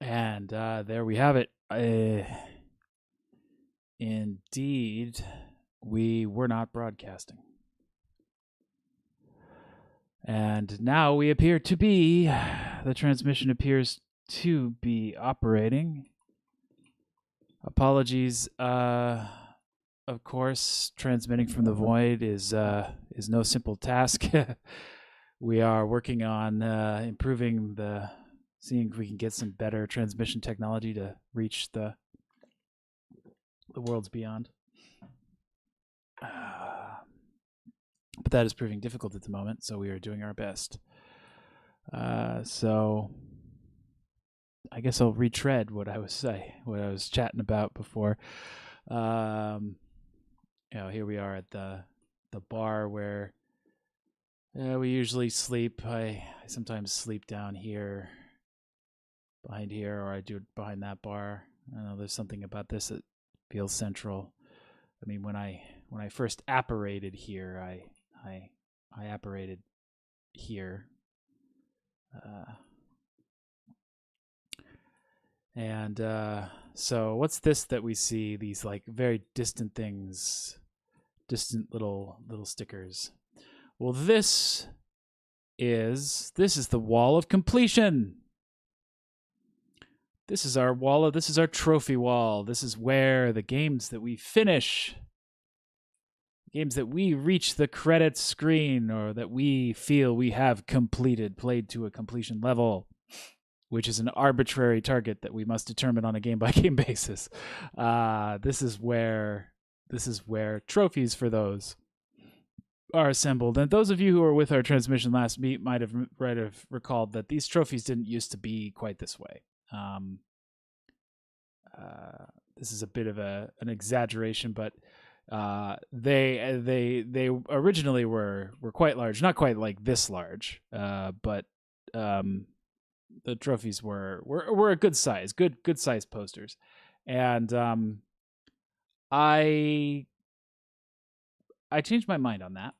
And there we have it. Indeed, we were not broadcasting. And now we appear to be, the transmission appears to be operating. Apologies. Of course, transmitting from the void is no simple task. We are working on improving seeing if we can get some better transmission technology to reach the worlds beyond. But that is proving difficult at the moment, so we are doing our best. So I guess I'll retread what I was chatting about before. Here we are at the bar where we usually sleep. I sometimes sleep down here, behind here, or I do it behind that bar. I know there's something about this that feels central. I mean, when I first apparated here, I apparated here. So what's this that we see? These like very distant things, distant little stickers. Well, this is the wall of completion. This is our wall. This is our trophy wall. This is where the games that we finish, games that we reach the credits screen, or that we feel we have completed, played to a completion level, which is an arbitrary target that we must determine on a game-by-game basis. This is where trophies for those are assembled. And those of you who were with our transmission last meet might have recalled that these trophies didn't used to be quite this way. This is a bit of an exaggeration, but they originally were quite large, not quite like this large, but the trophies were a good size, good size posters, and I changed my mind on that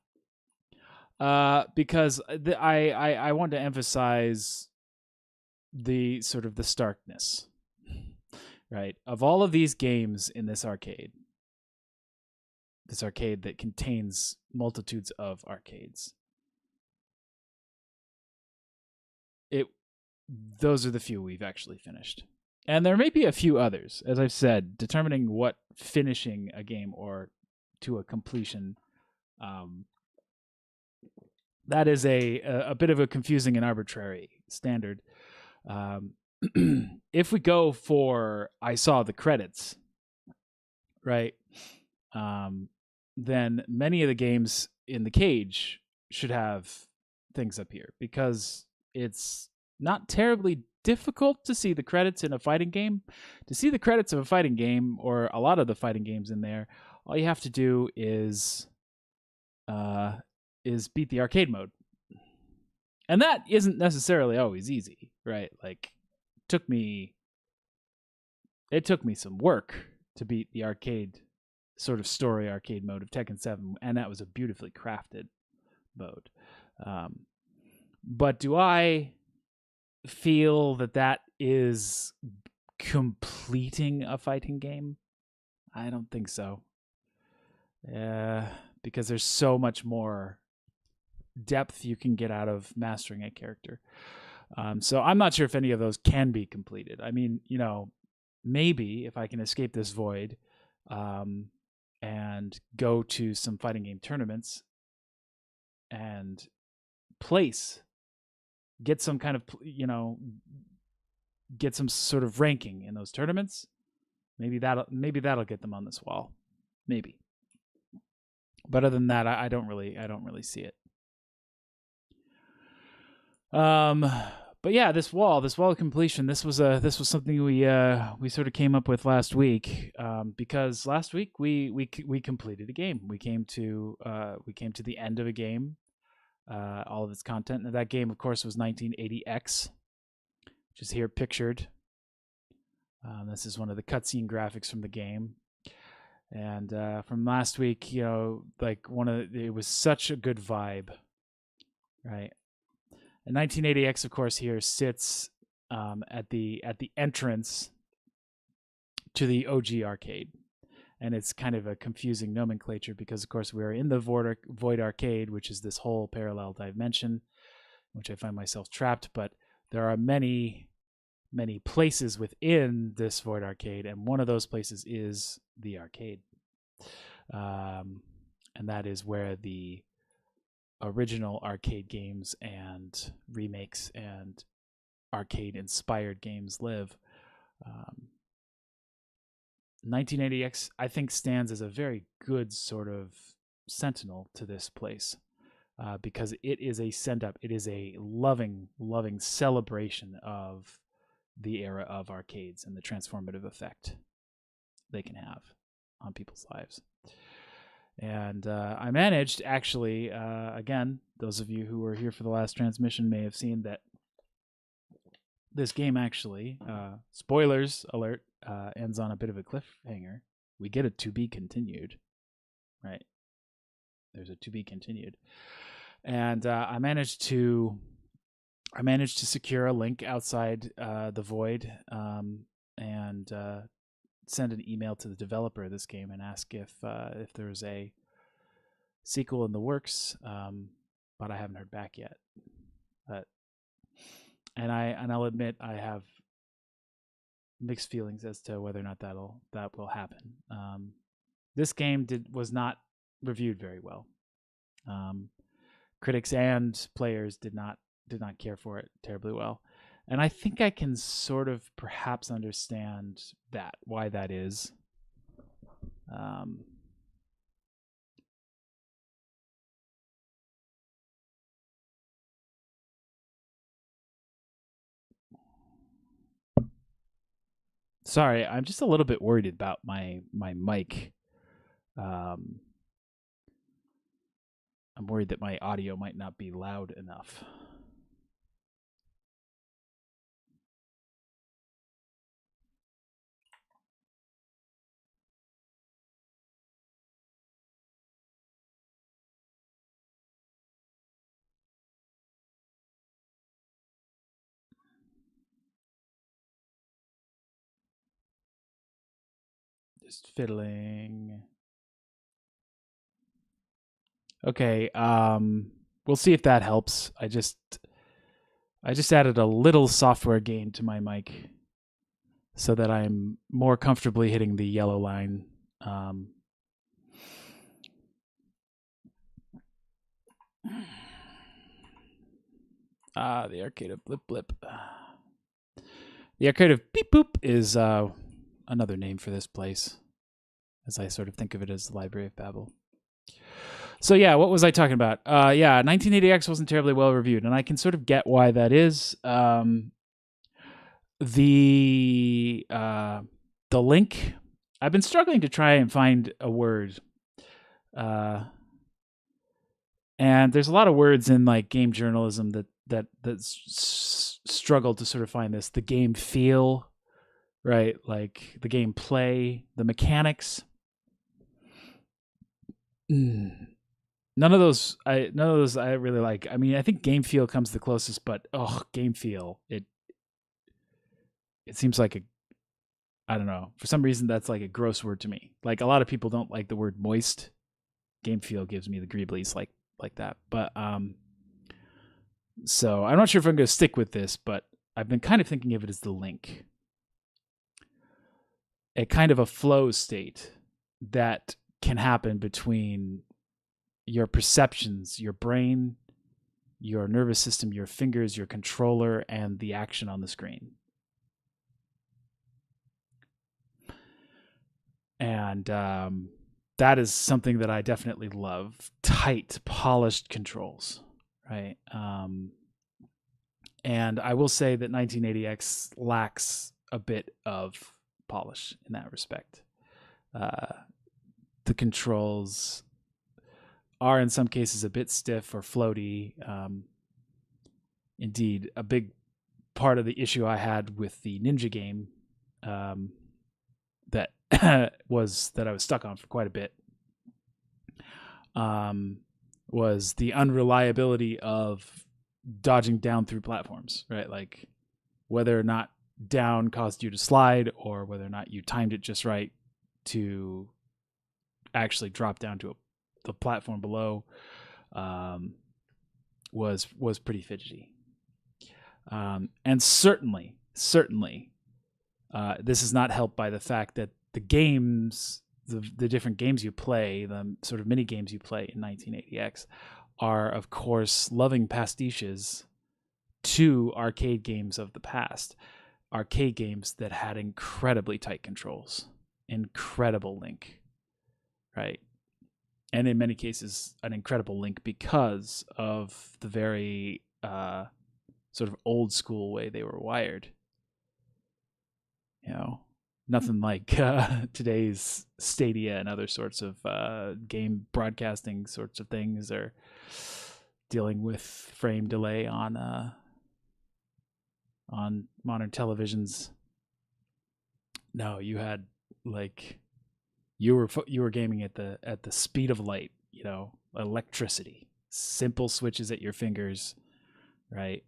because I want to emphasize the sort of the starkness, right, of all of these games in this arcade that contains multitudes of arcades. Those are the few we've actually finished. And there may be a few others. As I've said, determining what finishing a game or to a completion, that is a bit of a confusing and arbitrary standard. If we go for I saw the credits, right, then many of the games in the cage should have things up here, because it's not terribly difficult to see the credits in a fighting game. To see the credits of a fighting game, or a lot of the fighting games in there, all you have to do is beat the arcade mode. And that isn't necessarily always easy, right? Like, it took me some work to beat the arcade, sort of story arcade mode of Tekken 7, and that was a beautifully crafted mode. But do I feel that is completing a fighting game? I don't think so. Because there's so much more depth you can get out of mastering a character. So I'm not sure if any of those can be completed. I mean, maybe if I can escape this void and go to some fighting game tournaments and get some kind of, get some sort of ranking in those tournaments, maybe that'll get them on this wall. Maybe. But other than that, I don't really see it. But yeah, this wall of completion, this was something we sort of came up with last week, because last week we completed a game. We came to the end of a game, all of its content, and that game, of course, was 1980X, which is here pictured. This is one of the cutscene graphics from the game. And from last week, it was such a good vibe, right? And 1980X, of course, here sits at the entrance to the OG arcade. And it's kind of a confusing nomenclature because, of course, we're in the Void Arcade, which is this whole parallel dimension, which I find myself trapped. But there are many, many places within this Void Arcade, and one of those places is the arcade. And that is where the original arcade games and remakes and arcade-inspired games live. 1980X, I think, stands as a very good sort of sentinel to this place because it is a send-up. It is a loving, loving celebration of the era of arcades and the transformative effect they can have on people's lives. And I managed, actually, again, those of you who were here for the last transmission may have seen that this game actually, spoilers alert, ends on a bit of a cliffhanger. We get a to be continued, right? There's a to be continued, and I managed to secure a link outside the void, and send an email to the developer of this game and ask if there's a sequel in the works, but I haven't heard back yet. And I'll admit I have mixed feelings as to whether or not that will happen. This game was not reviewed very well. Critics and players did not care for it terribly well, and I think I can sort of perhaps understand why that is. Sorry, I'm just a little bit worried about my mic. I'm worried that my audio might not be loud enough. Just fiddling. Okay, we'll see if that helps. I just added a little software gain to my mic so that I'm more comfortably hitting the yellow line. The arcade of Blip Blip. The arcade of Beep Boop is another name for this place, as I sort of think of it as the Library of Babel. So yeah, what was I talking about? 1980X wasn't terribly well reviewed, and I can sort of get why that is. The link, I've been struggling to try and find a word. And there's a lot of words in like game journalism that struggle to sort of find this. The game feel, right? Like the game play, the mechanics. None of those I really like. I mean, I think game feel comes the closest, but game feel, it seems like I don't know. For some reason, that's like a gross word to me. Like a lot of people don't like the word moist. Game feel gives me the greeblies like that. But so I'm not sure if I'm going to stick with this, but I've been kind of thinking of it as the link. A kind of a flow state that can happen between your perceptions, your brain, your nervous system, your fingers, your controller, and the action on the screen. And that is something that I definitely love. Tight, polished controls, right? And I will say that 1980X lacks a bit of polish in that respect. The controls are in some cases a bit stiff or floaty. Indeed, a big part of the issue I had with the Ninja game that was that I was stuck on for quite a bit was the unreliability of dodging down through platforms, right? Like whether or not down caused you to slide or whether or not you timed it just right to actually drop down to the platform below, was pretty fidgety. And certainly, this is not helped by the fact that the games, the different games you play, the sort of mini games you play in 1980X, are of course loving pastiches to arcade games of the past, arcade games that had incredibly tight controls, incredible link, right? And in many cases, an incredible link because of the very sort of old school way they were wired. You know, nothing like today's Stadia and other sorts of game broadcasting sorts of things are dealing with frame delay on modern televisions. No, you had like you were gaming at the speed of light, you know, electricity, simple switches at your fingers, right?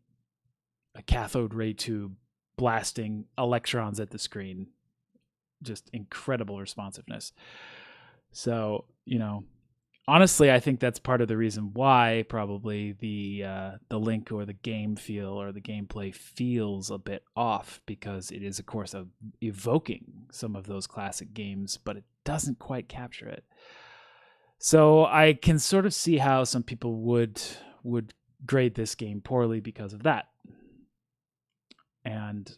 A cathode ray tube blasting electrons at the screen, just incredible responsiveness. So, you know, honestly, I think that's part of the reason why probably the link or the game feel or the gameplay feels a bit off, because it is, of course, evoking some of those classic games, but it doesn't quite capture it. So I can sort of see how some people would grade this game poorly because of that. And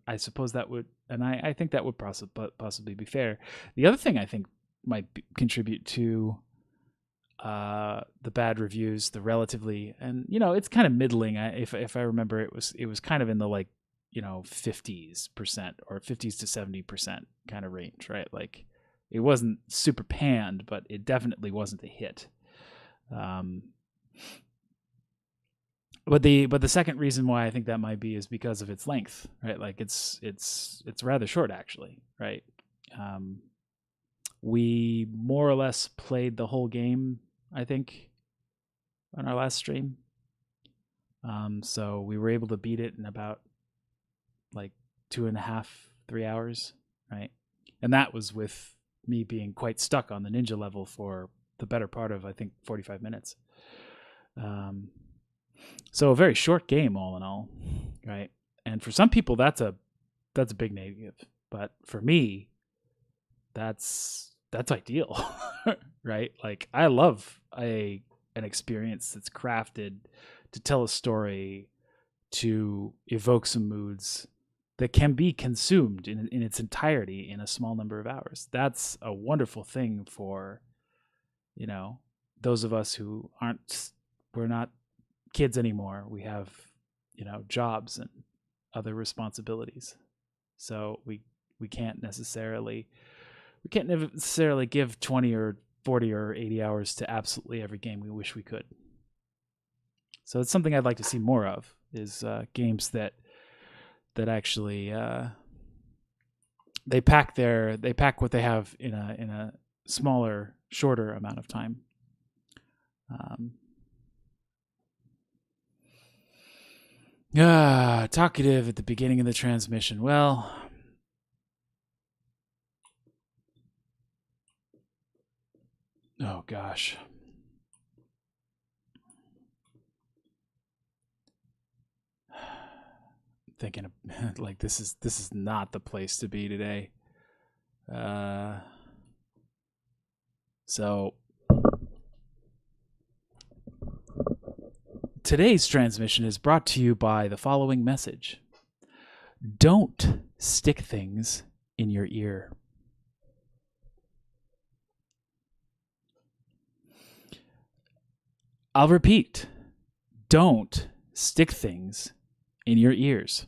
I suppose that would, and I think that would possibly be fair. The other thing I think might contribute to the bad reviews, the relatively, and you know, it's kind of middling. If I remember, it was kind of in the like, you know, 50% or 50s to 70% kind of range, right? Like it wasn't super panned, but it definitely wasn't a hit. But the second reason why I think that might be is because of its length, right? Like it's rather short actually, right? We more or less played the whole game, I think, on our last stream. So we were able to beat it in about like 2.5, 3 hours, right? And that was with me being quite stuck on the ninja level for the better part of, I think, 45 minutes. So a very short game all in all, right? And for some people that's a big negative, but for me that's ideal. Right? Like I love an experience that's crafted to tell a story, to evoke some moods that can be consumed in its entirety in a small number of hours. That's a wonderful thing for, you know, those of us who we're not kids anymore. We have, you know, jobs and other responsibilities. So we can't necessarily give 20 or 40 or 80 hours to absolutely every game. We wish we could. So it's something I'd like to see more of, is games that actually they pack what they have in a smaller, shorter amount of time. Talkative at the beginning of the transmission. Well, oh gosh. Thinking of, like this is not the place to be today. So today's transmission is brought to you by the following message. Don't stick things in your ear. I'll repeat. Don't stick things in your ears.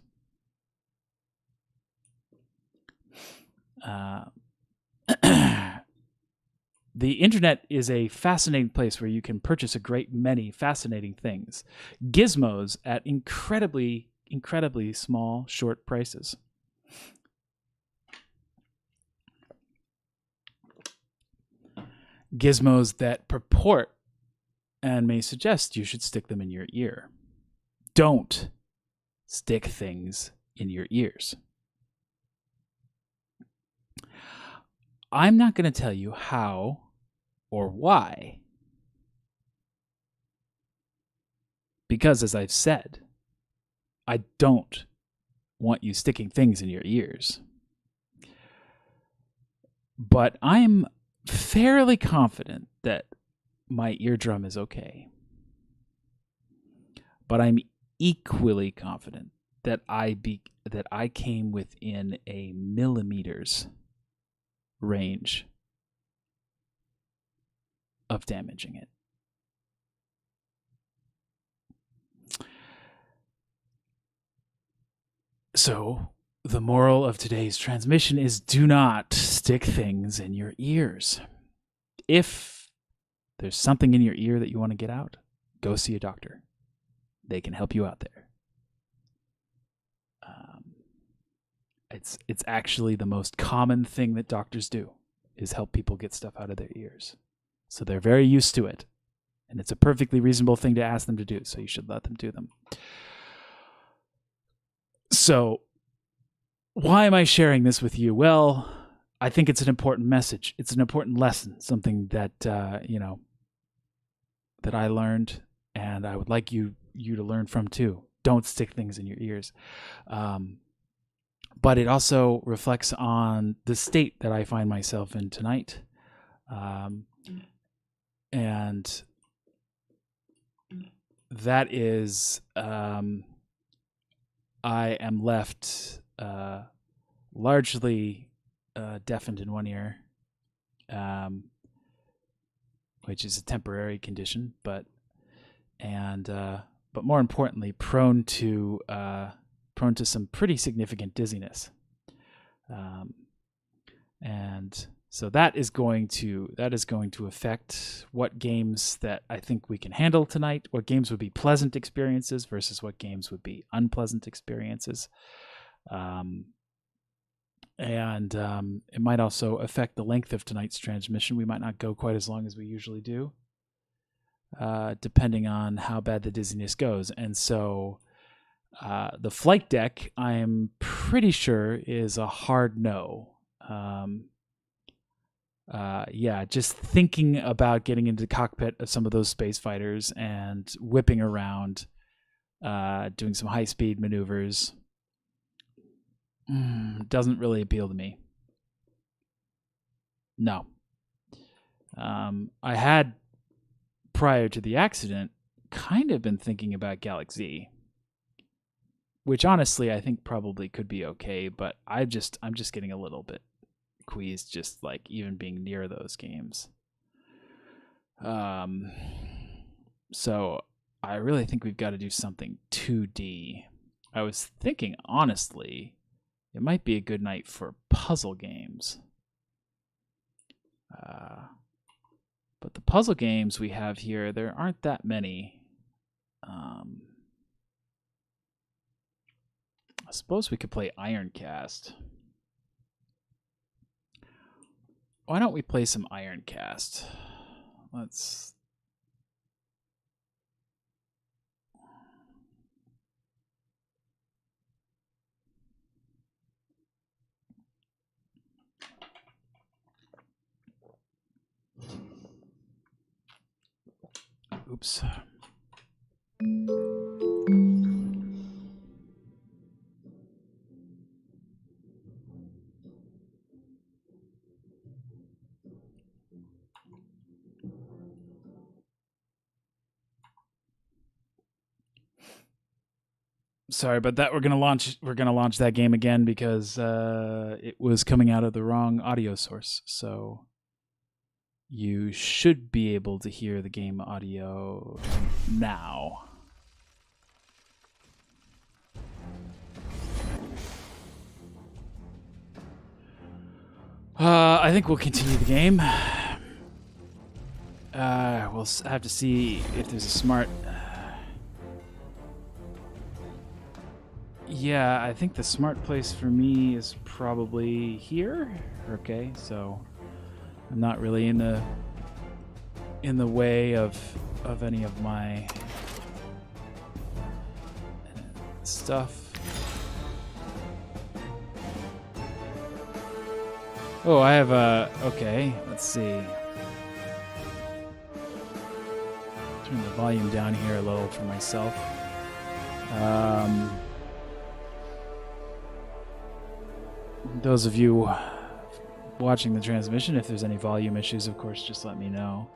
The internet is a fascinating place where you can purchase a great many fascinating things. Gizmos at incredibly, incredibly small, short prices. Gizmos that purport and may suggest you should stick them in your ear. Don't stick things in your ears. I'm not going to tell you how or why, because as I've said, I don't want you sticking things in your ears. But I'm fairly confident that my eardrum is okay. But I'm equally confident that I came within a millimeters range of damaging it. So, the moral of today's transmission is do not stick things in your ears. If there's something in your ear that you want to get out, go see a doctor. They can help you out there. It's actually the most common thing that doctors do is help people get stuff out of their ears. So they're very used to it. And it's a perfectly reasonable thing to ask them to do, so you should let them do them. So, why am I sharing this with you? Well, I think it's an important message. It's an important lesson, something that, that I learned, and I would like you to learn from too. Don't stick things in your ears. But it also reflects on the state that I find myself in tonight. And that is, I am left largely deafened in one ear, which is a temporary condition, but more importantly, prone to some pretty significant dizziness, and so that is going to affect what games that I think we can handle tonight, what games would be pleasant experiences versus what games would be unpleasant experiences. And it might also affect the length of tonight's transmission. We might not go quite as long as we usually do, depending on how bad the dizziness goes. And so the flight deck, I'm pretty sure, is a hard no. Just thinking about getting into the cockpit of some of those space fighters and whipping around, doing some high-speed maneuvers, doesn't really appeal to me. No. I had, prior to the accident, kind of been thinking about Galaxy, which honestly I think probably could be okay, but I'm just getting a little bit queased just like even being near those games. So I really think we've got to do something 2D. I was thinking, honestly, it might be a good night for puzzle games. But the puzzle games we have here, there aren't that many. I suppose we could play Ironcast. Why don't we play some Ironcast? Let's... Oops. Sorry about that. We're gonna launch that game again because it was coming out of the wrong audio source. So you should be able to hear the game audio now. I think we'll continue the game. We'll have to see if there's a smart... Yeah, I think the smart place for me is probably here. Okay, so I'm not really in the way of any of my stuff. Oh, I have a... Okay, let's see. Turn the volume down here a little for myself. Those of you watching the transmission, if there's any volume issues, of course, just let me know.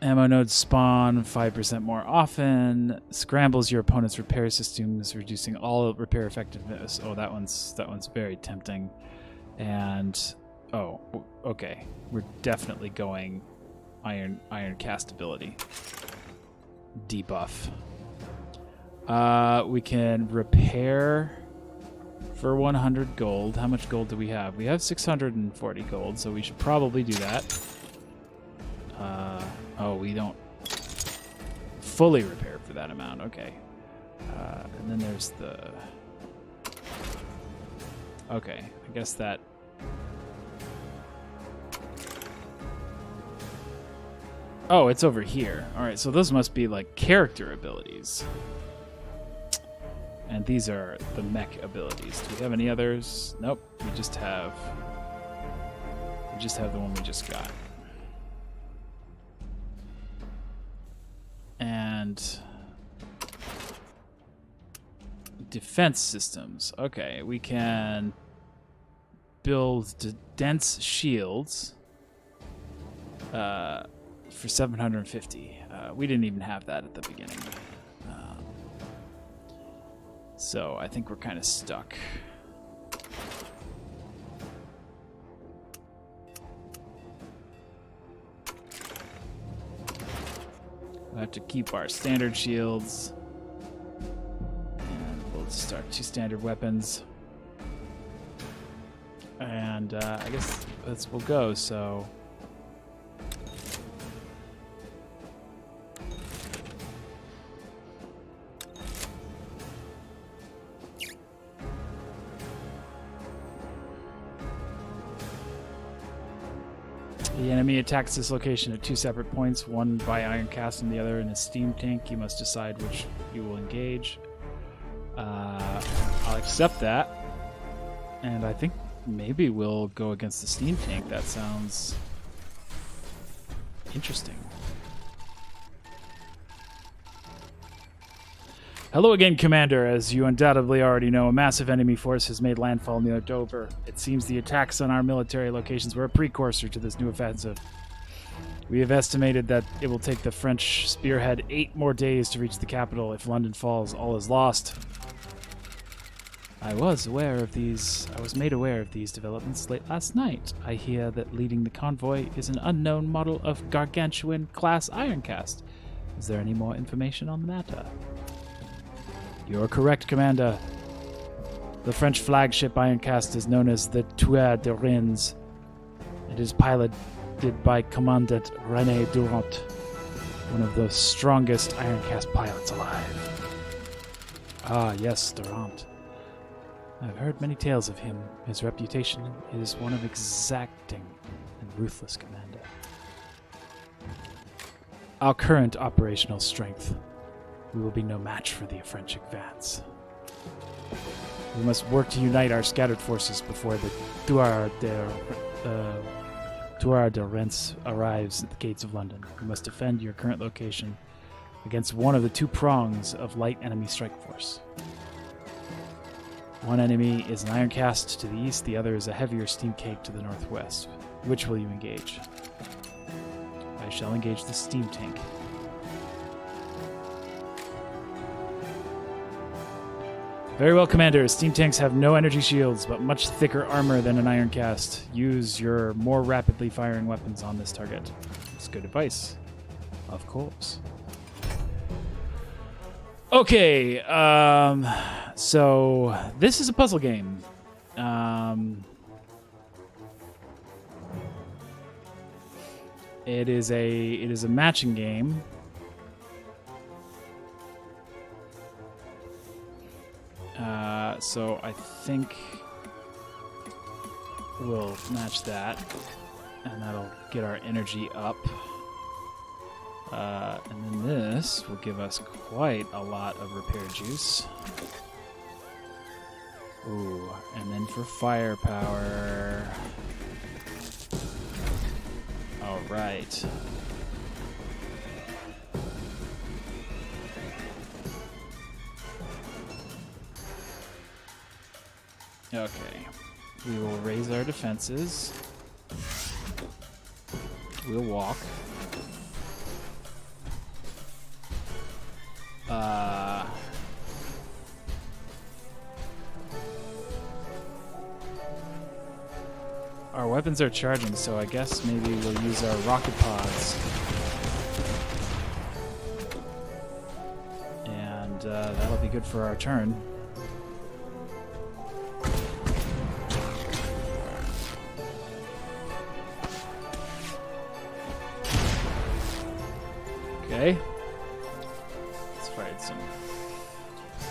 Ammo nodes spawn 5% more often. Scrambles your opponent's repair systems, reducing all repair effectiveness. Oh, that one's very tempting. And oh, okay, we're definitely going iron cast ability debuff. We can repair for 100 gold. How much gold do we have? We have 640 gold, so we should probably do that. Oh, we don't fully repair for that amount. Okay. And then there's the... Okay, I guess that... Oh, it's over here. All right, so those must be like character abilities. And these are the mech abilities. Do we have any others? Nope. We just have the one we just got. And defense systems. Okay, we can build dense shields for 750. We didn't even have that at the beginning. So I think we're kind of stuck. We'll have to keep our standard shields. And we'll start 2 standard weapons. And I guess we'll go, so... The enemy attacks this location at 2 separate points, one by iron cast and the other in a steam tank. You must decide which you will engage. I'll accept that. And I think maybe we'll go against the steam tank. That sounds interesting. Hello again, Commander. As you undoubtedly already know, a massive enemy force has made landfall near Dover. It seems the attacks on our military locations were a precursor to this new offensive. We have estimated that it will take the French spearhead 8 more days to reach the capital. If London falls, all is lost. I was made aware of these developments late last night. I hear that leading the convoy is an unknown model of gargantuan-class ironcast. Is there any more information on the matter? You're correct, Commander. The French flagship ironcast is known as the Tueur de Rennes. It is piloted by Commandant René Durant, one of the strongest ironcast pilots alive. Ah, yes, Durant. I've heard many tales of him. His reputation is one of exacting and ruthless commander. Our current operational strength, we will be no match for the French advance. We must work to unite our scattered forces before the Tueur de Rennes arrives at the gates of London. We must defend your current location against one of the 2 prongs of light enemy strike force. One enemy is an iron cast to the east, the other is a heavier steam cake to the northwest. Which will you engage? I shall engage the steam tank. Very well, Commander. Steam tanks have no energy shields, but much thicker armor than an iron cast. Use your more rapidly firing weapons on this target. It's good advice. Of course. Okay, so this is a puzzle game. It is a matching game. So I think we'll match that, and that'll get our energy up. And then this will give us quite a lot of repair juice. Ooh, and then for firepower. All right. Okay. We will raise our defenses. We'll walk. Our weapons are charging, so I guess maybe we'll use our rocket pods. And that'll be good for our turn. Okay. Let's fire some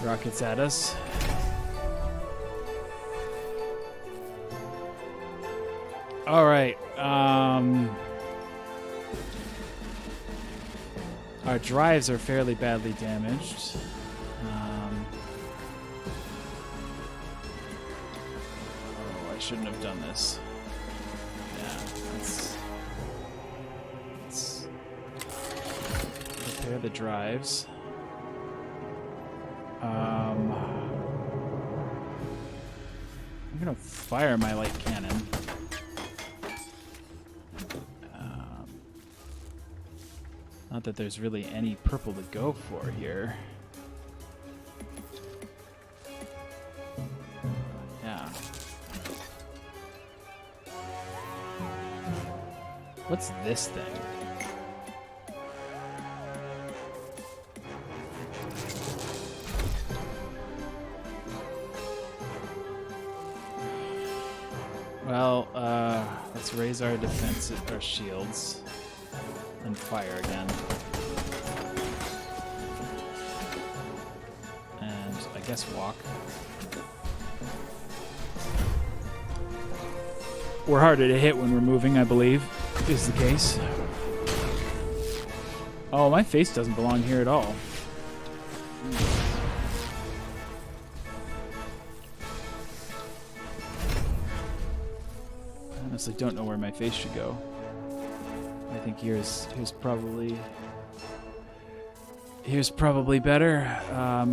rockets at us. All right. Our drives are fairly badly damaged. Oh, I shouldn't have done this. Yeah, let's repair the drives. I'm gonna fire my light cannon. Not that there's really any purple to go for here. Yeah. What's this thing? Well, let's raise our defense, our shields, and fire again. And I guess walk. We're harder to hit when we're moving, I believe, is the case. Oh, my face doesn't belong here at all. I honestly don't know where my face should go. I think here's probably better. I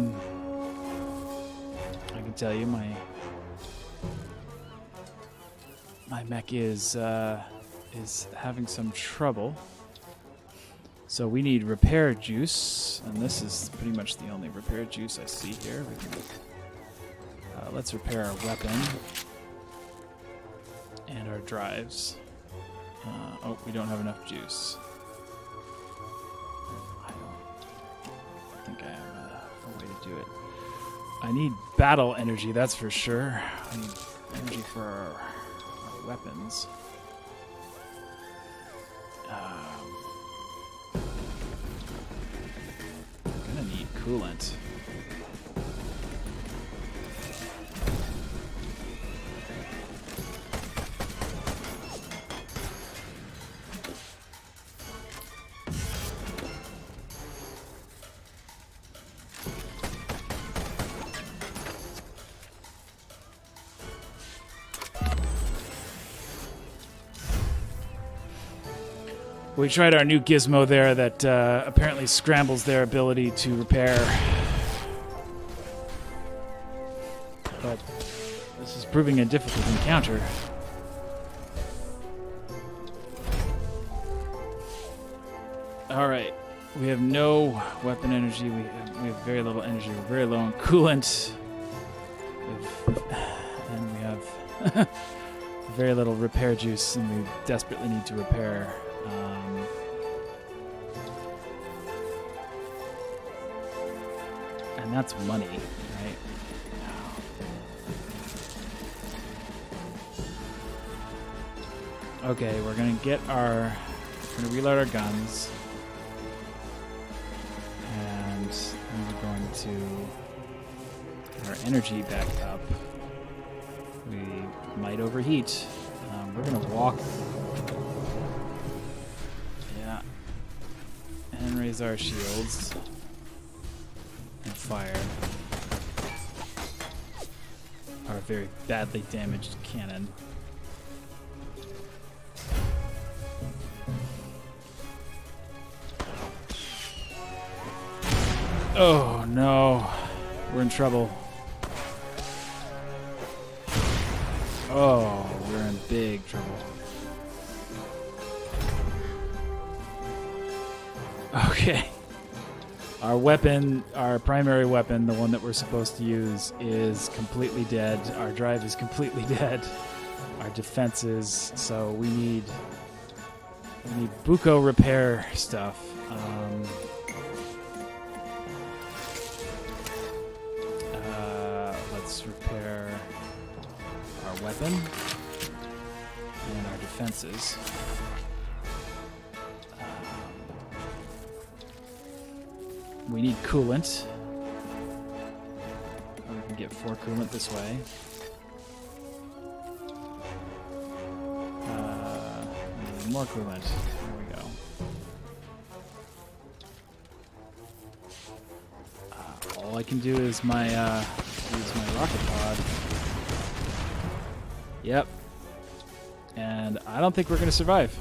can tell you my mech is having some trouble. So we need repair juice, and this is pretty much the only repair juice I see here. We can, let's repair our weapon and our drives. Oh, we don't have enough juice. I don't think I have a way to do it. I need battle energy, that's for sure. I need energy for our weapons. I'm gonna need coolant. We tried our new gizmo there that apparently scrambles their ability to repair. But this is proving a difficult encounter. Alright, we have no weapon energy, we have very little energy, we're very low on coolant. And we have very little repair juice, and we desperately need to repair. And that's money, right? Okay, we're gonna reload our guns, and then we're going to get our energy back up. We might overheat. We're gonna walk. Yeah, and raise our shields. And fire. Our very badly damaged cannon. Oh no, we're in trouble. Oh, we're in big trouble. Okay. Our weapon, our primary weapon, the one that we're supposed to use, is completely dead. Our drive is completely dead. Our defenses, so we need buco repair stuff. Let's repair our weapon and our defenses. We need coolant. We can get 4 coolant this way. We need more coolant. There we go. All I can do is my use my rocket pod. Yep. And I don't think we're gonna survive.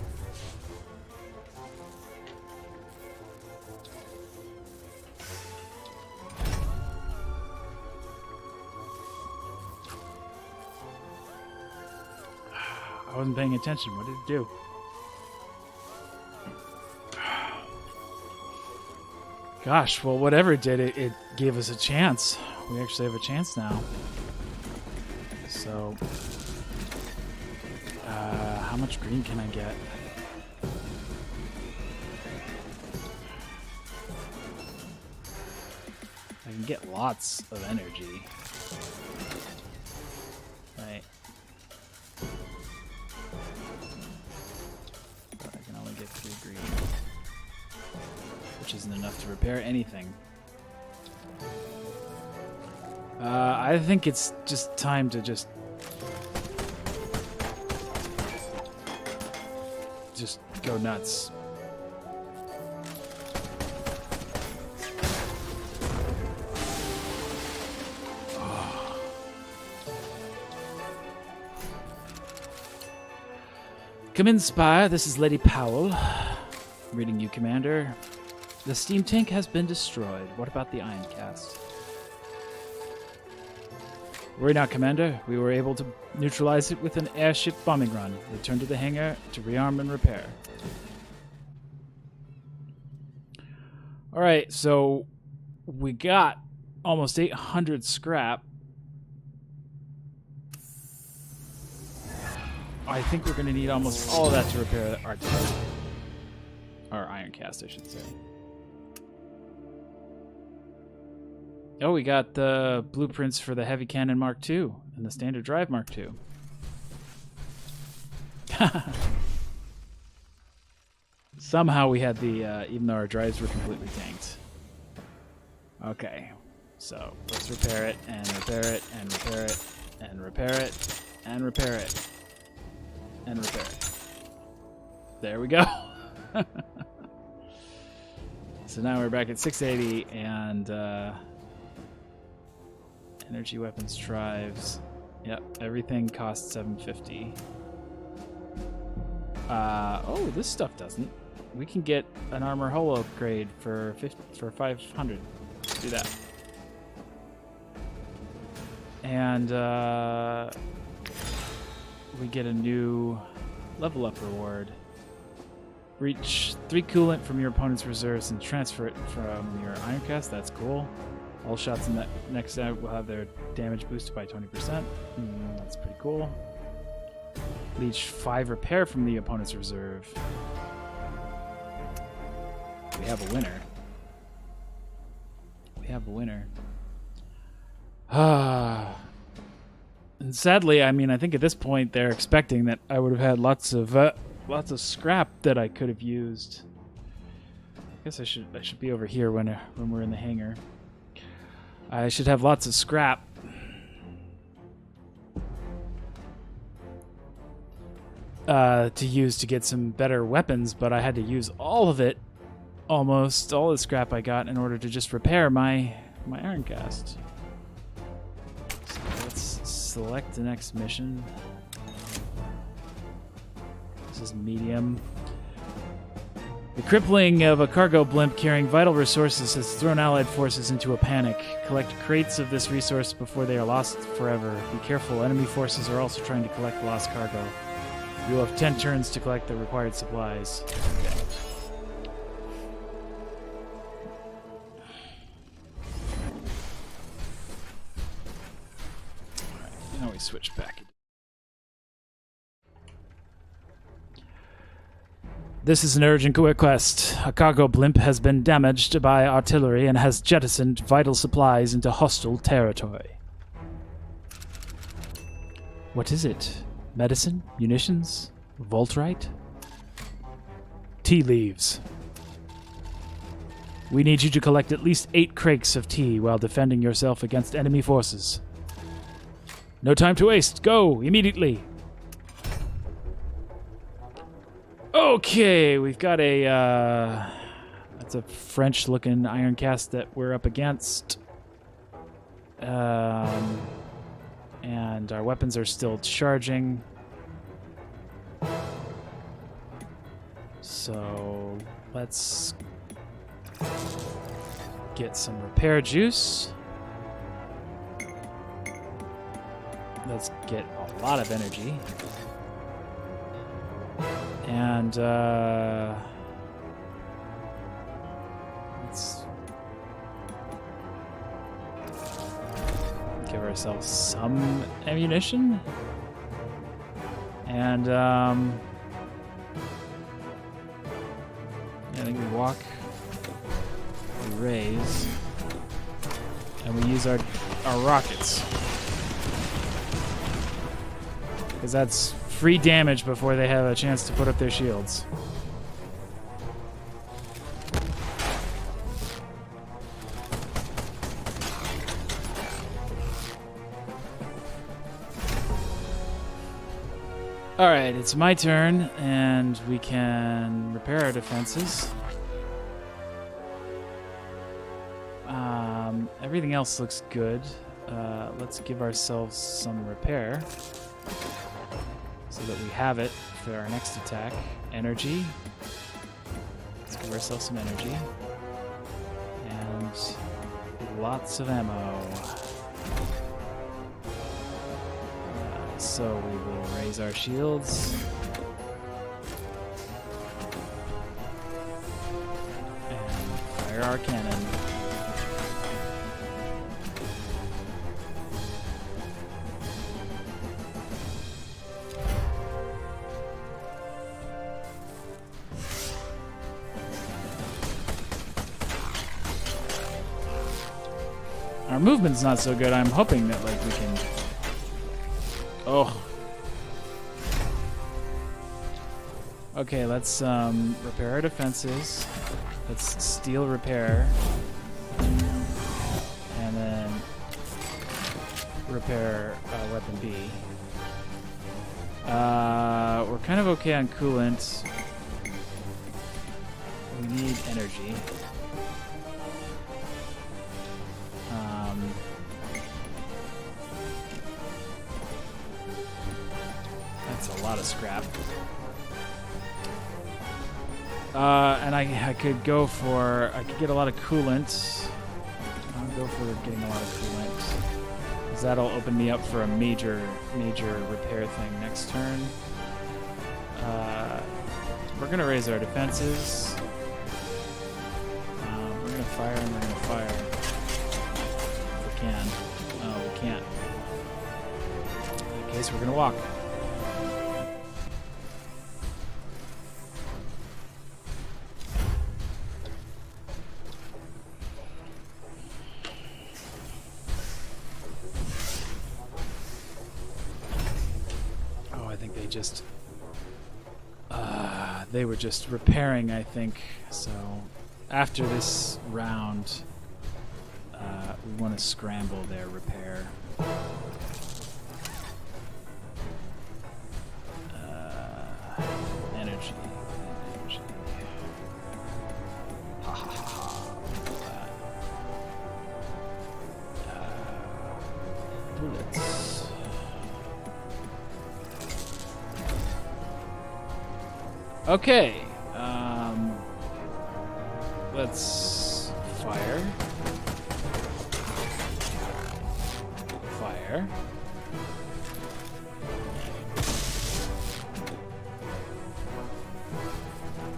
I wasn't paying attention. What did it do? Gosh, well, whatever it did, it gave us a chance. We actually have a chance now. So, how much green can I get? I can get lots of energy. Right. But I can only get 3 green. Which isn't enough to repair anything. I think it's just time to just go nuts. Oh. Come in, Spire. This is Lady Powell. Reading you, Commander. The steam tank has been destroyed. What about the iron cast? Worry not, Commander. We were able to neutralize it with an airship bombing run. Return to the hangar to rearm and repair. Alright, so we got almost 800 scrap. I think we're going to need almost all of that to repair our tank. Our iron cast, I should say. Oh, we got the blueprints for the Heavy Cannon Mark II and the Standard Drive Mark II. Somehow we had the, even though our drives were completely tanked. Okay, so let's repair it, and repair it, and repair it, and repair it, and repair it, and repair it. There we go. So now we're back at 680, and energy weapons drives. Yep, everything costs 750. Oh, this stuff doesn't. We can get an armor hull upgrade for 500. Let's do that. And we get a new level up reward. Reach 3 coolant from your opponent's reserves and transfer it from your iron cast. That's cool. All shots in that next round will have their damage boosted by 20%. That's pretty cool. Leech 5 repair from the opponent's reserve. We have a winner. We have a winner. And sadly, I mean, I think at this point they're expecting that I would have had lots of scrap that I could have used. I guess I should be over here when we're in the hangar. I should have lots of scrap. To use to get some better weapons, but I had to use all of it, almost all the scrap I got, in order to just repair my iron cast. So let's select the next mission. This is medium. The crippling of a cargo blimp carrying vital resources has thrown Allied forces into a panic. Collect crates of this resource before they are lost forever. Be careful, enemy forces are also trying to collect lost cargo. You will have 10 turns to collect the required supplies. Okay. Alright, now we switch back. This is an urgent request. A cargo blimp has been damaged by artillery and has jettisoned vital supplies into hostile territory. What is it? Medicine? Munitions? Voltrite? Tea leaves. We need you to collect at least 8 crates of tea while defending yourself against enemy forces. No time to waste. Go! Immediately! Okay, we've got a, that's a French-looking iron cast that we're up against. And our weapons are still charging. So, let's get some repair juice. Let's get a lot of energy. And let's give ourselves some ammunition. And I think we walk, we raise, and we use our rockets. Because that's free damage before they have a chance to put up their shields. Alright, it's my turn, and we can repair our defenses. Everything else looks good. Let's give ourselves some repair, so that we have it for our next attack. Energy. Let's give ourselves some energy. And lots of ammo. So we will raise our shields. And fire our cannon. Our movement's not so good. I'm hoping that like we can. Oh. Okay, let's repair our defenses. Let's steal repair. And then repair weapon B. We're kind of okay on coolant. We need energy. That's a lot of scrap. And I could go for, I could get a lot of coolant. I'll go for getting a lot of coolant, because that'll open me up for a major repair thing next turn. We're gonna raise our defenses. We're gonna fire and we're gonna fire. If we can. Oh, we can't. In that case, we're gonna walk. They were just repairing, I think. So after this round, we want to scramble their repair. Energy. Ha ha ha ha. Bullets. Okay. Let's fire. Fire.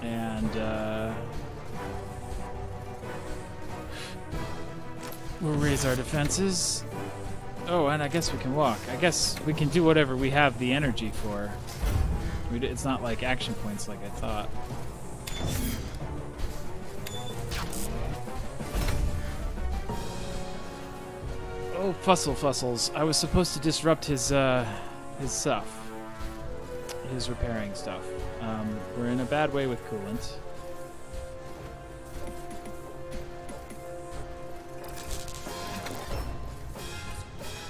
And we'll raise our defenses. Oh, and I guess we can walk. I guess we can do whatever we have the energy for. It's not like action points like I thought. Oh, Fussles. I was supposed to disrupt his stuff. His repairing stuff. We're in a bad way with coolant.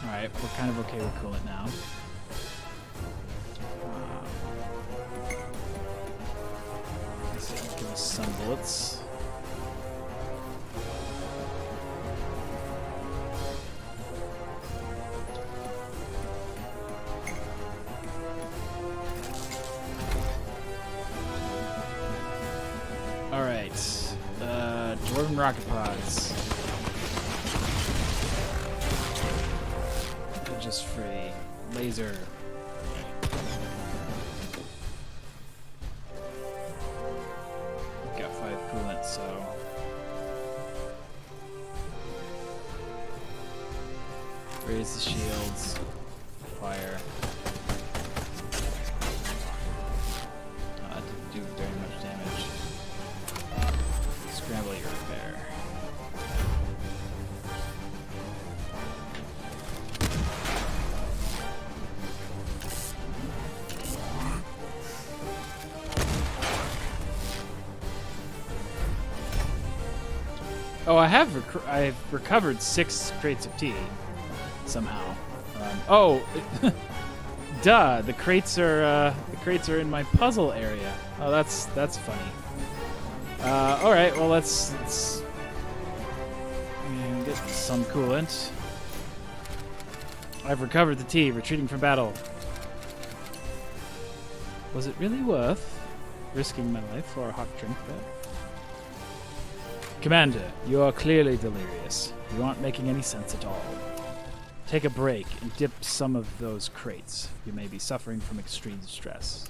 Alright, we're kind of okay with coolant now. Give us some bullets. Alright. Dwarven rocket pods. They're just free. Laser. Got 5 coolant, so. Raise the shields. Fire. That didn't do very much damage. Scramble your repair. Oh, I've recovered 6 crates of tea somehow. Duh! The crates are in my puzzle area. Oh, that's funny. All right. Well, let's get some coolant. I've recovered the tea. Retreating from battle. Was it really worth risking my life for a hot drink there? Commander, you are clearly delirious. You aren't making any sense at all. Take a break and dip some of those crates. You may be suffering from extreme stress.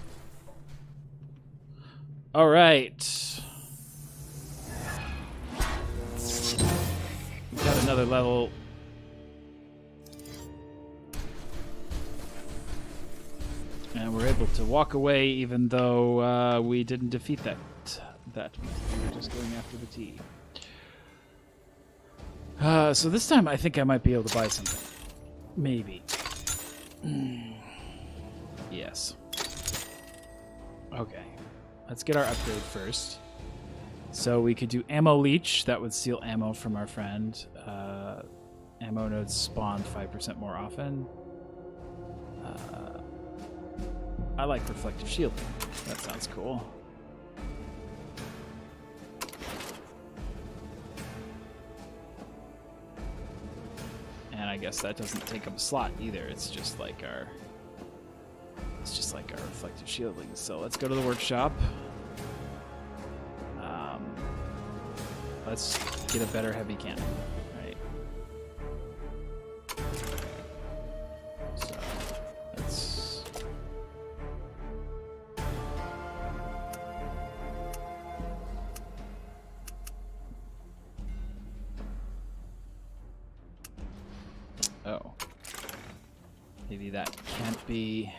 All right. We've got another level. And we're able to walk away even though we didn't defeat that. We were just going after the tea. So this time I think I might be able to buy something. Maybe. Yes. Okay. Let's get our upgrade first. So we could do ammo leech. That would steal ammo from our friend. Ammo nodes spawn 5% more often. I like reflective shielding. That sounds cool. And I guess that doesn't take up a slot either. It's just like our reflective shielding. So let's go to the workshop. Let's get a better heavy cannon. Right. So let's. Oh. Maybe that can't be.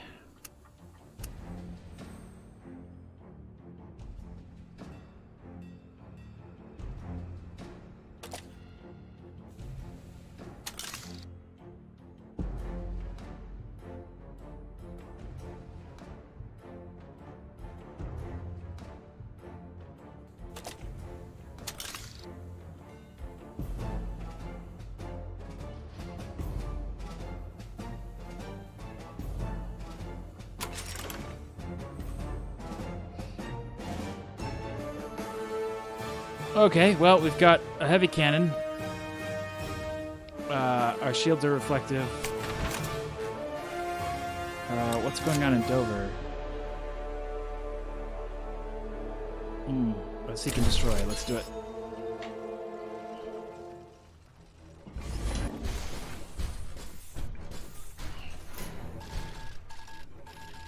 Okay, well, we've got a heavy cannon. Our shields are reflective. What's going on in Dover? Seek and destroy. Let's do it.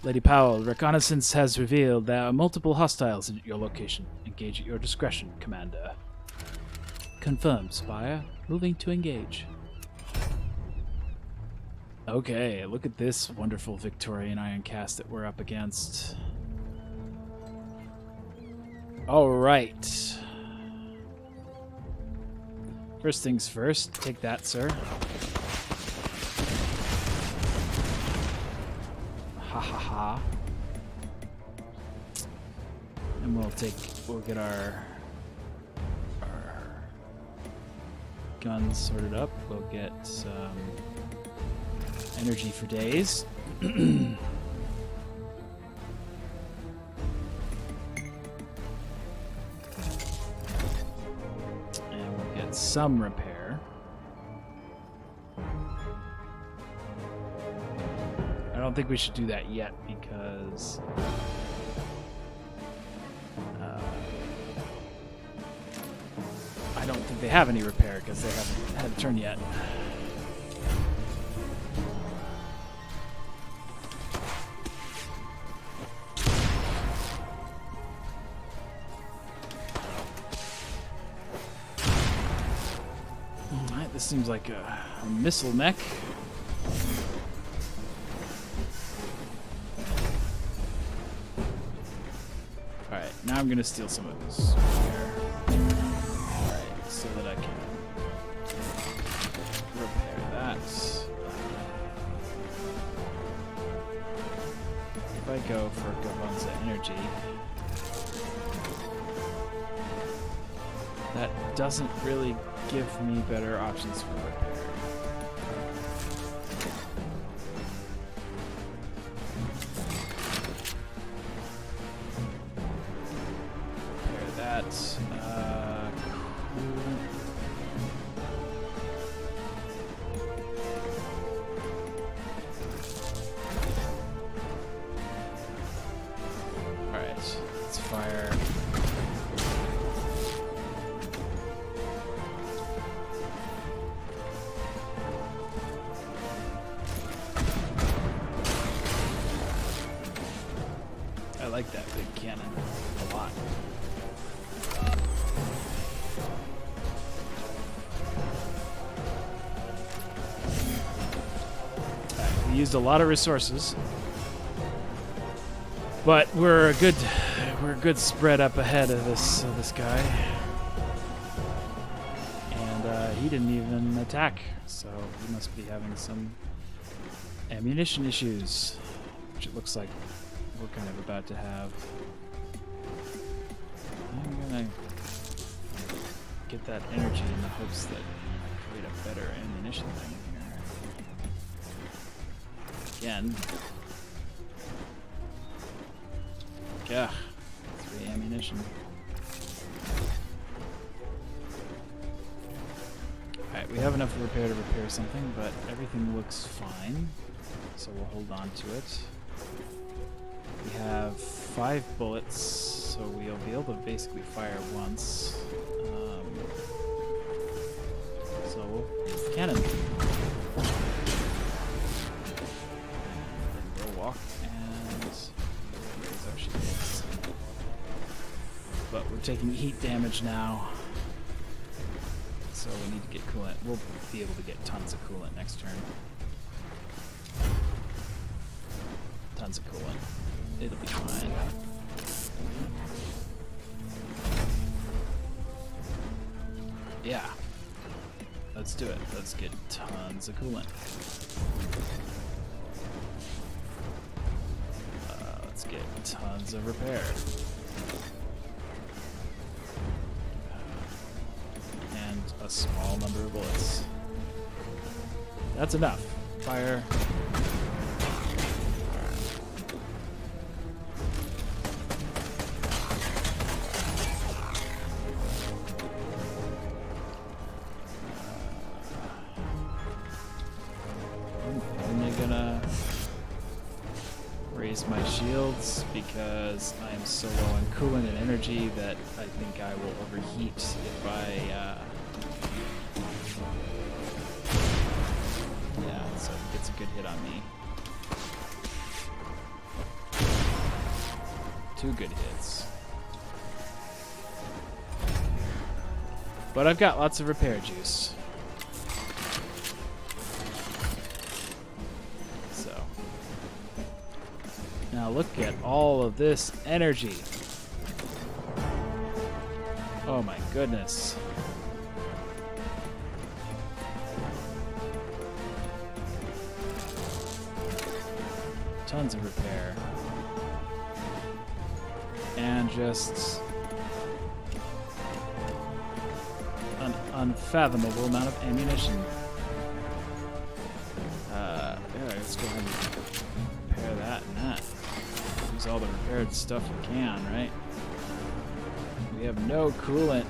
Lady Powell, reconnaissance has revealed there are multiple hostiles at your location. Engage at your discretion, Commander. Confirmed, Spire. Moving to engage. Okay, look at this wonderful Victorian iron cast that we're up against. All right. First things first, take that, sir. Ha ha ha. And we'll get our guns sorted up. We'll get some energy for days. And we'll get some repair. I don't think we should do that yet because I don't think they have any repair because they haven't had a turn yet. Alright, this seems like a missile mech. Alright, now I'm gonna steal some of this here. Alright, so that I can repair that. If I go for Gavanza Energy, that doesn't really give me better options for repair. Alright, let's fire. I like that big cannon a lot. Right, we used a lot of resources, but we're a good spread up ahead of this guy, and he didn't even attack, so he must be having some ammunition issues, which it looks like we're kind of about to have. I'm gonna get that energy in the hopes that I create a better ammunition thing here. Again. Yeah, 3 ammunition. Alright, we have enough repair to repair something, but everything looks fine, so we'll hold on to it. We have 5 bullets, so we'll be able to basically fire once. So we'll cannon. We'll walk and raise our shields. But we're taking heat damage now, so we need to get coolant. We'll be able to get tons of coolant next turn. Tons of coolant. It'll be fine. Yeah. Let's do it. Let's get tons of coolant. Let's get tons of repair. And a small number of bullets. That's enough. Fire. Raise my shields because I am so low on coolant and energy that I think I will overheat if I... yeah, so it gets a good hit on me. 2 good hits. But I've got lots of repair juice. So. Now look at all of this energy. Oh my goodness. Tons of repair. And just an unfathomable amount of ammunition. Yeah, let's go ahead and repair that and that. Use all the repaired stuff we can, right? We have no coolant.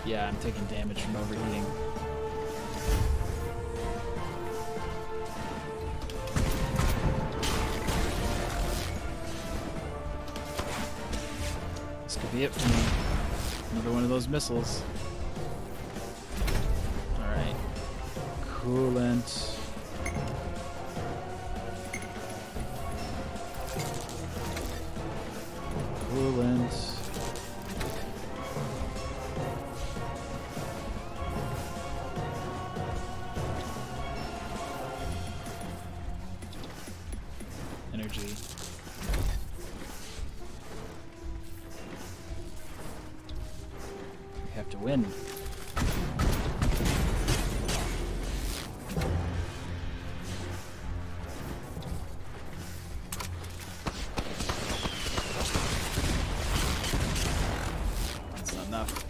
Yeah, I'm taking damage from overheating. This could be it for me. Another one of those missiles. Alright. Coolant. Coolant. Energy. We have to win. That's not enough.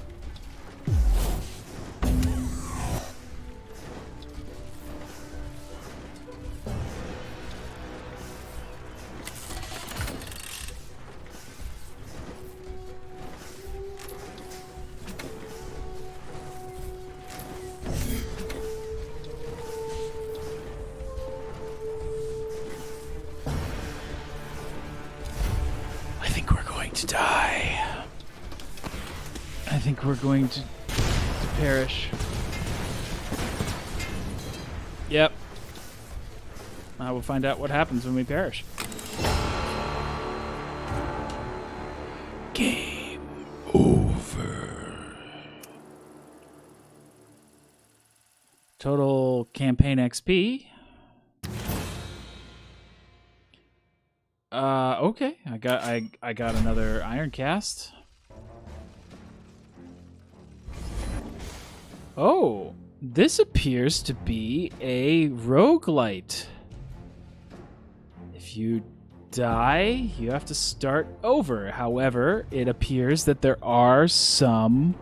To die. I think we're going to perish. Yep. I will find out what happens when we perish. Game over. Total campaign XP. Okay. I got another iron cast. Oh, this appears to be a roguelite. If you die, you have to start over. However, it appears that there are some...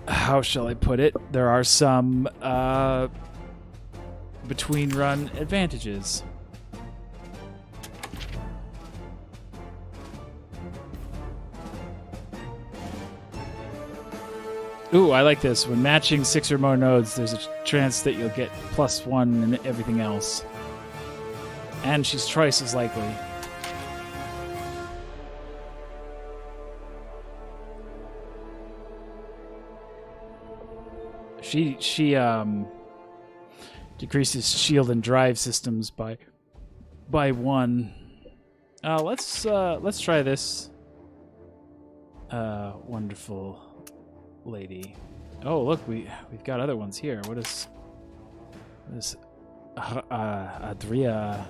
How shall I put it? There are some, between run advantages. Ooh, I like this. When matching 6 or more nodes, there's a chance that you'll get +1 and everything else. And she's twice as likely. She decreases shield and drive systems by 1. Let's try this. Wonderful lady. Oh, look, we've got other ones here. What is Adria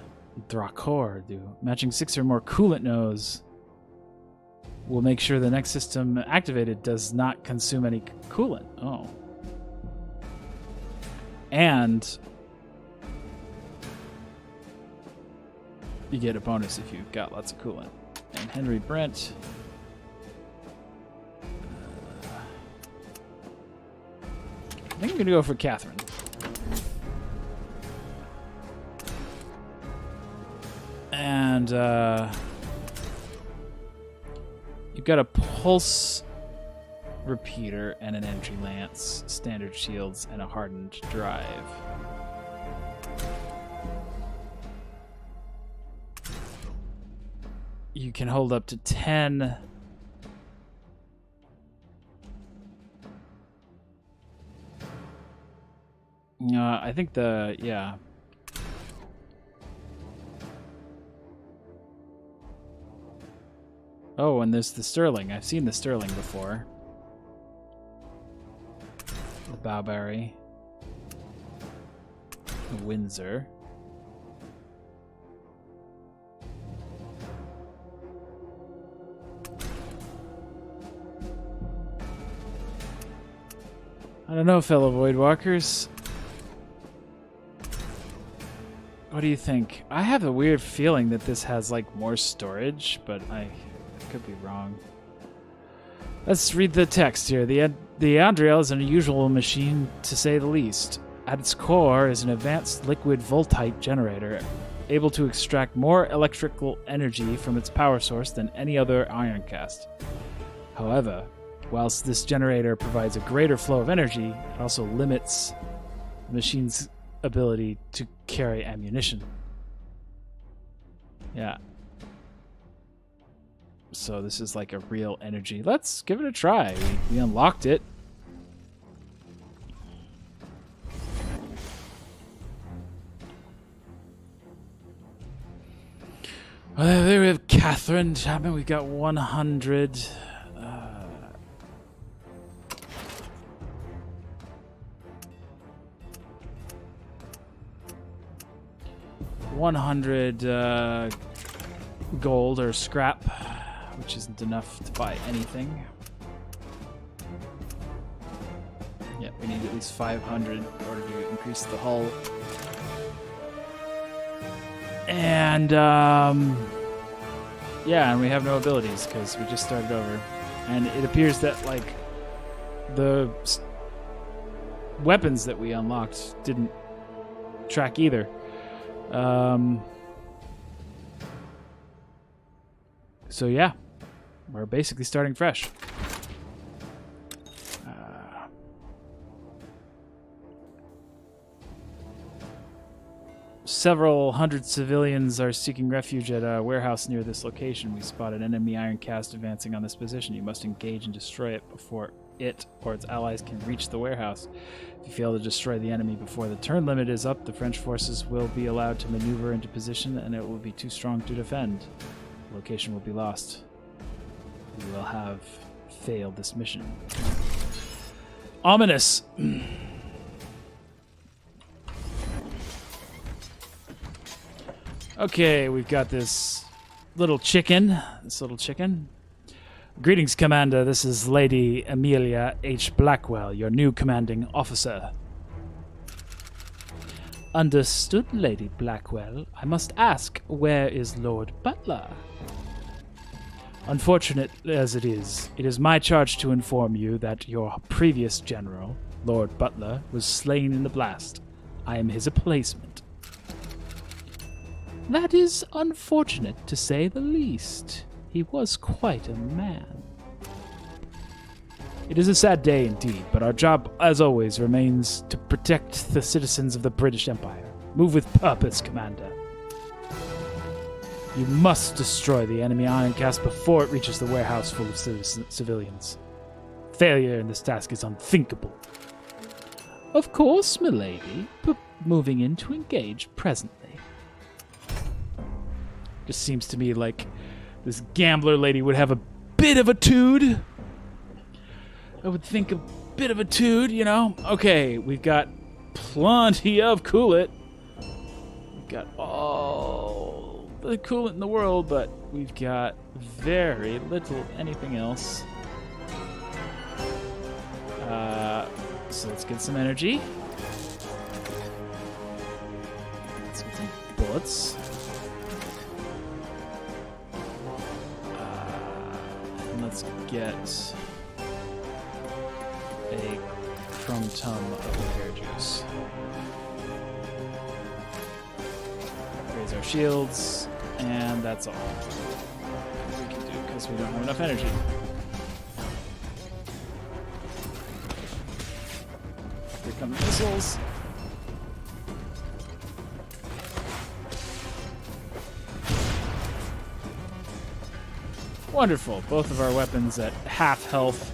Dracor do? Matching 6 or more coolant nodes will make sure the next system activated does not consume any coolant. Oh. And you get a bonus if you've got lots of coolant. And Henry Brent. I think I'm going to go for Catherine. And You've got a pulse repeater and an energy lance, standard shields, and a hardened drive. You can hold up to 10 I think yeah. Oh, and there's the Sterling. I've seen the Sterling before. The Bowberry. The Windsor. I don't know, fellow Voidwalkers. What do you think? I have a weird feeling that this has, like, more storage, but I could be wrong. Let's read the text here. The Andriel is an unusual machine, to say the least. At its core is an advanced liquid voltite generator, able to extract more electrical energy from its power source than any other ironcast. However, whilst this generator provides a greater flow of energy, it also limits the machine's ability to carry ammunition. Yeah. So this is like a real energy. Let's give it a try. We unlocked it. There we have Catherine Chapman. We've got 100. 100 gold or scrap, which isn't enough to buy anything. Yeah, we need at least 500 in order to increase the hull. And yeah, and we have no abilities because we just started over. And it appears that, like, the weapons that we unlocked didn't track either. So yeah, we're basically starting fresh. Several hundred civilians are seeking refuge at a warehouse near this location. We spotted enemy Ironcast advancing on this position. You must engage and destroy it before it or its allies can reach the warehouse. If you fail to destroy the enemy before the turn limit is up, the French forces will be allowed to maneuver into position and it will be too strong to defend. The location will be lost. We will have failed this mission. Ominous. Okay, we've got this little chicken. Greetings, Commander. This is Lady Amelia H. Blackwell, your new commanding officer. Understood, Lady Blackwell. I must ask, where is Lord Butler? Unfortunate as it is my charge to inform you that your previous general, Lord Butler, was slain in the blast. I am his replacement. That is unfortunate, to say the least. He was quite a man. It is a sad day indeed, but our job, as always, remains to protect the citizens of the British Empire. Move with purpose, Commander. You must destroy the enemy Ironcast before it reaches the warehouse full of civilians. Failure in this task is unthinkable. Of course, milady, but moving in to engage presently. Just seems to me like this gambler lady would have a bit of a tood. I would think a bit of a tood, you know? Okay, we've got plenty of coolant. We've got all the coolant in the world, but we've got very little anything else. So let's get some energy. Let's get some bullets. Let's get a chrome tum of hair juice. Raise our shields, and that's all we can do. Guess we don't have enough energy. Here come the missiles. Wonderful. Both of our weapons at half health.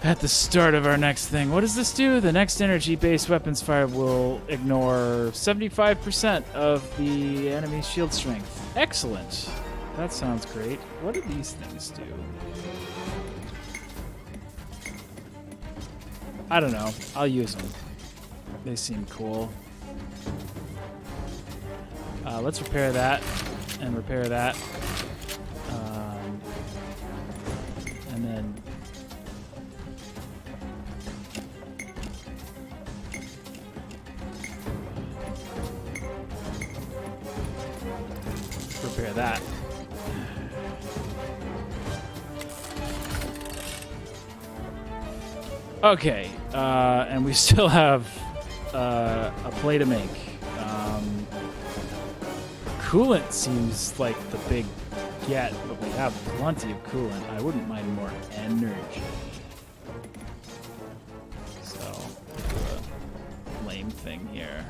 At the start of our next thing. What does this do? The next energy-based weapons fire will ignore 75% of the enemy's shield strength. Excellent. That sounds great. What do these things do? I don't know. I'll use them. They seem cool. Let's repair that and repair that. And then repair that. Okay, and we still have a play to make. Coolant seems like the big get, but we have plenty of coolant. I wouldn't mind more energy. So, do a lame thing here.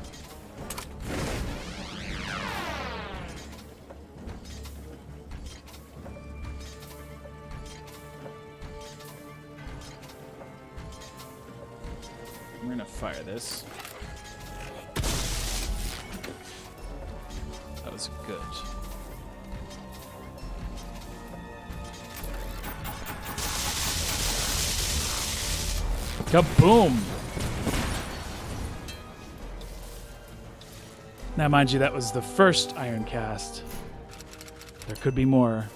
We're gonna fire this. That was good. Kaboom! Now, mind you, that was the first iron cast. There could be more.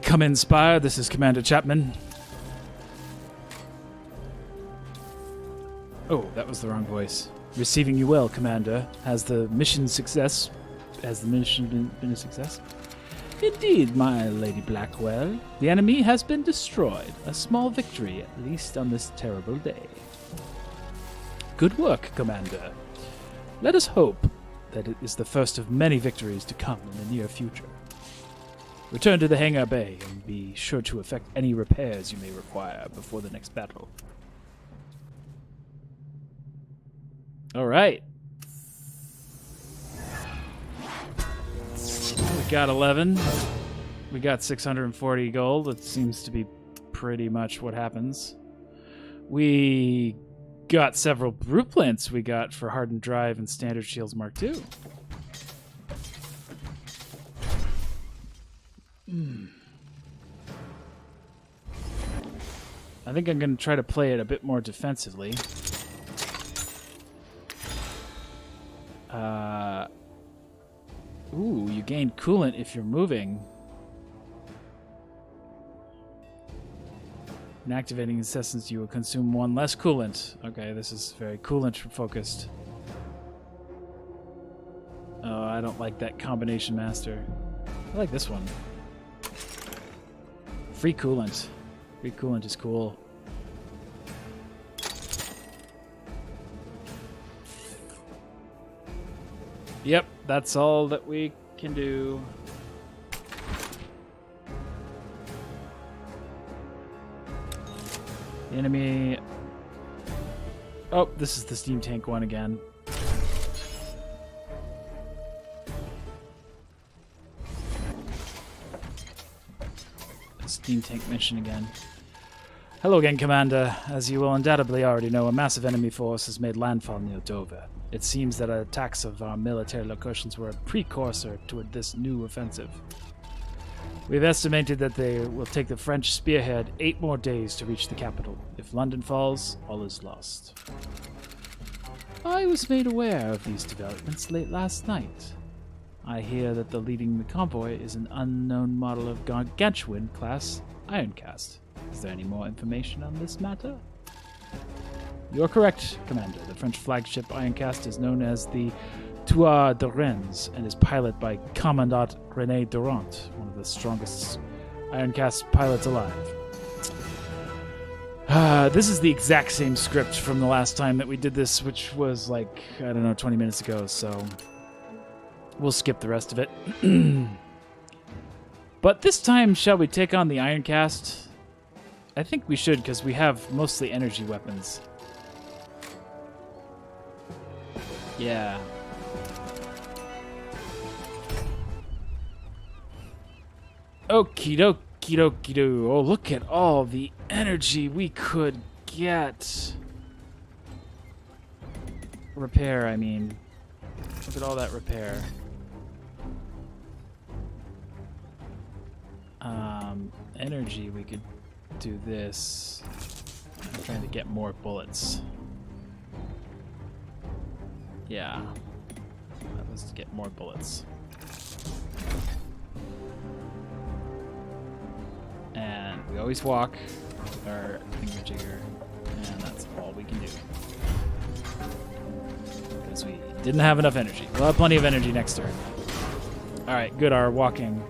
Come in, Spire. This is Commander Chapman. Oh, that was the wrong voice. Receiving you well, Commander. Has the mission success? Has the mission been a success? Indeed, my Lady Blackwell. The enemy has been destroyed. A small victory, at least on this terrible day. Good work, Commander. Let us hope that it is the first of many victories to come in the near future. Return to the hangar bay and be sure to effect any repairs you may require before the next battle. All right. We got 11. We got 640 gold. It seems to be pretty much what happens. We got several blueprints we got for Hardened Drive and Standard Shields Mark II. I think I'm going to try to play it a bit more defensively. Ooh, you gain coolant if you're moving. In activating incessants, you will consume one less coolant. Okay, this is very coolant focused. Oh, I don't like that combination master. I like this one. Free coolant. Free coolant is cool. Yep, that's all that we can do. The enemy... Oh, this is the steam tank one again. Steam tank mission again. Hello again, Commander. As you will undoubtedly already know, a massive enemy force has made landfall near Dover. It seems that attacks of our military locations were a precursor toward this new offensive. We've estimated that they will take the French spearhead 8 more days to reach the capital. If London falls, all is lost. I was made aware of these developments late last night. I hear that leading the convoy is an unknown model of Gargantuan class Ironcast. Is there any more information on this matter? You're correct, Commander. The French flagship Ironcast is known as the Trois de Rennes and is piloted by Commandant René Durant, one of the strongest Ironcast pilots alive. This is the exact same script from the last time that we did this, which was like, I don't know, 20 minutes ago, so... We'll skip the rest of it. But this time, shall we take on the Iron Cast? I think we should, because we have mostly energy weapons. Yeah. Okie dokie dokie doo. Oh, look at all the energy we could get. Repair, I mean. Look at all that repair. Energy, we could do this. I'm trying to get more bullets. Yeah. Let's get more bullets. And we always walk with our thingamajigger, and that's all we can do. Because we didn't have enough energy. We'll have plenty of energy next turn. Alright, good. Our walking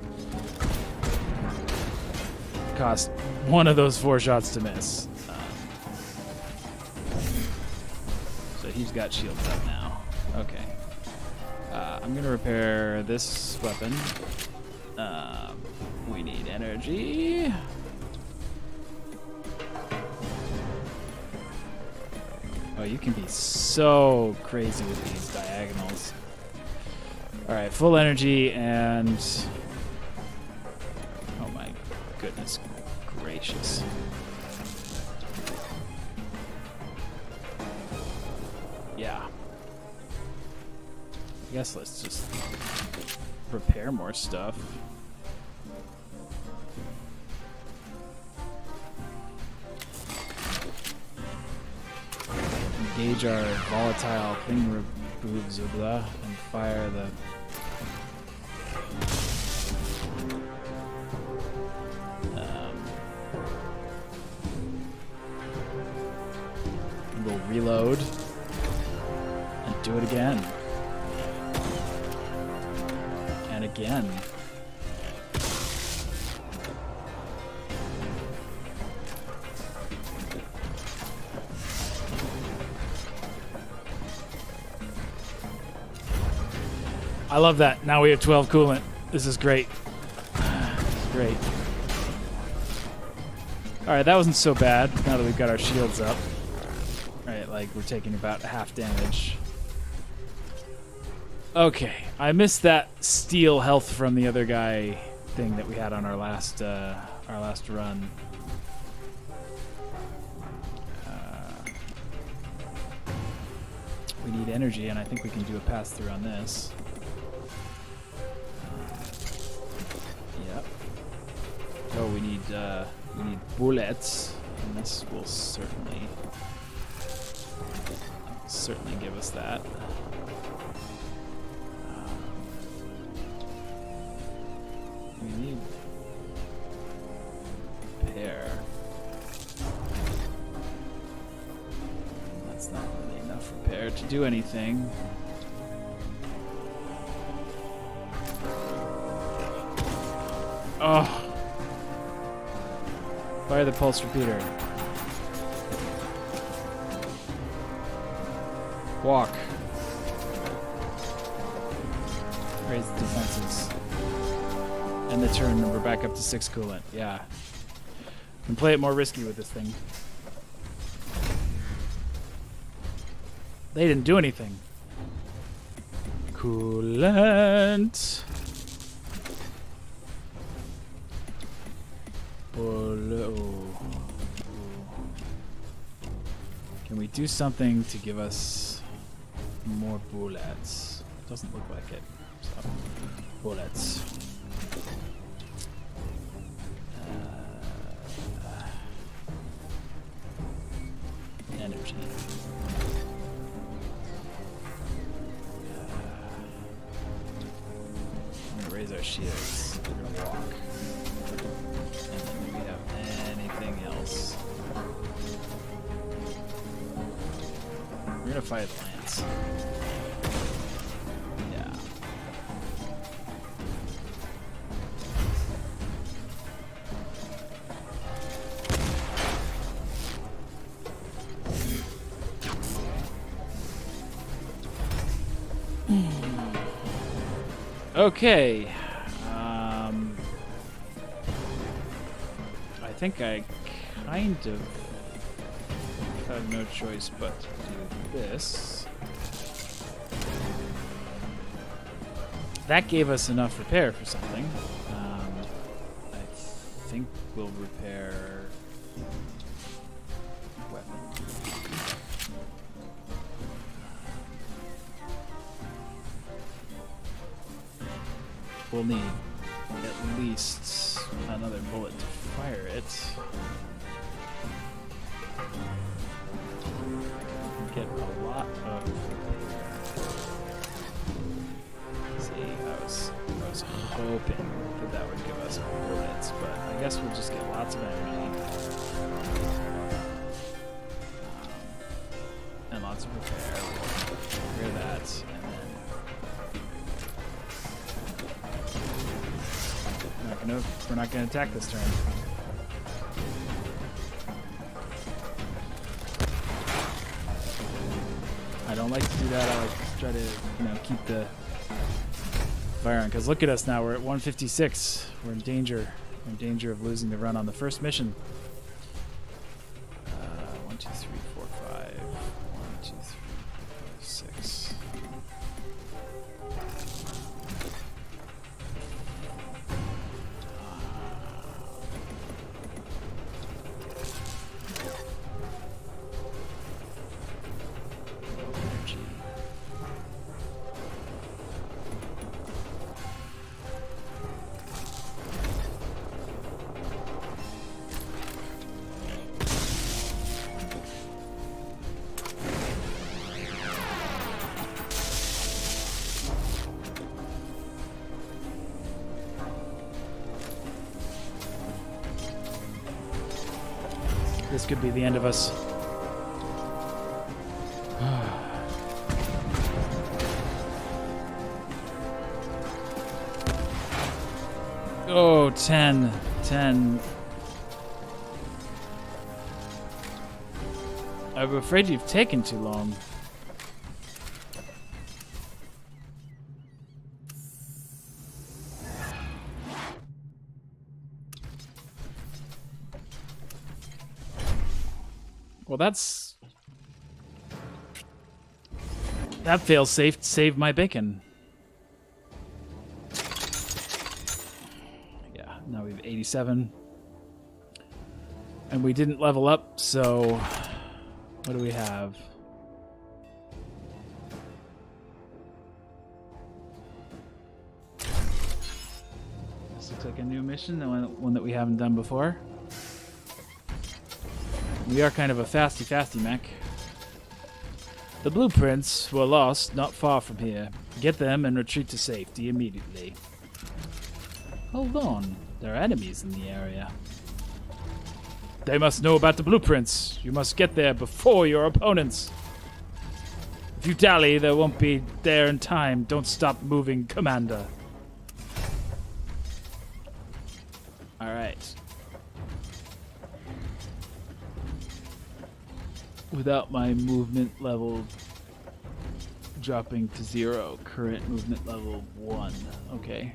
cost one of those 4 shots to miss. So he's got shields up now. Okay. I'm going to repair this weapon. We need energy. Oh, you can be so crazy with these diagonals. Alright, full energy and... Oh my goodness gracious. Yeah. I guess let's just repair more stuff. Engage our volatile thingamabobs and fire the... we'll reload and do it again. And again. I love that. Now we have 12 coolant. This is great. This is great. Alright, that wasn't so bad now that we've got our shields up. Right, like we're taking about half damage. Okay, I missed that steal health from the other guy thing that we had on our last run. We need energy, and I think we can do a pass through on this. Yep. Oh, we need bullets, and this will certainly give us that. We need repair. That's not really enough repair to do anything. Oh! Fire the pulse repeater. Walk. Raise the defenses. End the turn, and we're back up to 6 coolant. Yeah. We can play it more risky with this thing. They didn't do anything. Coolant. Can we do something to give us more bullets? Doesn't look like it. So, bullets. Energy. I'm gonna raise our shields. We're gonna walk. And then do we have anything else? We're gonna fire the lance. Yeah. Okay. I think I kind of have no choice but to do this. That gave us enough repair for something. I think we'll repair weapon. We'll need at least another bullet to fire it. Get a lot of. See, I was hoping that would give us bullets, but I guess we'll just get lots of energy and lots of repair. Repair that, and then we're not gonna attack this turn. I don't like to do that. I like to try to, keep the fire on. Because look at us now. We're at 156. We're in danger. We're in danger of losing the run on the first mission. 1, 2, 3, 4, 5. 1, 2, 3, 4, 6. This could be the end of us. Oh, 10. 10. I'm afraid you've taken too long. Well, that fail-safe saved my bacon. Yeah, now we have 87. And we didn't level up, so what do we have? This looks like a new mission, the one that we haven't done before. We are kind of a fasty mech. The blueprints were lost not far from here. Get them and retreat to safety immediately. Hold on, there are enemies in the area. They must know about the blueprints. You must get there before your opponents. If you dally, they won't be there in time. Don't stop moving, Commander. Alright. Without my movement level dropping to 0. Current movement level 1. Okay.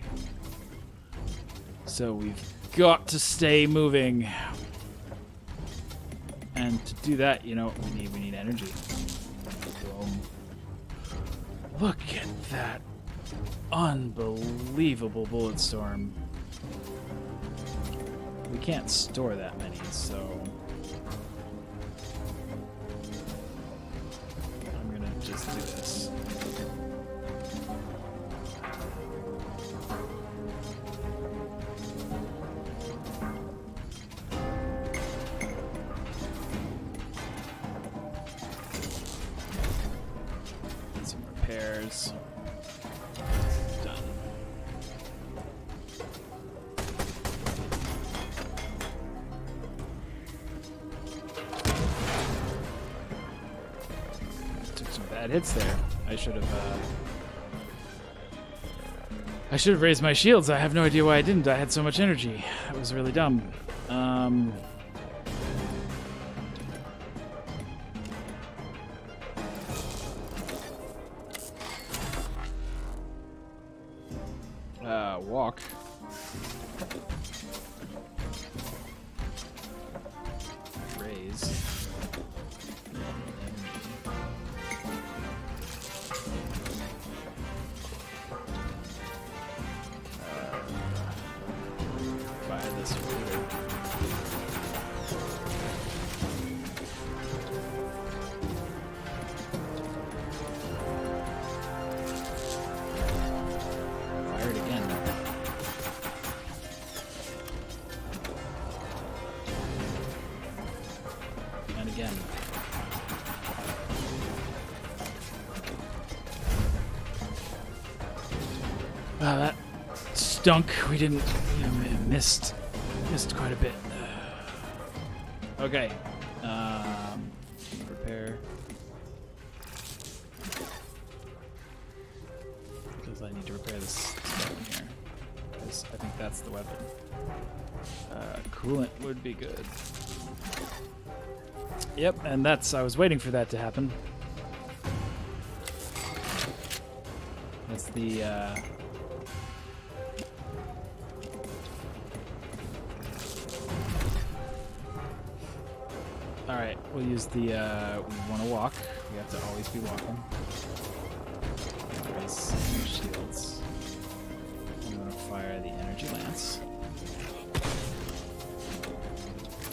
So we've got to stay moving. And to do that, you know what we need? We need energy. Boom. Look at that unbelievable bullet storm. We can't store that many, so I'm gonna just do this. Some repairs. Done. Took some bad hits there. I should have raised my shields. I have no idea why I didn't. I had so much energy. That was really dumb. Walk. Raise. Fire this here. Fire it again. And again. Wow, that stunk. We didn't. Missed quite a bit. Okay. Repair. Because I need to repair this stuff in here. Because I think that's the weapon. Coolant would be good. Yep, and I was waiting for that to happen. That's the, Alright, we'll use the, we want to walk. We have to always be walking. Raise shields. I'm going to fire the energy lance.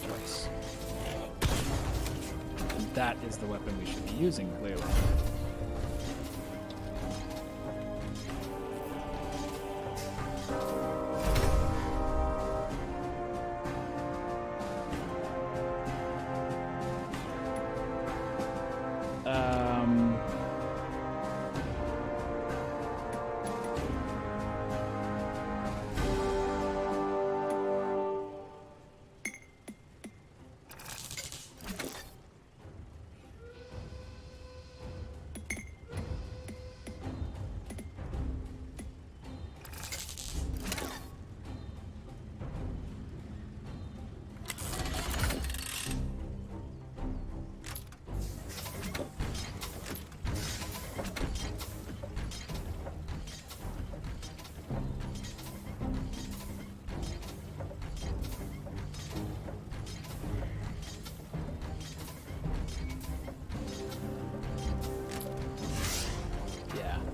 Twice. And that is the weapon we should be using, clearly.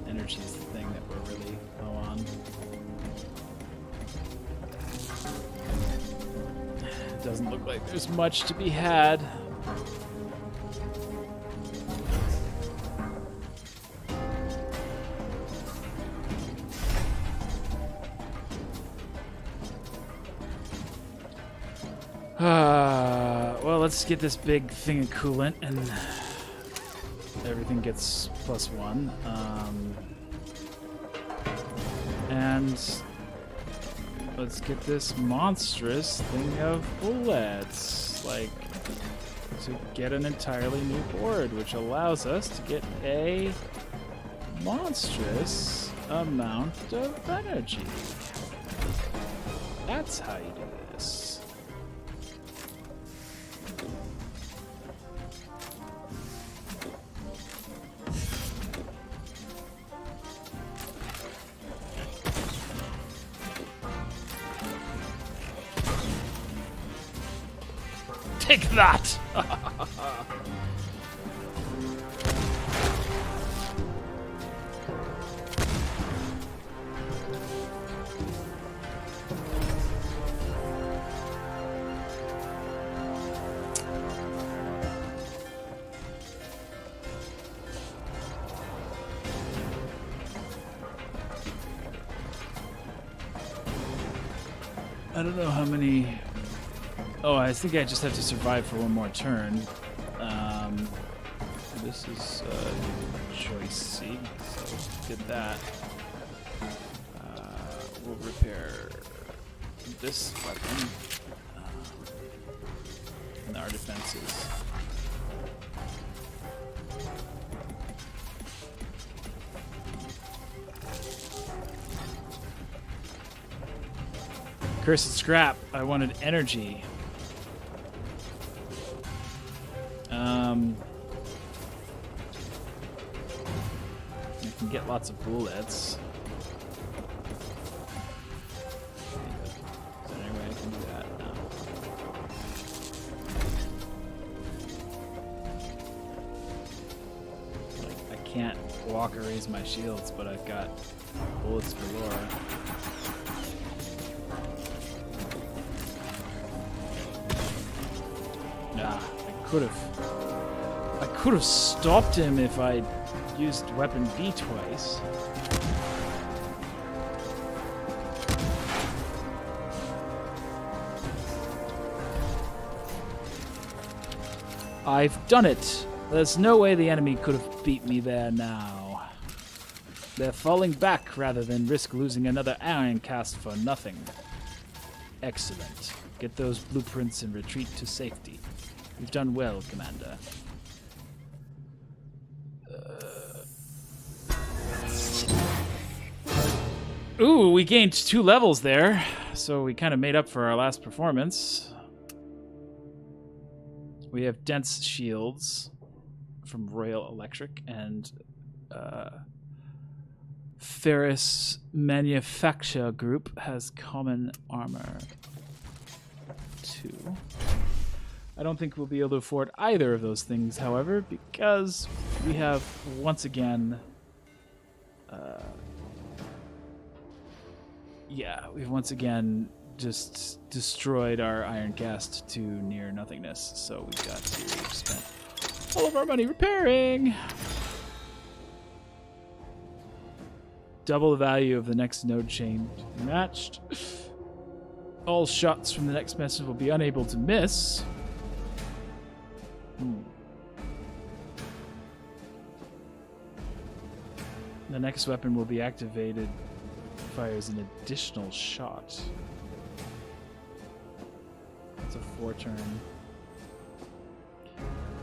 Energy is the thing that we're really low on. It doesn't look like there's much to be had. Well, let's get this big thing of coolant and everything gets +1. And let's get this monstrous thing of bullets, like, to get an entirely new board, which allows us to get a monstrous amount of energy. That's how you do this. Take that! I don't know how many... Oh, I think I just have to survive for one more turn. This is choice C, so get that. We'll repair this weapon and our defenses. Cursed scrap. I wanted energy. You can get lots of bullets. walk or raise my shields, but I've got bullets galore. Nah, I could have stopped him if I'd used weapon B twice. I've done it. There's no way the enemy could have beat me there now. They're falling back rather than risk losing another iron cast for nothing. Excellent. Get those blueprints and retreat to safety. You've done well, Commander. Ooh, we gained 2 levels there, so we kind of made up for our last performance. We have dense shields from Royal Electric, and Ferris Manufacture Group has common armor 2. I don't think we'll be able to afford either of those things, however, because we have once again we've once again just destroyed our iron cast to near nothingness, so we've got to spend all of our money repairing. Double the value of the next node chain to be matched. All shots from the next message will be unable to miss. The next weapon will be activated. Fires an additional shot. It's a 4-turn.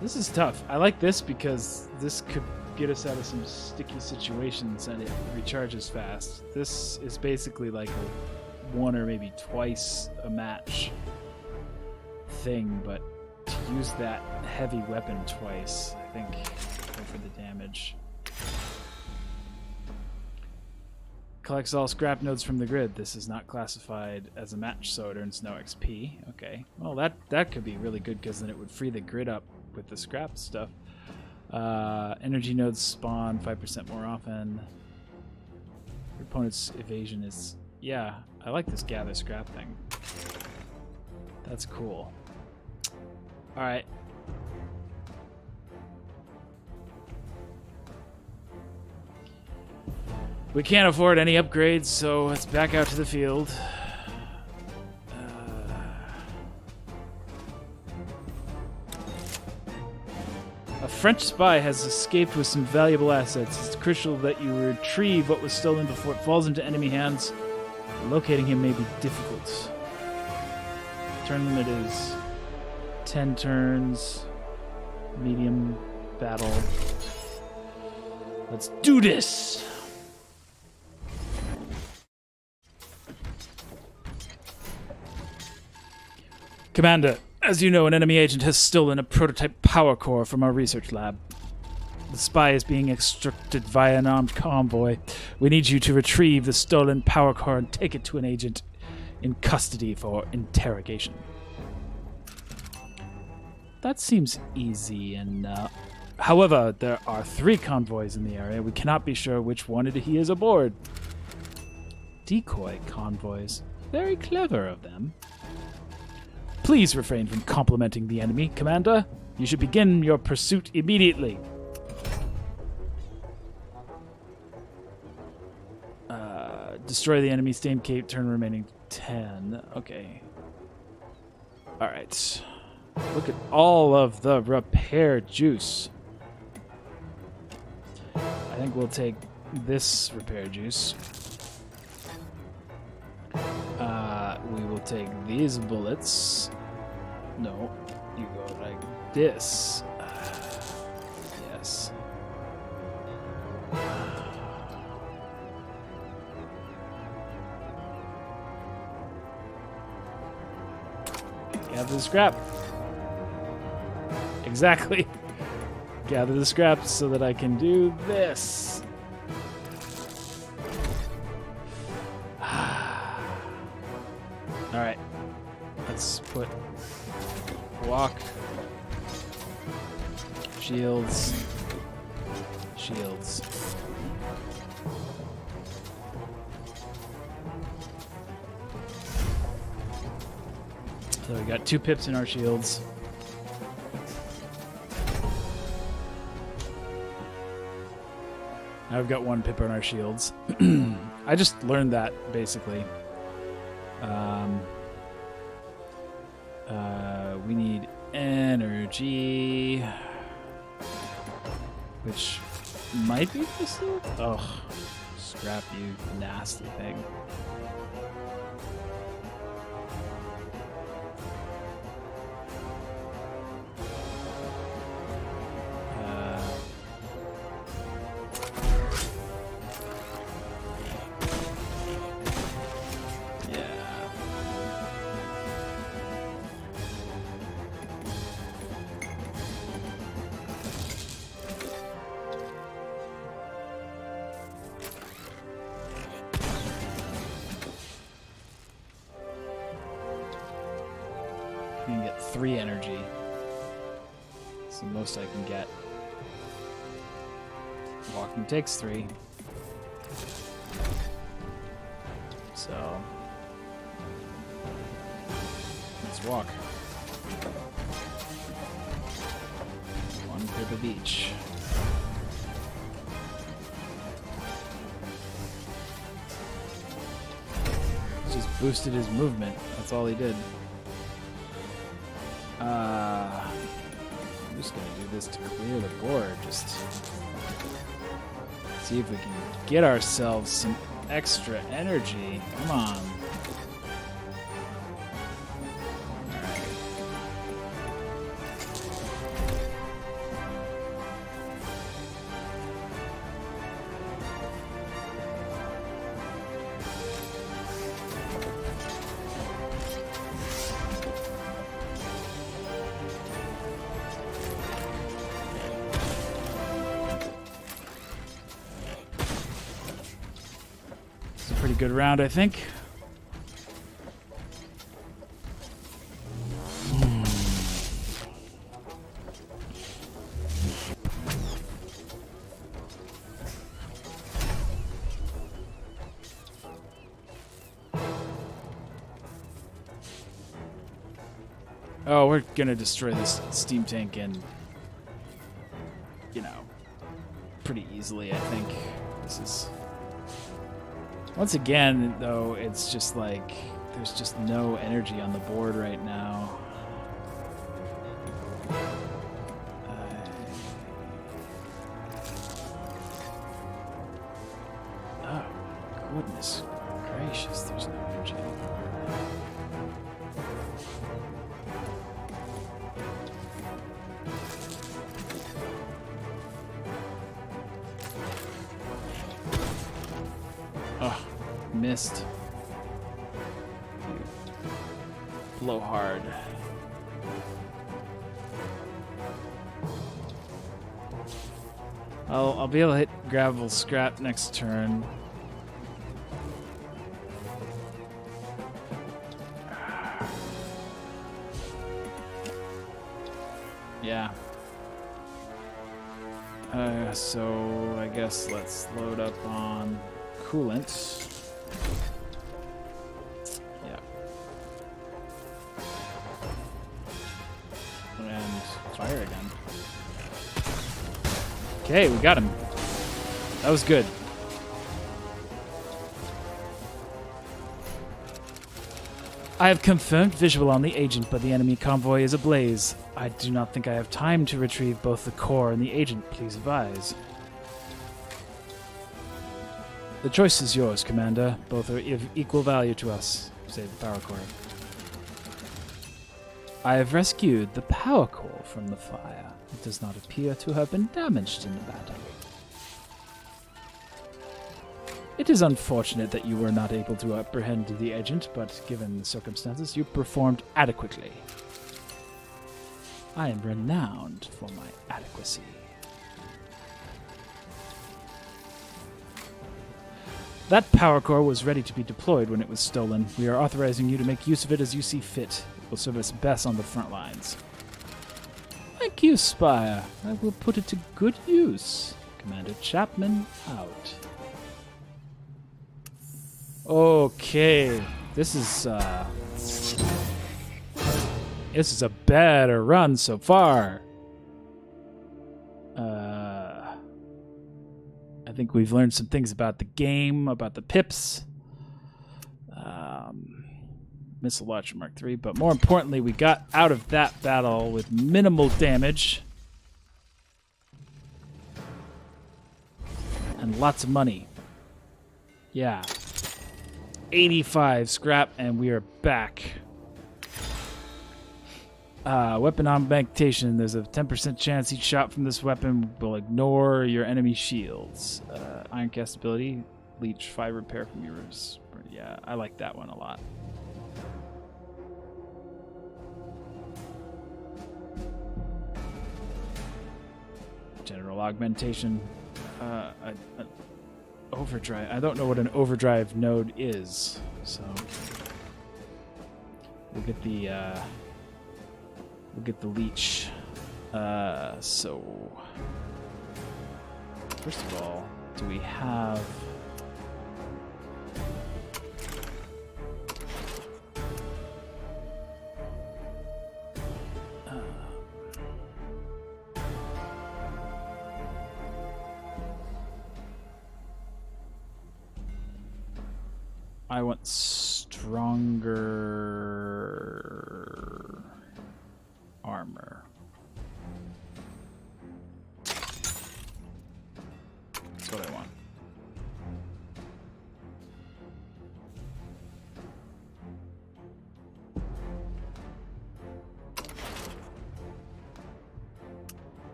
This is tough. I like this because this could get us out of some sticky situations and it recharges fast. This is basically like a 1 or maybe twice a match thing, but to use that heavy weapon twice, I think, go for the damage. Collects all scrap nodes from the grid. This is not classified as a match, so it earns no XP. Okay. Well, that could be really good because then it would free the grid up with the scrap stuff. Energy nodes spawn 5% more often. Your opponent's evasion is... Yeah, I like this gather scrap thing. That's cool. Alright. We can't afford any upgrades, so let's back out to the field. A French spy has escaped with some valuable assets. It's crucial that you retrieve what was stolen before it falls into enemy hands. Locating him may be difficult. Turn limit is 10 turns. Medium battle. Let's do this! Commander, as you know, an enemy agent has stolen a prototype power core from our research lab. The spy is being extracted via an armed convoy. We need you to retrieve the stolen power core and take it to an agent in custody for interrogation. That seems easy enough. However, there are 3 convoys in the area. We cannot be sure which one he is aboard. Decoy convoys. Very clever of them. Please refrain from complimenting the enemy, Commander. You should begin your pursuit immediately. Destroy the enemy Stain Cape, turn remaining 10. Okay. Alright. Look at all of the repair juice. I think we'll take this repair juice. We will take these bullets. No, you go like this. Yes. Gather the scrap. Exactly. Gather the scraps so that I can do this. Alright. Let's put walk. Shields. shields. So we got 2 pips in our shields. Now we've got 1 pip in our shields. I just learned that, basically. We need energy, which might be crystal. Ugh, scrap, you nasty thing. I can get 3 energy. It's the most I can get. Walking takes 3. So let's walk. 1 pip of each. Just boosted his movement. That's all he did. I'm just gonna do this to clear the board. Just see if we can get ourselves some extra energy. Come on. Pretty good round, I think. Oh, we're gonna destroy this steam tank in, you know, pretty easily, I think. This is... Once again, though, it's just like there's just no energy on the board right now. Oh, goodness gracious, there's no energy on the board. Oh. Missed. Blow hard. I'll be able to hit gravel scrap next turn. Yeah. So I guess let's load up on coolant. Yeah. And fire again. Okay, we got him. That was good. I have confirmed visual on the agent, but the enemy convoy is ablaze. I do not think I have time to retrieve both the core and the agent. Please advise. The choice is yours, Commander. Both are of equal value to us. Save the power core. I have rescued the power core from the fire. It does not appear to have been damaged in the battle. It is unfortunate that you were not able to apprehend the agent, but given the circumstances, you performed adequately. I am renowned for my adequacy. That power core was ready to be deployed when it was stolen. We are authorizing you to make use of it as you see fit. It will serve us best on the front lines. Thank you, Spire. I will put it to good use, Commander Chapman out. Okay, this is a better run so far. I think we've learned some things about the game, about the pips. Missile launcher Mark III, but more importantly, we got out of that battle with minimal damage and lots of money. Yeah. 85 scrap, and we are back. Weapon augmentation. There's a 10% chance each shot from this weapon will ignore your enemy shields. Iron cast ability, leech 5 repair from yours. Yeah, I like that one a lot. General augmentation. Overdrive. I don't know what an overdrive node is, so we'll get the leech. So first of all, do we have? I want stronger armor. That's what I want.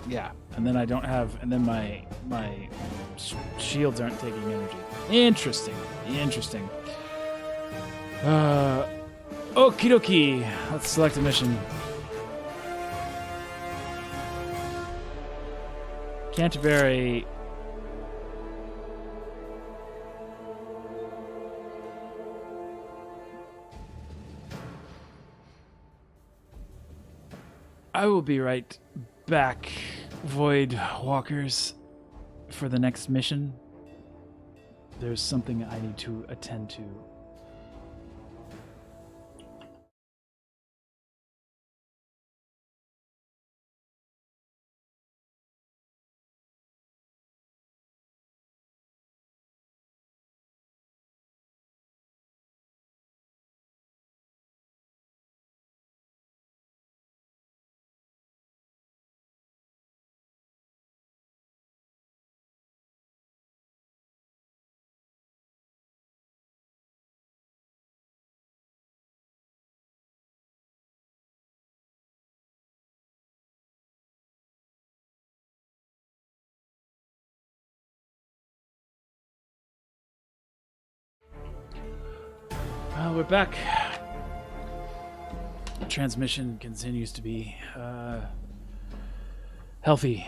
Yeah, and then I don't have, and then my shields aren't taking energy. Interesting. Okie dokie. Let's select a mission. Canterbury. I will be right back, Void Walkers, for the next mission. There's something I need to attend to. Well, we're back. Transmission continues to be healthy.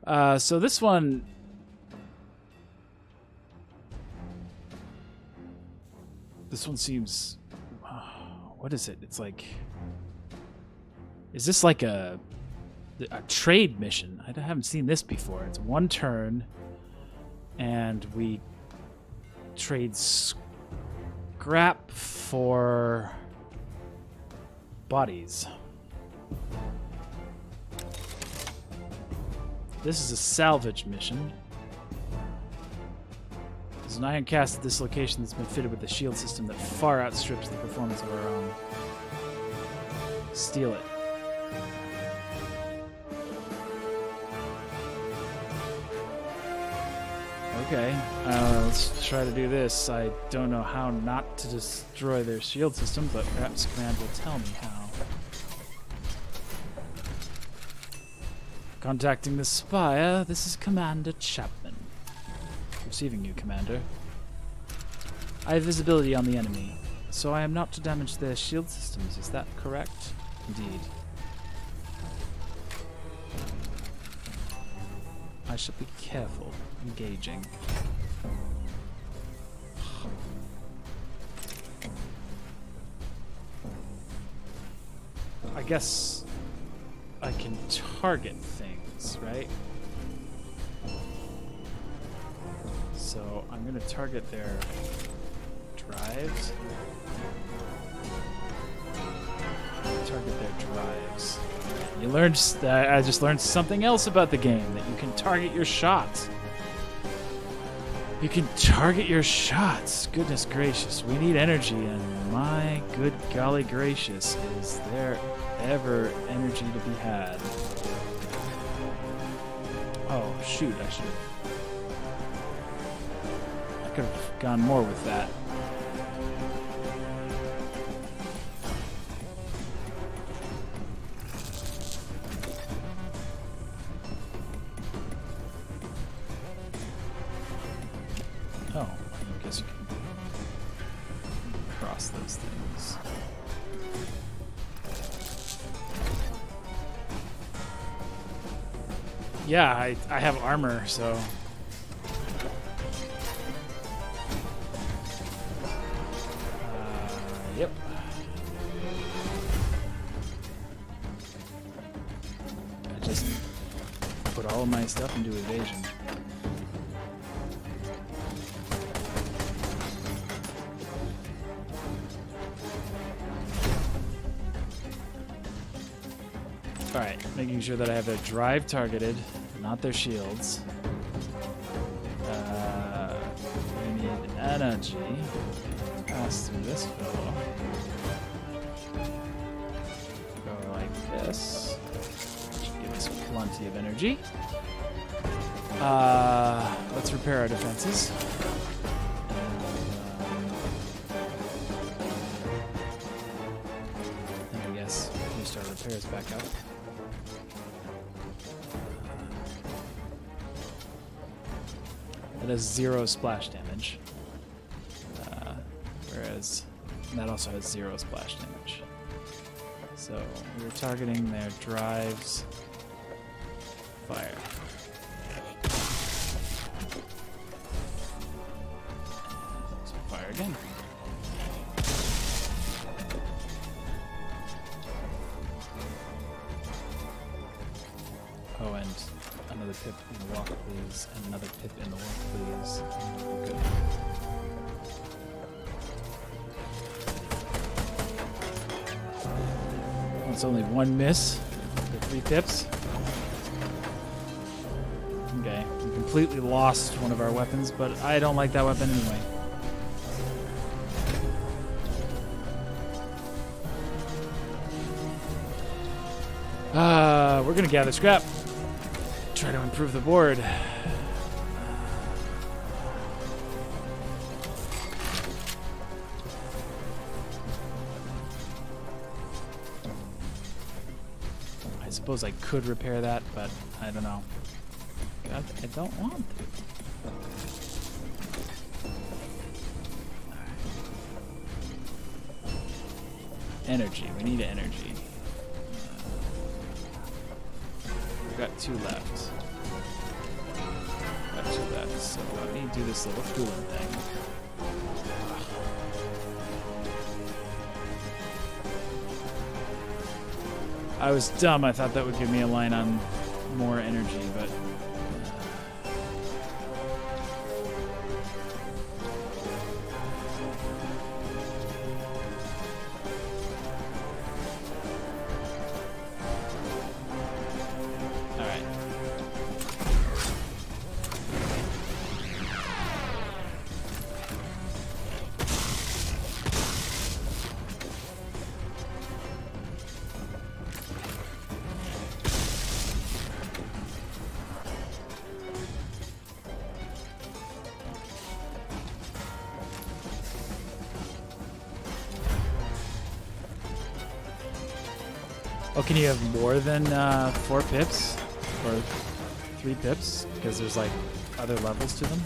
So this one, seems. What is it? It's like. Is this like a trade mission? I haven't seen this before. It's one turn, and we trade scrap for bodies. This is a salvage mission. There's an iron cast at this location that's been fitted with a shield system that far outstrips the performance of our own. Steal it. Okay, let's try to do this. I don't know how not to destroy their shield system, but perhaps Command will tell me how. Contacting the Spire, this is Commander Chapman. Receiving you, Commander. I have visibility on the enemy, so I am not to damage their shield systems. Is that correct? Indeed. I should be careful engaging. I guess I can target things, right? So I'm going to target their drives. Target their drives. You learned. I just learned something else about the game, that you can target your shots. You can target your shots. Goodness gracious, we need energy, and my good golly gracious, is there ever energy to be had? Oh shoot, I could have gone more with that. Oh, I guess you can cross those things. Yeah, I have armor, so... Yep. I just put all of my stuff into evasion. Alright, making sure that I have their drive targeted, not their shields. We need energy. Pass through this fellow. Go like this. Should give us plenty of energy. Let's repair our defenses. And I guess boost our repairs back up. It has 0 splash damage. Whereas that also has 0 splash damage. So we're targeting their drives. Fire. So fire again. Oh, and another pip in the walk, please. And another pip in the walk, please. Good. It's only 1 miss for 3 pips. Okay, we completely lost one of our weapons, but I don't like that weapon anyway. We're gonna gather scrap. Try to improve the board. I suppose I could repair that, but I don't know. God, I don't want to. Energy. We need energy. We've got 2 left. Got 2 left, so let me do this little cooling thing. I was dumb. I thought that would give me a line on more energy, but... Alright. Oh, can you have more than 4 pips? Or 3 pips? Because there's like other levels to them?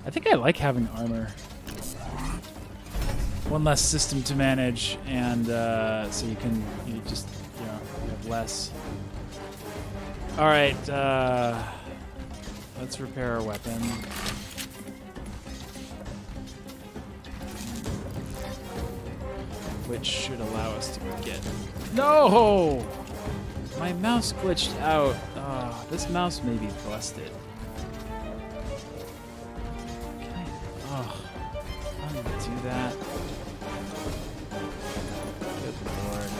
I think I like having armor. 1 less system to manage, and so you have less. All right, let's repair our weapon. Which should allow us to get... No! My mouse glitched out. Oh, this mouse may be busted. Can I... Oh, how do I do that? Good lord.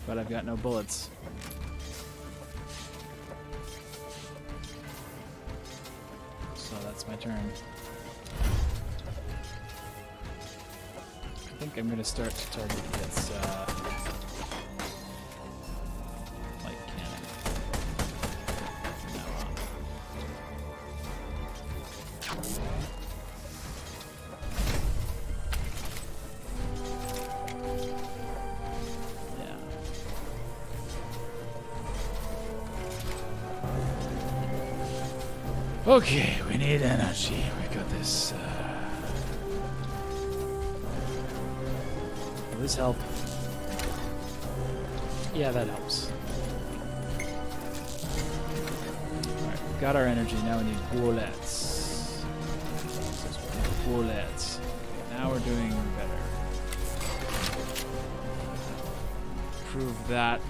But I've got no bullets. So that's my turn. I think I'm going to start to target this light cannon from now on. Okay, we need energy. We got this. Will this help? Yeah, that helps. Alright, we got our energy. Now we need bullets. Bullets. Okay, now we're doing better. Prove that.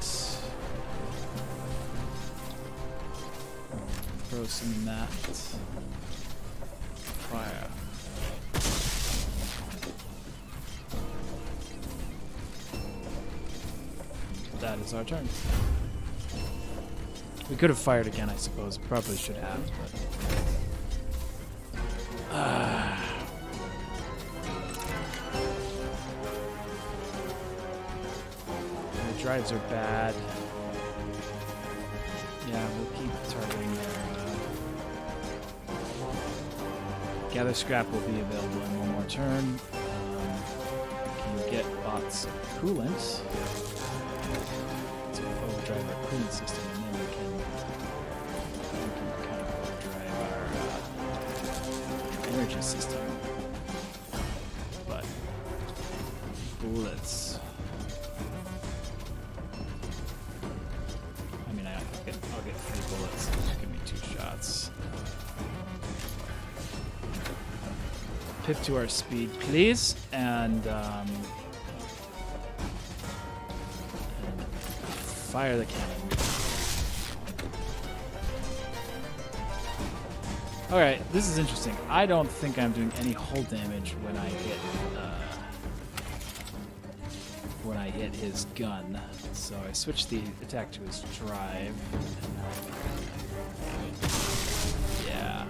Throw some in that. Fire. That is our turn. We could have fired again, I suppose. Probably should have, but... The drives are bad. Yeah, we'll keep targeting their... Gather scrap will be available in one more turn. Can you get lots of coolant? To overdrive our coolant system, and then we can kind of overdrive our energy system. But bullets. I mean, I'll get 3 bullets. So just give me 2 shots. Pip to our speed, please, and fire the cannon. Alright, this is interesting. I don't think I'm doing any hull damage when I hit his gun. So I switched the attack to his drive. Yeah.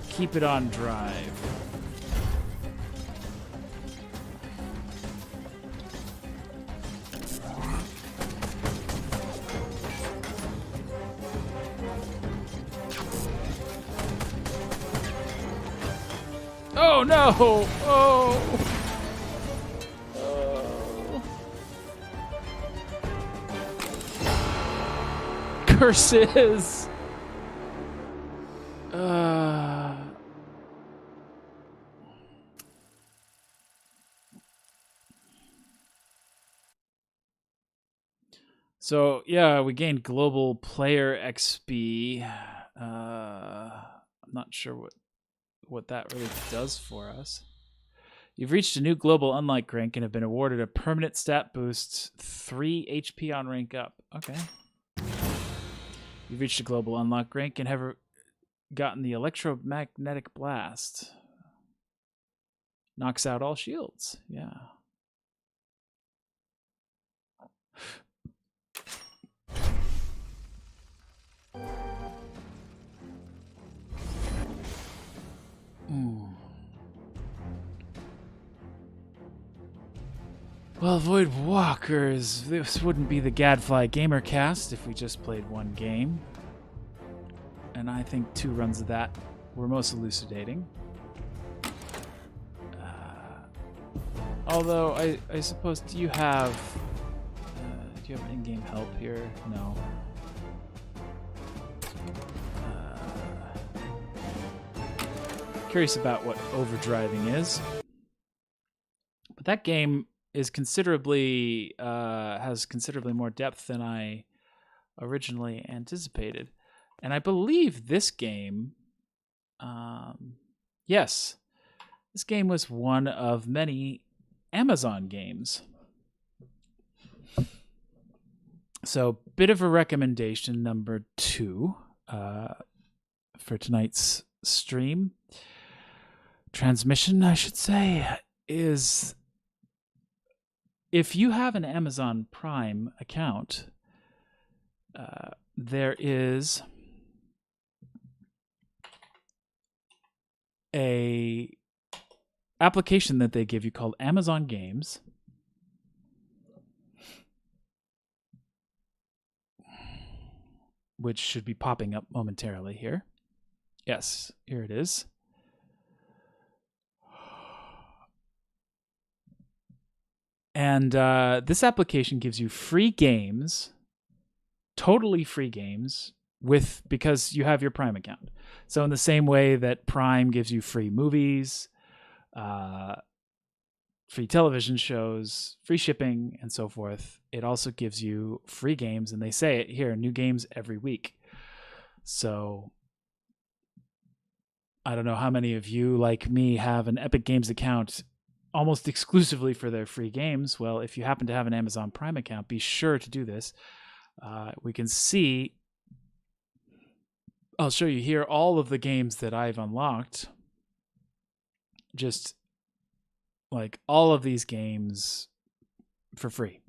Keep it on drive. Oh no! Oh! Curses! So yeah, we gained global player XP. I'm not sure what that really does for us. You've reached a new global unlock rank and have been awarded a permanent stat boost, 3 HP on rank up. Okay. You've reached a global unlock rank and have gotten the electromagnetic blast. Knocks out all shields. Yeah. Well, avoid walkers. This wouldn't be the Gadfly Gamercast if we just played one game. And I think 2 runs of that were most elucidating. Although, I suppose, do you have you have in-game help here? No. Curious about what overdriving is. But that game is considerably has considerably more depth than I originally anticipated. And I believe this game, yes, this game was one of many Amazon games. So, bit of a recommendation number 2 for tonight's stream. Transmission, I should say, is if you have an Amazon Prime account, there is a application that they give you called Amazon Games, which should be popping up momentarily here. Yes, here it is. And this application gives you free games, totally free games, because you have your Prime account. So in the same way that Prime gives you free movies, free television shows, free shipping, and so forth, it also gives you free games, and they say it here, new games every week. So I don't know how many of you, like me, have an Epic Games account almost exclusively for their free games. Well, if you happen to have an Amazon Prime account, be sure to do this. We can see, I'll show you here all of the games that I've unlocked. Just like all of these games for free.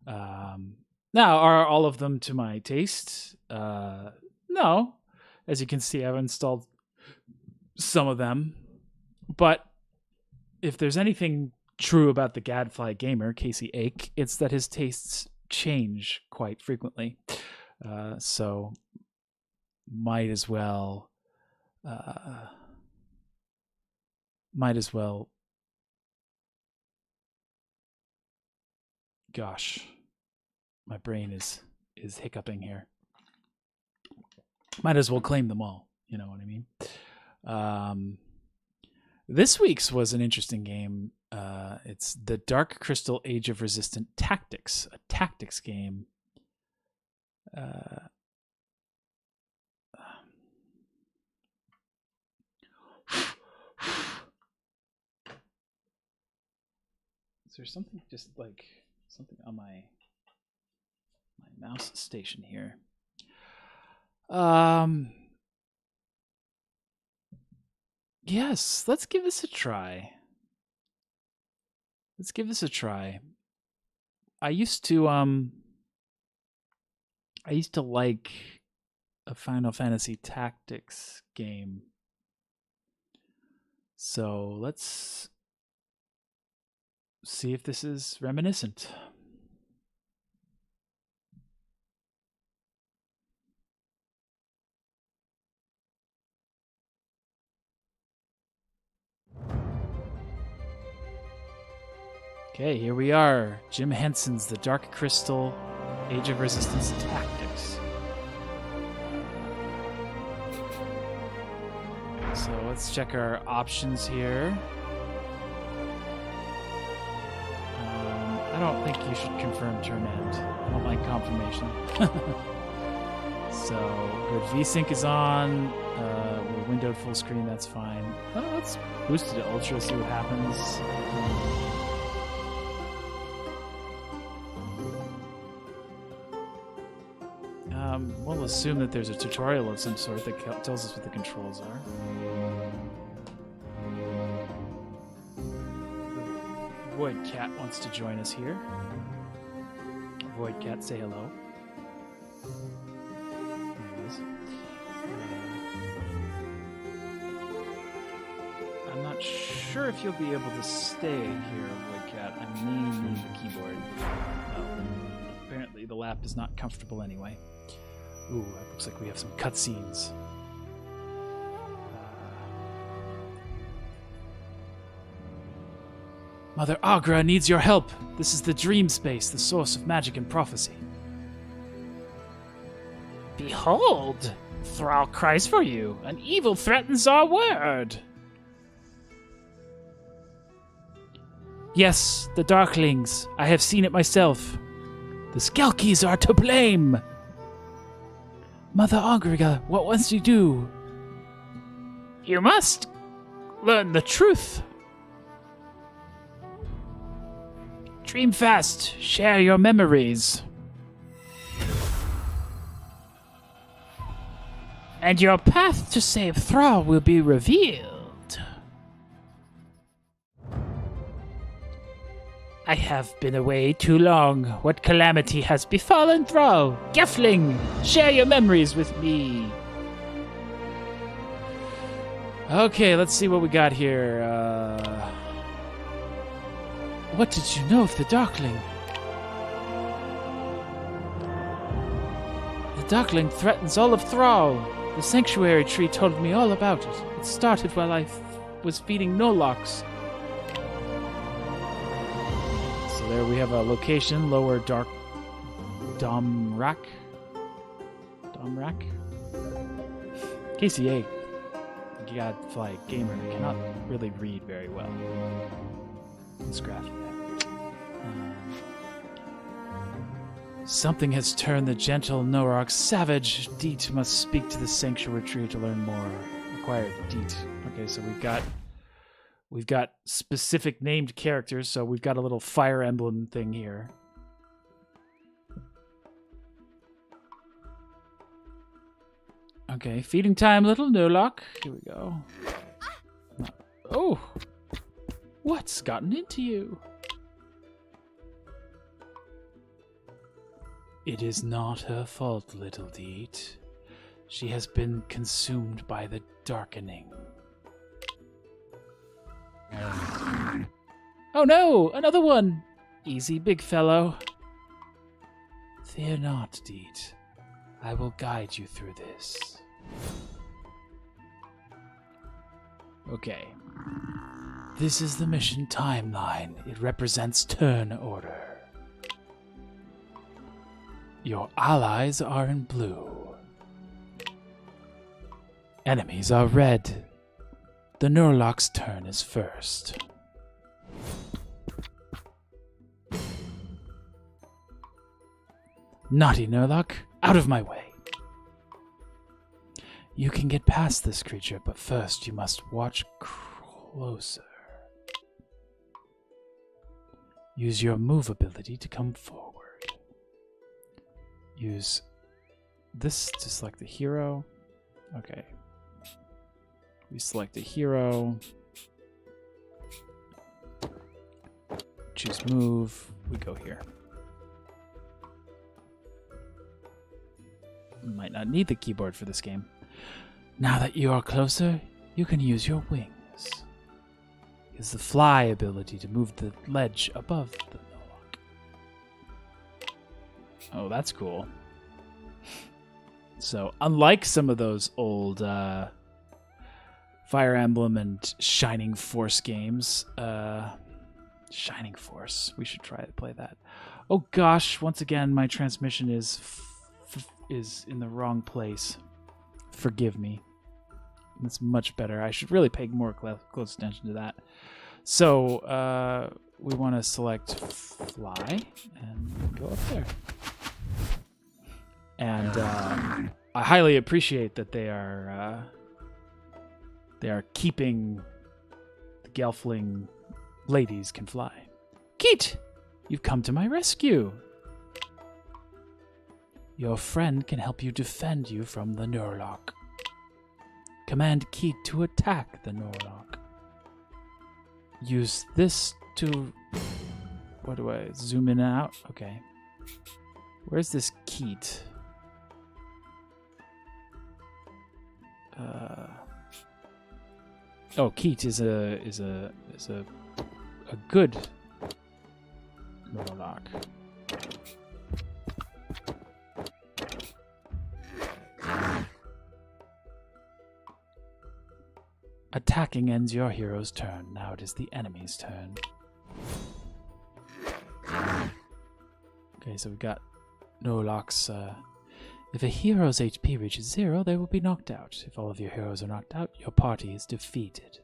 Now, are all of them to my taste? No. As you can see, I've installed some of them. But if there's anything true about the Gadfly gamer, CaseyAEC, it's that his tastes change quite frequently. So might as well gosh, my brain is hiccuping here. Might as well claim them all, you know what I mean? This week's was an interesting game. It's the Dark Crystal Age of Resistant Tactics, a tactics game. Is there something something on my mouse station here? Yes, let's give this a try. I used to like a Final Fantasy Tactics game. So let's see if this is reminiscent. Okay, here we are. Jim Henson's The Dark Crystal Age of Resistance Tactics. So let's check our options here. I don't think you should confirm turn end. I don't like confirmation. So, good. VSync is on. We're windowed full screen, that's fine. Let's boost it to ultra, see what happens. We'll assume that there's a tutorial of some sort that tells us what the controls are. Void Cat wants to join us here. Void Cat, say hello. There he is. I'm not sure if you'll be able to stay here, Void Cat. I may need the keyboard. Apparently the lap is not comfortable anyway. Ooh, that looks like we have some cutscenes. Mother Agra needs your help. This is the dream space, the source of magic and prophecy. Behold! Thrall cries for you. An evil threatens our word. Yes, the Darklings. I have seen it myself. The Skelkies are to blame. Mother Agra, what must you do? You must learn the truth. Dream fast. Share your memories. And your path to save Thrall will be revealed. I have been away too long. What calamity has befallen Thrall? Gelfling, share your memories with me. Okay, let's see what we got here. What did you know of the Darkling? The Darkling threatens all of Thrall. The sanctuary tree told me all about it. It started while I was feeding Noloks. So there we have a location, Lower Dark Domrak. CaseyAEC, Gadfly gamer, cannot really read very well. Let's graph that. Something has turned the gentle Norok savage. Deet must speak to the sanctuary tree to learn more. Acquired Deet. Okay, so we've got specific named characters, so we've got a little fire emblem thing here. Okay, feeding time, little Nurlock. Here we go. Oh! What's gotten into you? It is not her fault, little Deet. She has been consumed by the darkening. Oh no! Another one! Easy, big fellow. Fear not, Deet. I will guide you through this. Okay. This is the mission timeline. It represents turn order. Your allies are in blue. Enemies are red. The Nurloc's turn is first. Naughty Nurlock, out of my way. You can get past this creature, but first you must watch closer. Use your move ability to come forward. Use this to select the hero. Okay. We select a hero. Choose move. We go here. Might not need the keyboard for this game. Now that you are closer, you can use your wings. Use the fly ability to move the ledge above the Nullock. Oh, that's cool. So, unlike some of those old Fire Emblem and Shining Force games, Shining Force, we should try to play that. Oh gosh, once again, my transmission is in the wrong place. Forgive me. That's much better. I should really pay more close attention to that. So, we want to select fly and go up there. And I highly appreciate that they are keeping the Gelfling ladies can fly. Keet, you've come to my rescue. Your friend can help you defend you from the Nurlock. Command Keet to attack the Nurlock. Use this to... What do I... Zoom in and out? Okay. Where's this Keet? Oh, Keet is a good Nurlock. Attacking ends your hero's turn. Now it is the enemy's turn. Okay, so we got no locks. If a hero's HP reaches 0, they will be knocked out. If all of your heroes are knocked out, your party is defeated.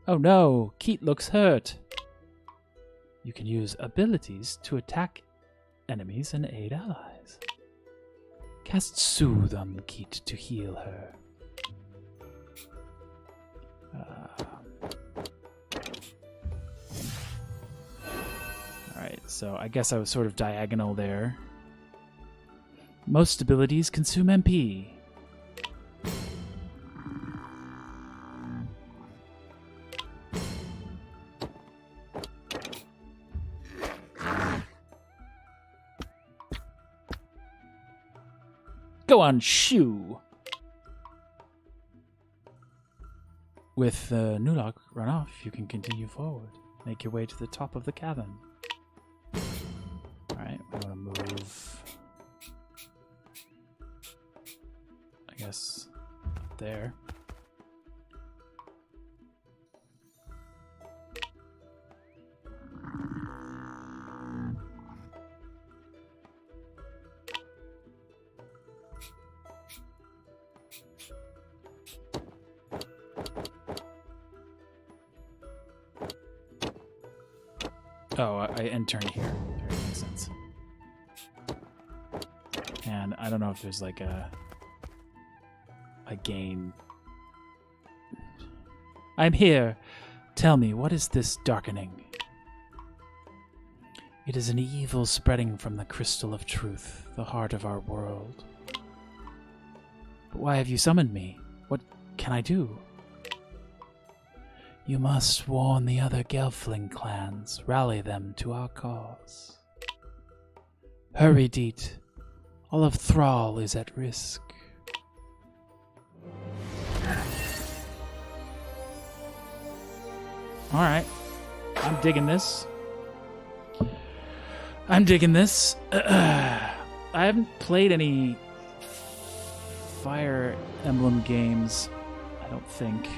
Oh no, Keat looks hurt. You can use abilities to attack enemies and aid allies. Cast Soothe on Keat to heal her. Alright, so I guess I was sort of diagonal there. Most abilities consume MP. Go on, shoo! With Nulok run off, you can continue forward. Make your way to the top of the cavern. Alright, we want to move, I guess, up there. Oh, I end turn here. That makes sense. And I don't know if there's like a gain. I'm here. Tell me, what is this darkening? It is an evil spreading from the crystal of truth, the heart of our world. But why have you summoned me? What can I do? You must warn the other Gelfling clans, rally them to our cause. Hurry, Deet. All of Thrall is at risk. Alright. I'm digging this. I haven't played any Fire Emblem games, I don't think.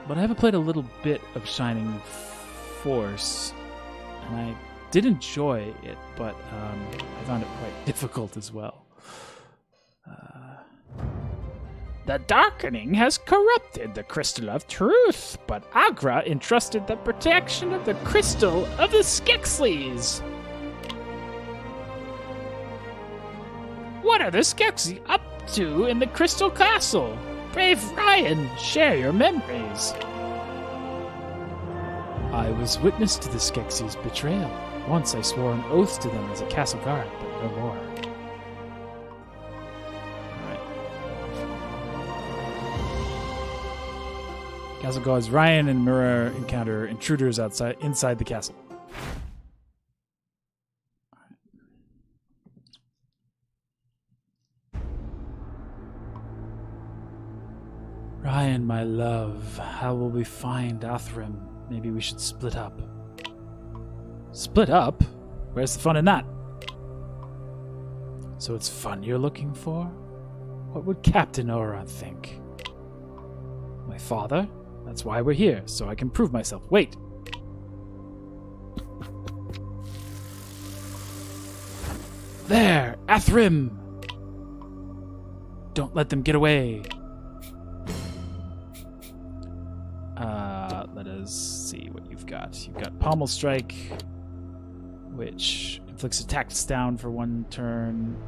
But I haven't played a little bit of Shining Force, and I did enjoy it, but I found it quite difficult as well. The darkening has corrupted the crystal of truth, but Agra entrusted the protection of the crystal of the Skeksis. What are the Skeksi up to in the Crystal Castle? Brave Ryan, share your memories. I was witness to the Skeksis' betrayal. Once I swore an oath to them as a castle guard, but no more. Alright. Castle guards Ryan and Mira encounter intruders inside the castle. Ryan, my love, how will we find Athrim? Maybe we should split up. Split up? Where's the fun in that? So it's fun you're looking for? What would Captain Aura think? My father? That's why we're here, so I can prove myself. Wait! There! Athrim! Don't let them get away! Let us see what you've got. You've got Pommel Strike, which inflicts attacks down for 1 turn.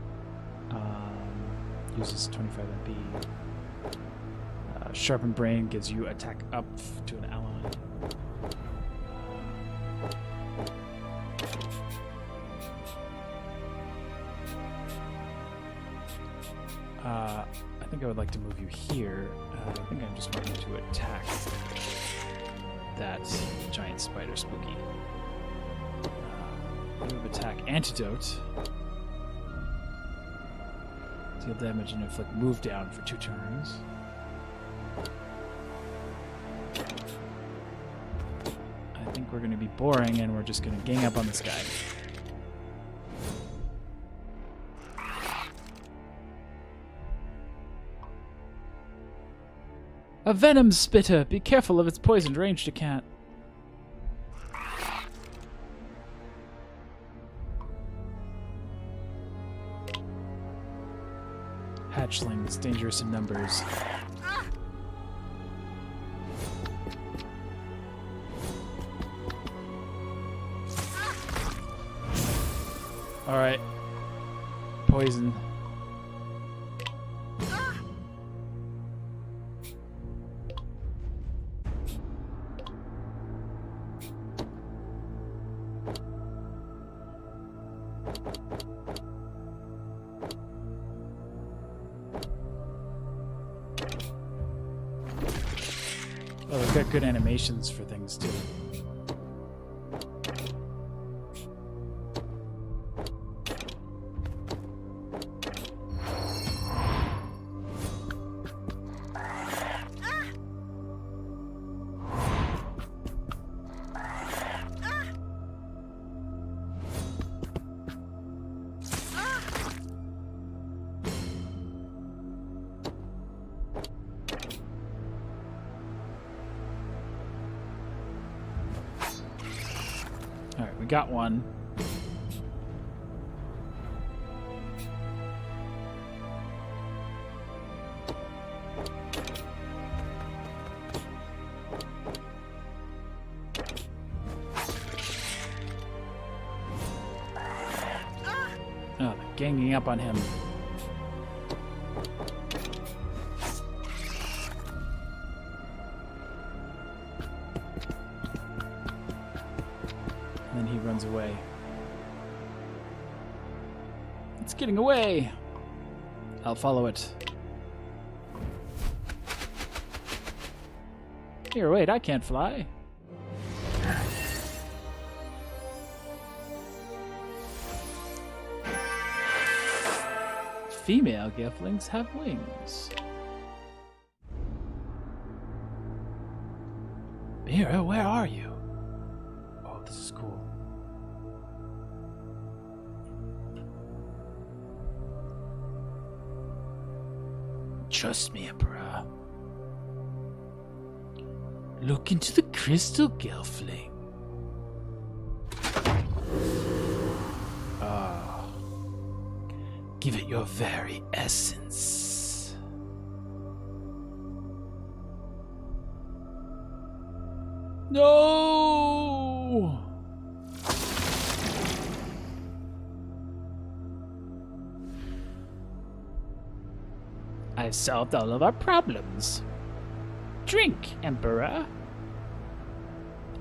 Uses 25 MP. Sharpened Brain gives you attack up to an ally. I think I would like to move you here. I think I'm just wanting to attack that giant spider spooky. Move attack antidote. Deal damage and inflict move down for 2 turns. I think we're going to be boring and we're just going to gang up on this guy. A venom spitter! Be careful of its poisoned range to cat. Hatchlings, dangerous in numbers. Alright. Poison. Oh, they've got good animations for things too. Alright, we got one. Oh, they're ganging up on him. And then he runs away. It's getting away! I'll follow it. Here, wait, I can't fly. Female Gadflings have wings. Mira, where are you? Oh, this is cool. Trust me, Emperor. Look into the crystal, Gelfling. Ah. Give it your very essence. No! I've solved all of our problems. Drink, Emperor,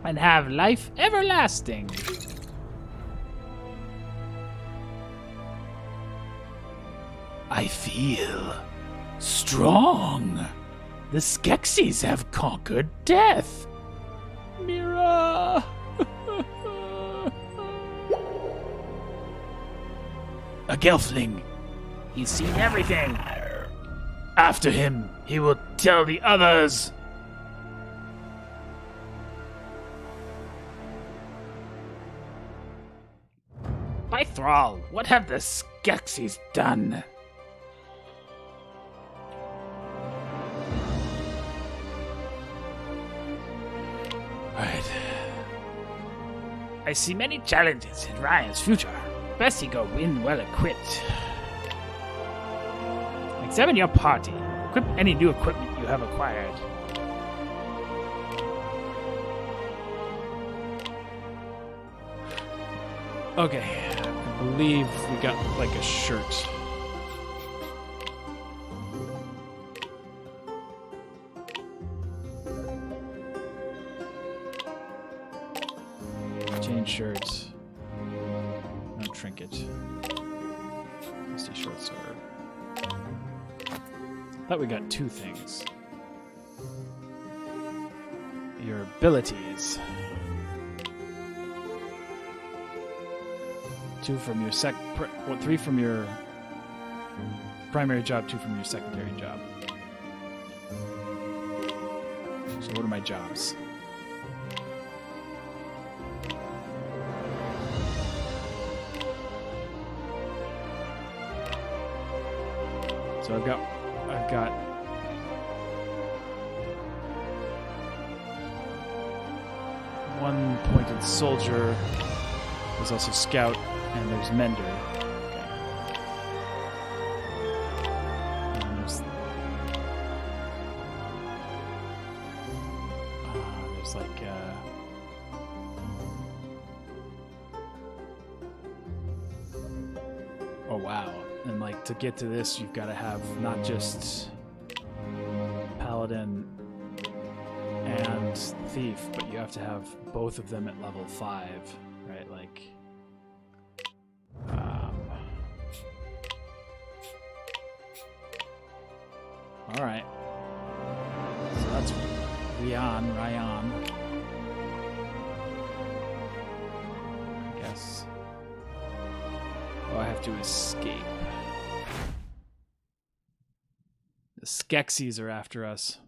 and have life everlasting. I feel strong. The Skeksis have conquered death. Mira! A Gelfling. He's seen everything. After him, he will tell the others. By Thrall, what have the Skeksis done? Right. I see many challenges in Ryan's future. Best he go in well equipped. Examine your party. Equip any new equipment you have acquired. Okay, I believe we got like a shirt. Change shirt. No trinket. Rusty short sword. Thought we got two things. Your abilities. 2 from your 3 from your primary job, 2 from your secondary job. So what are my jobs? So I've got one pointed soldier. There's also scout, and there's mender. Okay. And there's like oh wow. And like to get to this, you've got to have not just paladin and thief, but you have to have both of them at level 5, right? Like, all right. So that's Ryan. I guess. Oh, I have to escape. The Skeksis are after us.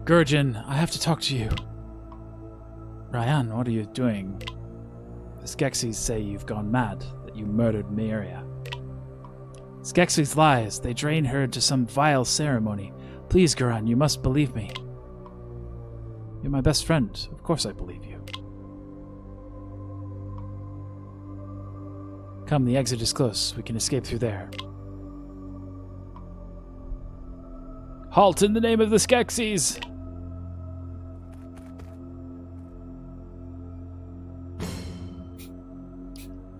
Gurjin, I have to talk to you. Ryan, what are you doing? The Skeksis say you've gone mad, that you murdered Miria. Skeksis lies. They drain her to some vile ceremony. Please, Guran, you must believe me. You're my best friend. Of course I believe you. Come, the exit is close. We can escape through there. Halt in the name of the Skeksis!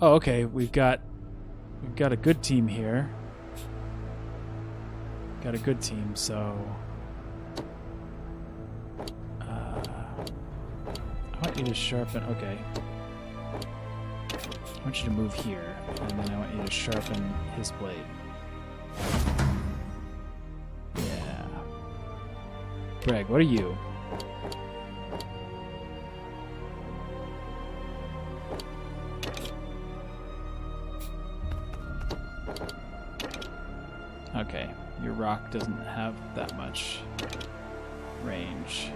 Oh, okay. We've got a good team here. Got a good team, so I want you to sharpen. Okay. I want you to move here, and then I want you to sharpen his blade. Yeah. Greg, what are you? Okay, your rock doesn't have that much range.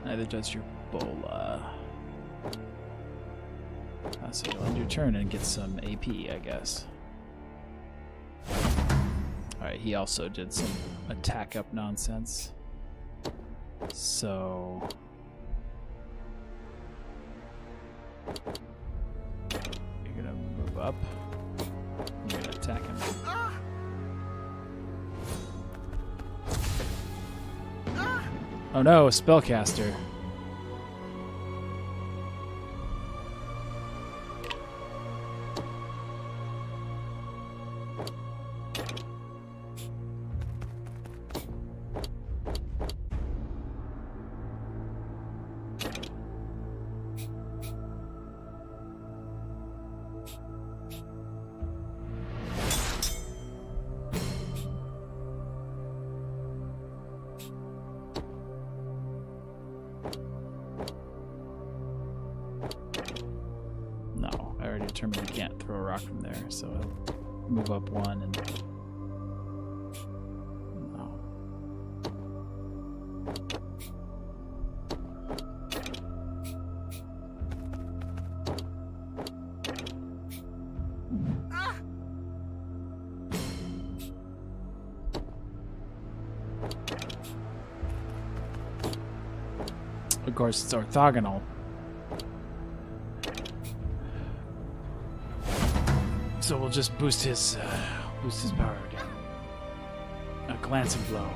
Neither does your bola. So you'll end your turn and get some AP, I guess. Alright, he also did some attack up nonsense. So you're gonna move up. You're gonna attack him. Oh no, a spellcaster. Determined you can't throw a rock from there, so I'll move up one and no. Of course, it's orthogonal. So we'll just boost his power again. A glancing blow.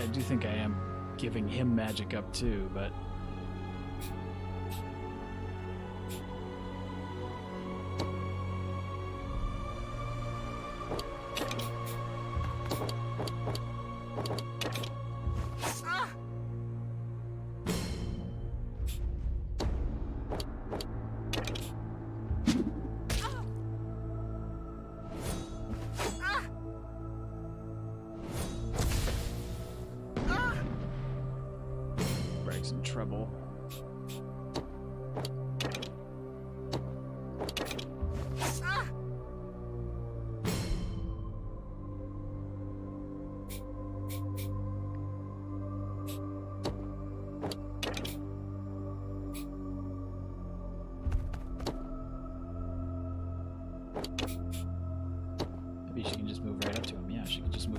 I do think I am giving him magic up too, but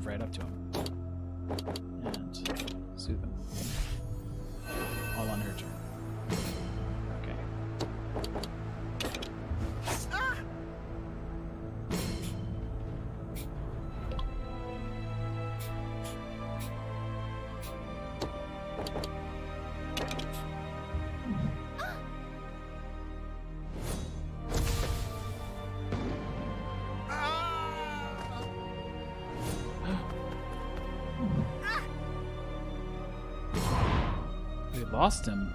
right up to him and soothe him. All on her turn. Okay. We lost him.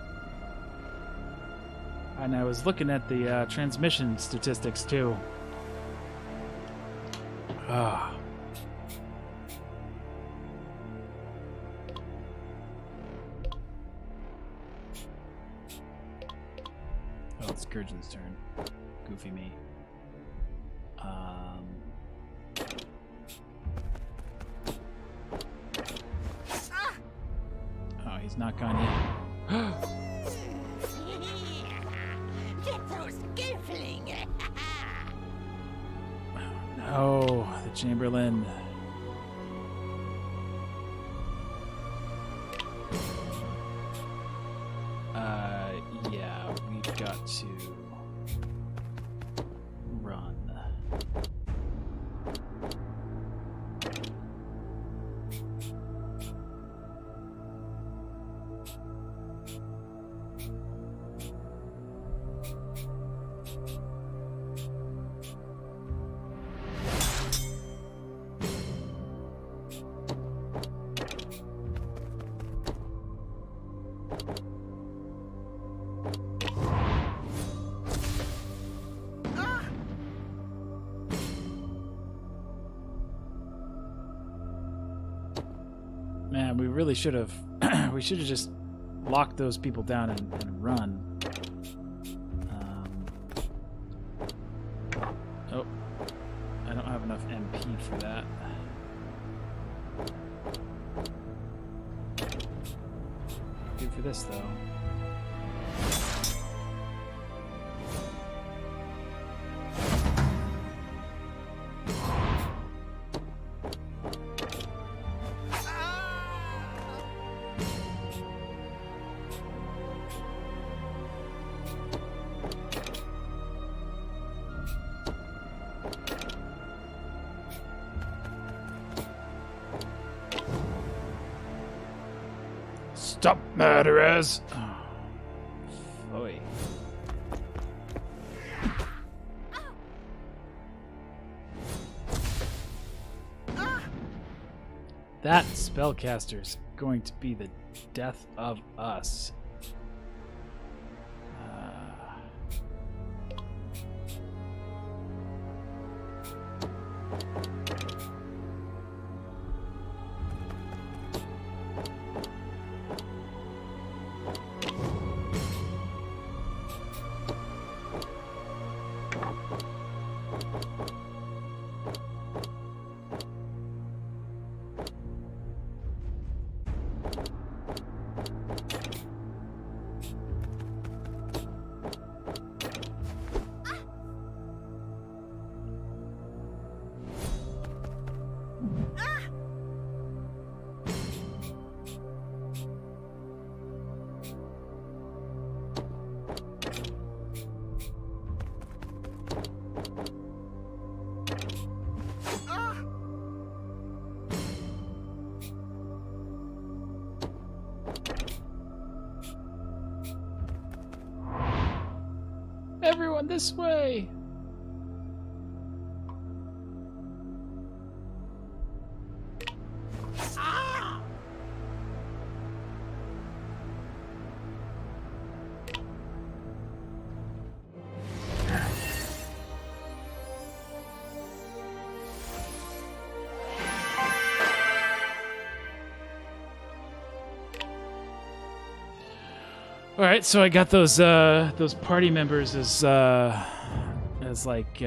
And I was looking at the transmission statistics too. Ah. Oh, it's Gurgen's turn. Goofy me. Oh, he's not gone yet. Get those skiffling! No, the Chamberlain. Yeah, we've got to run. Man, we really should have. We should have just locked those people down and run. Oh, I don't have enough MP for that. Good for this though. Stop, murderers! Oh. Oy. That spellcaster's going to be the death of us. Everyone this way! All right, so I got those party members as like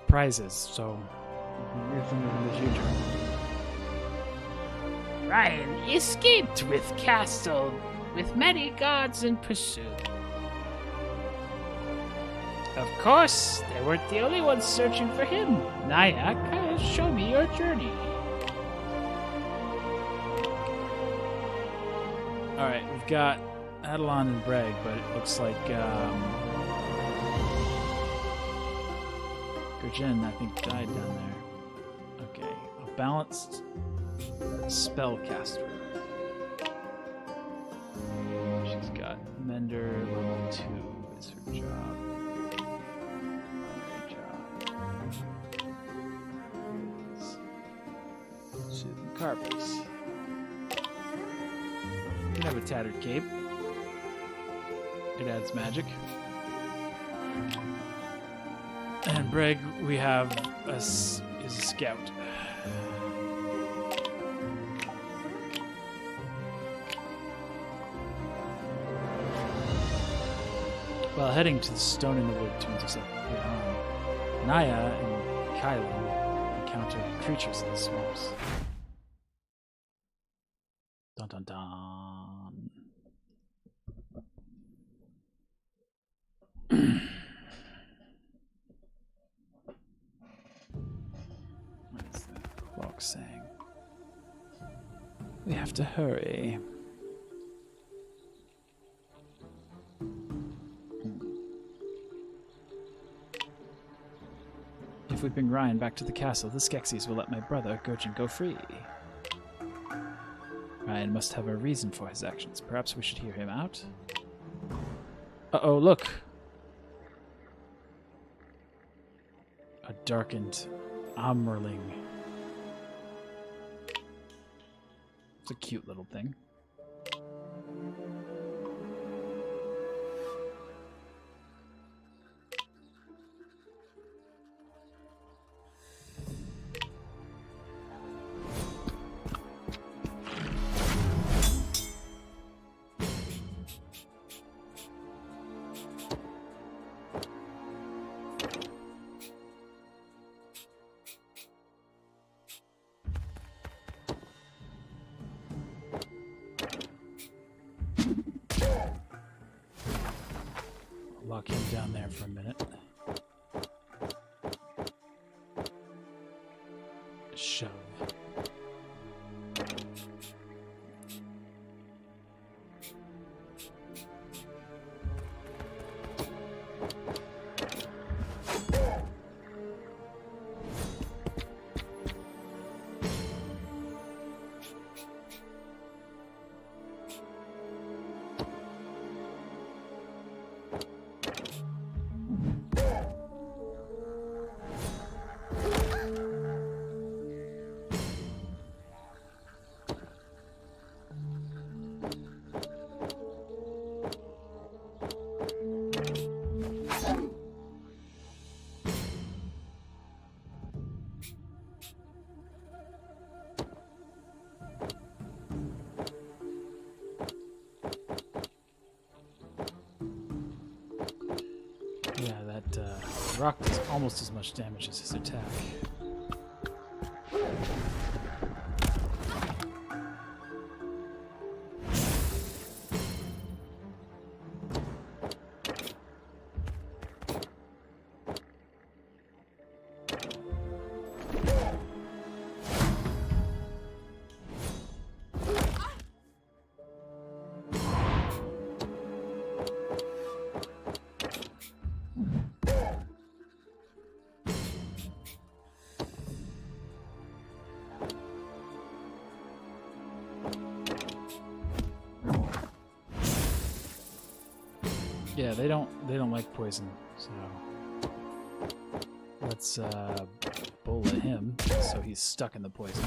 prizes. So you can use them in the future. Ryan escaped with Castle with many guards in pursuit. Of course, they weren't the only ones searching for him. Naya, show me your journey. Alright, we've got Adelon and Breg, but it looks like Gurjin, I think, died down there. Okay, a balanced spellcaster. She's got Mender level 2 is her job. Her job is soothing carpets. You can have a tattered cape. It adds magic. And Breg, we have is a scout. While heading to the Stone in the Wood to intercept Naya and Kylo encounter creatures in the swamps. Dun dun dun. What is the clock saying? We have to hurry. If we bring Ryan back to the castle, the Skeksis will let my brother, Gurjin, go free. Ryan must have a reason for his actions. Perhaps we should hear him out? Uh-oh, look! A darkened Ammerling. It's a cute little thing. Lock him down there for a minute. Shove. Yeah, that rock does almost as much damage as his attack. Yeah, they don't like poison, so let's bullet him so he's stuck in the poison.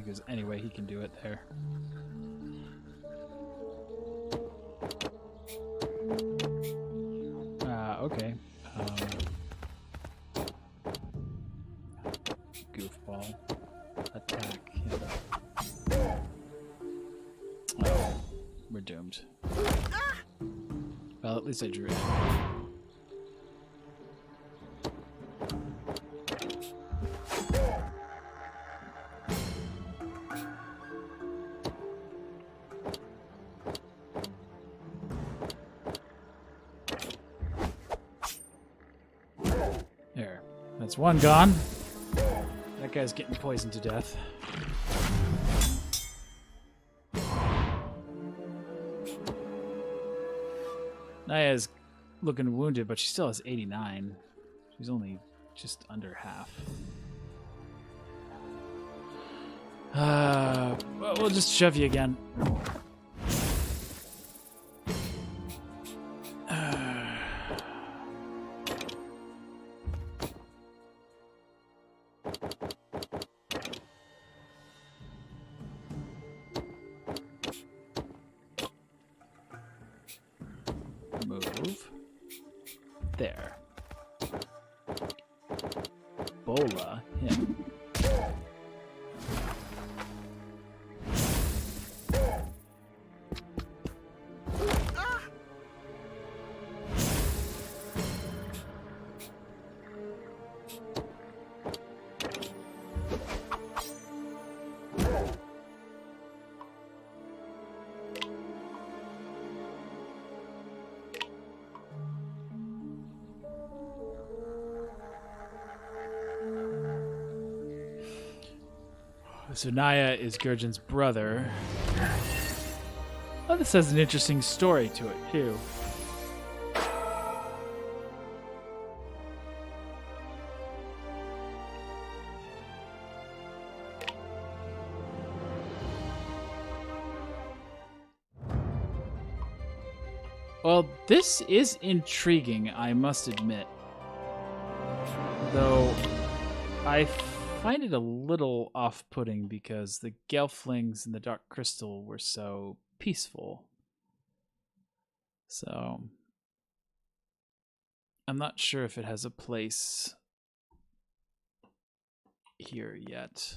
think there's any way he can do it there. Okay. Goofball. Attack him. Oh, we're doomed. Well, at least I drew it. There. That's one gone. That guy's getting poisoned to death. Naya's looking wounded, but she still has 89. She's only just under half. Well, we'll just shove you again. Move. There. Bola him. So Naya is Gurjan's brother. Oh, this has an interesting story to it, too. Well, this is intriguing, I must admit. Though, I find it a little off-putting because the Gelflings and the Dark Crystal were so peaceful. So, I'm not sure if it has a place here yet.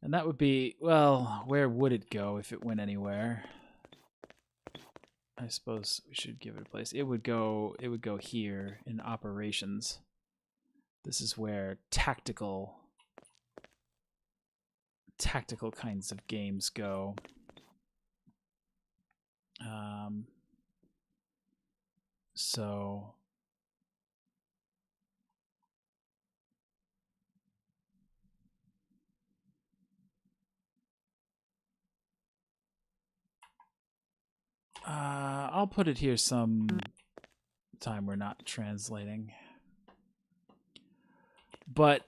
And that would be, well, where would it go if it went anywhere? I suppose we should give it a place. It would go here in operations. This is where tactical kinds of games go. So I'll put it here some time we're not translating. But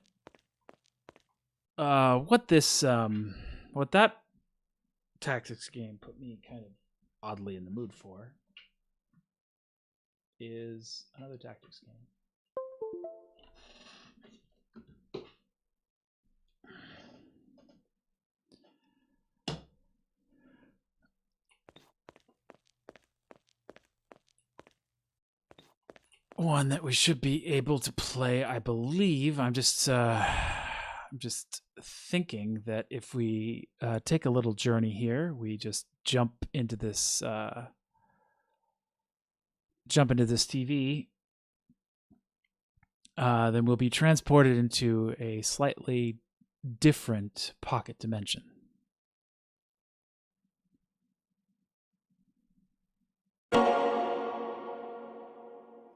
what that tactics game put me kind of oddly in the mood for is another tactics game. One that we should be able to play, I believe. I'm just thinking that if we take a little journey here, we just jump into this TV, then we'll be transported into a slightly different pocket dimension.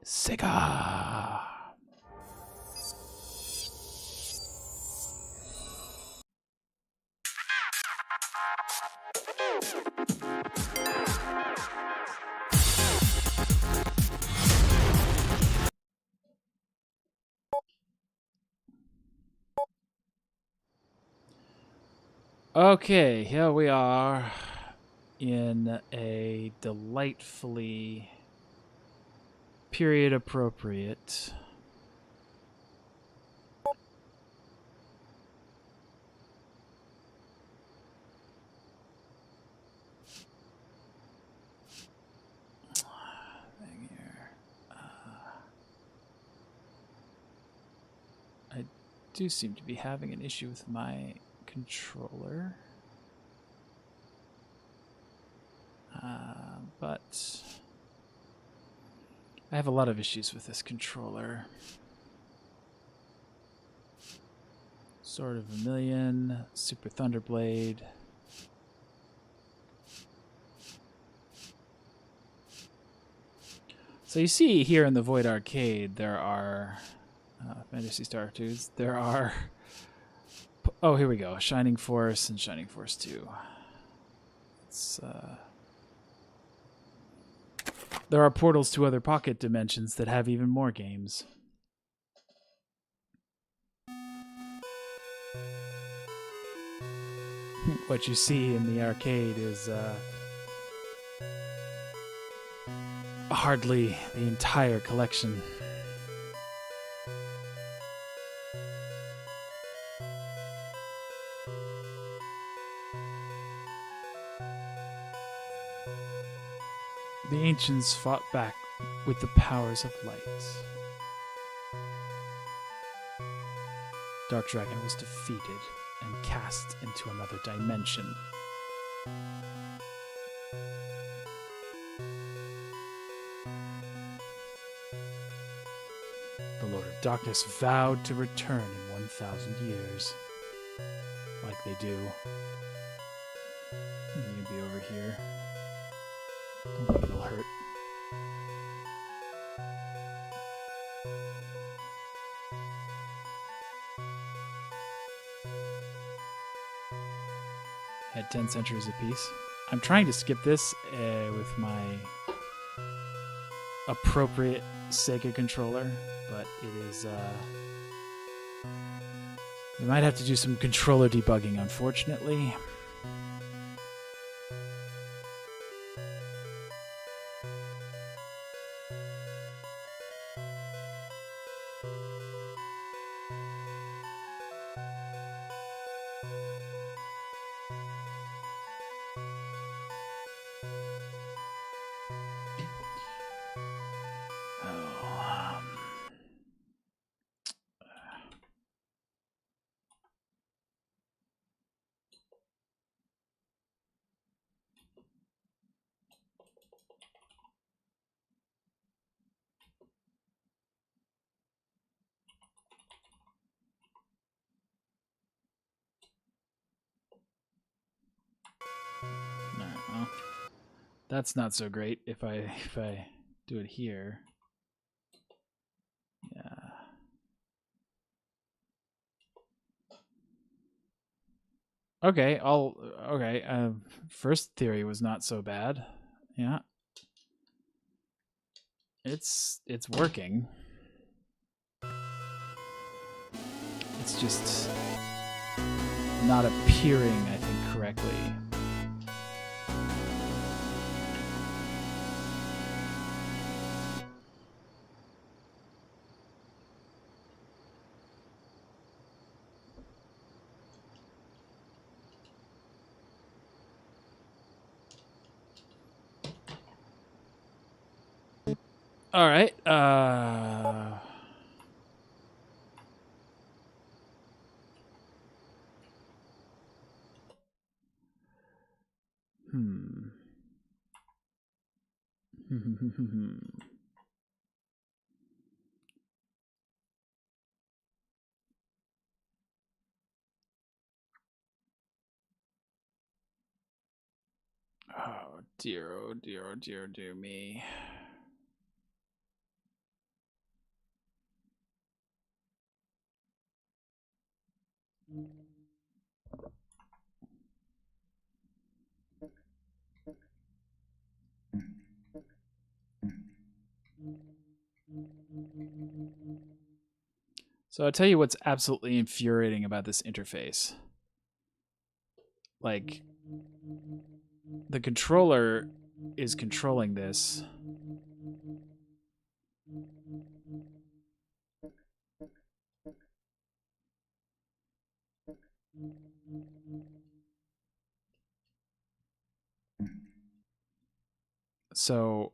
Sega. Okay, here we are in a delightfully period appropriate do seem to be having an issue with my controller. But I have a lot of issues with this controller. Sword of Vermilion, Super Thunderblade. So you see here in the Void Arcade, there are Fantasy Star 2s. There are... Oh, here we go. Shining Force and Shining Force 2. It's... There are portals to other pocket dimensions that have even more games. What you see in the arcade is hardly the entire collection. The ancients fought back with the powers of light. Dark Dragon was defeated and cast into another dimension. The Lord of Darkness vowed to return in 1,000 years. Like they do. You can be over here. Don't think it'll hurt. Had 10 centuries apiece. I'm trying to skip this with my appropriate Sega controller, but it is... we might have to do some controller debugging, unfortunately. Well, that's not so great if I do it here. Yeah. Okay, okay. First theory was not so bad. Yeah. It's working. It's just not appearing, I think, correctly. All right. Oh dear, oh dear, oh dear, dear me. So I'll tell you what's absolutely infuriating about this interface. Like, the controller is controlling this. So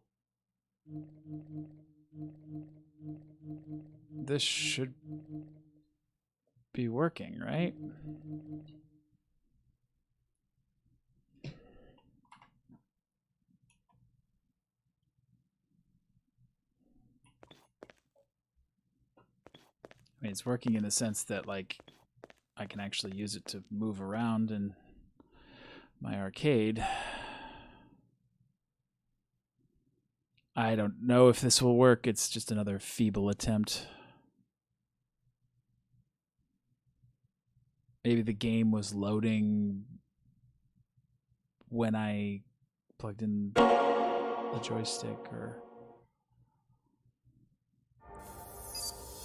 this should be working, right? I mean, it's working in the sense that, like, I can actually use it to move around in my arcade. I don't know if this will work. It's just another feeble attempt. Maybe the game was loading when I plugged in the joystick, or...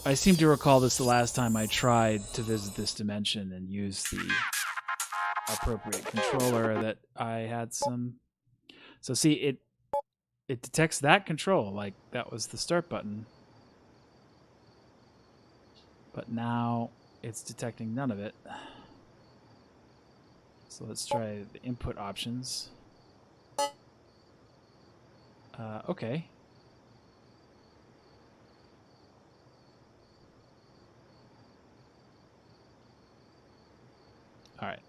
I seem to recall this the last time I tried to visit this dimension and use the appropriate controller that I had some. So see, it detects that control, like that was the start button. But now it's detecting none of it. So let's try the input options. Okay. All right.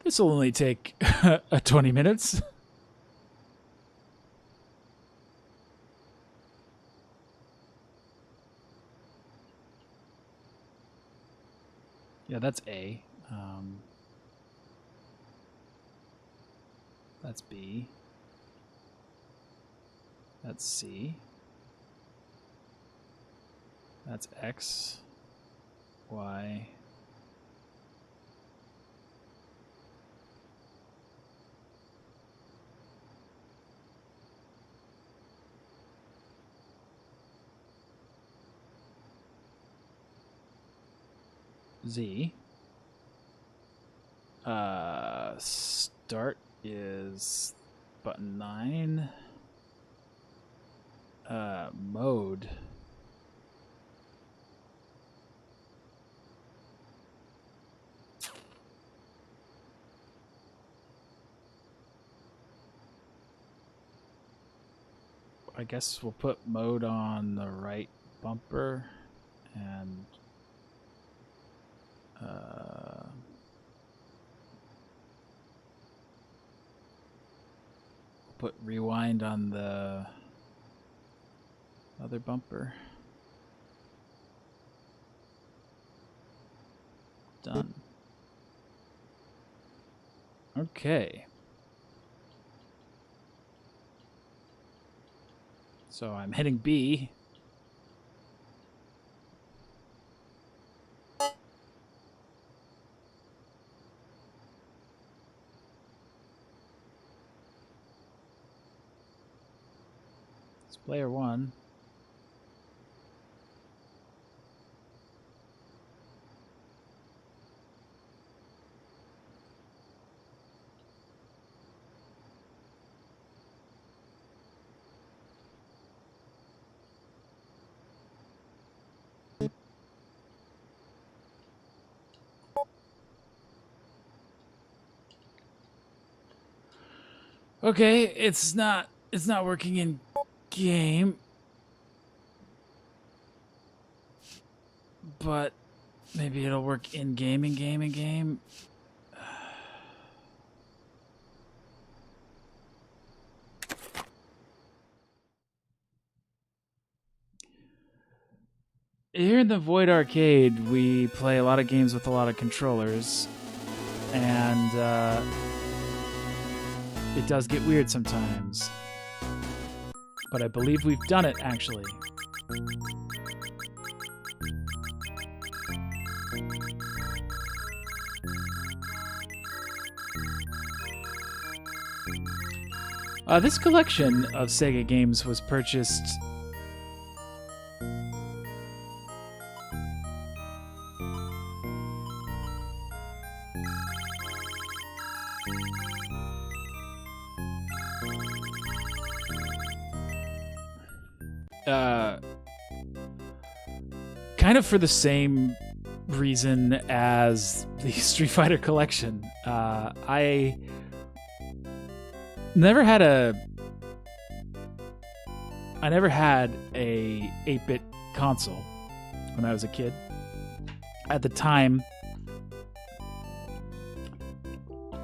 This will only take 20 minutes. Yeah, that's A. That's B. That's C. That's X. Y. Z. Start is button 9. Mode. I guess we'll put mode on the right bumper and put rewind on the other bumper. Done. Okay. So I'm hitting B. It's player 1. Okay, it's not working in game. But maybe it'll work in game. Here in the Void Arcade, we play a lot of games with a lot of controllers, and it does get weird sometimes. But I believe we've done it, actually. This collection of Sega games was purchased kind of for the same reason as the Street Fighter collection. I never had a 8-bit console when I was a kid. At the time,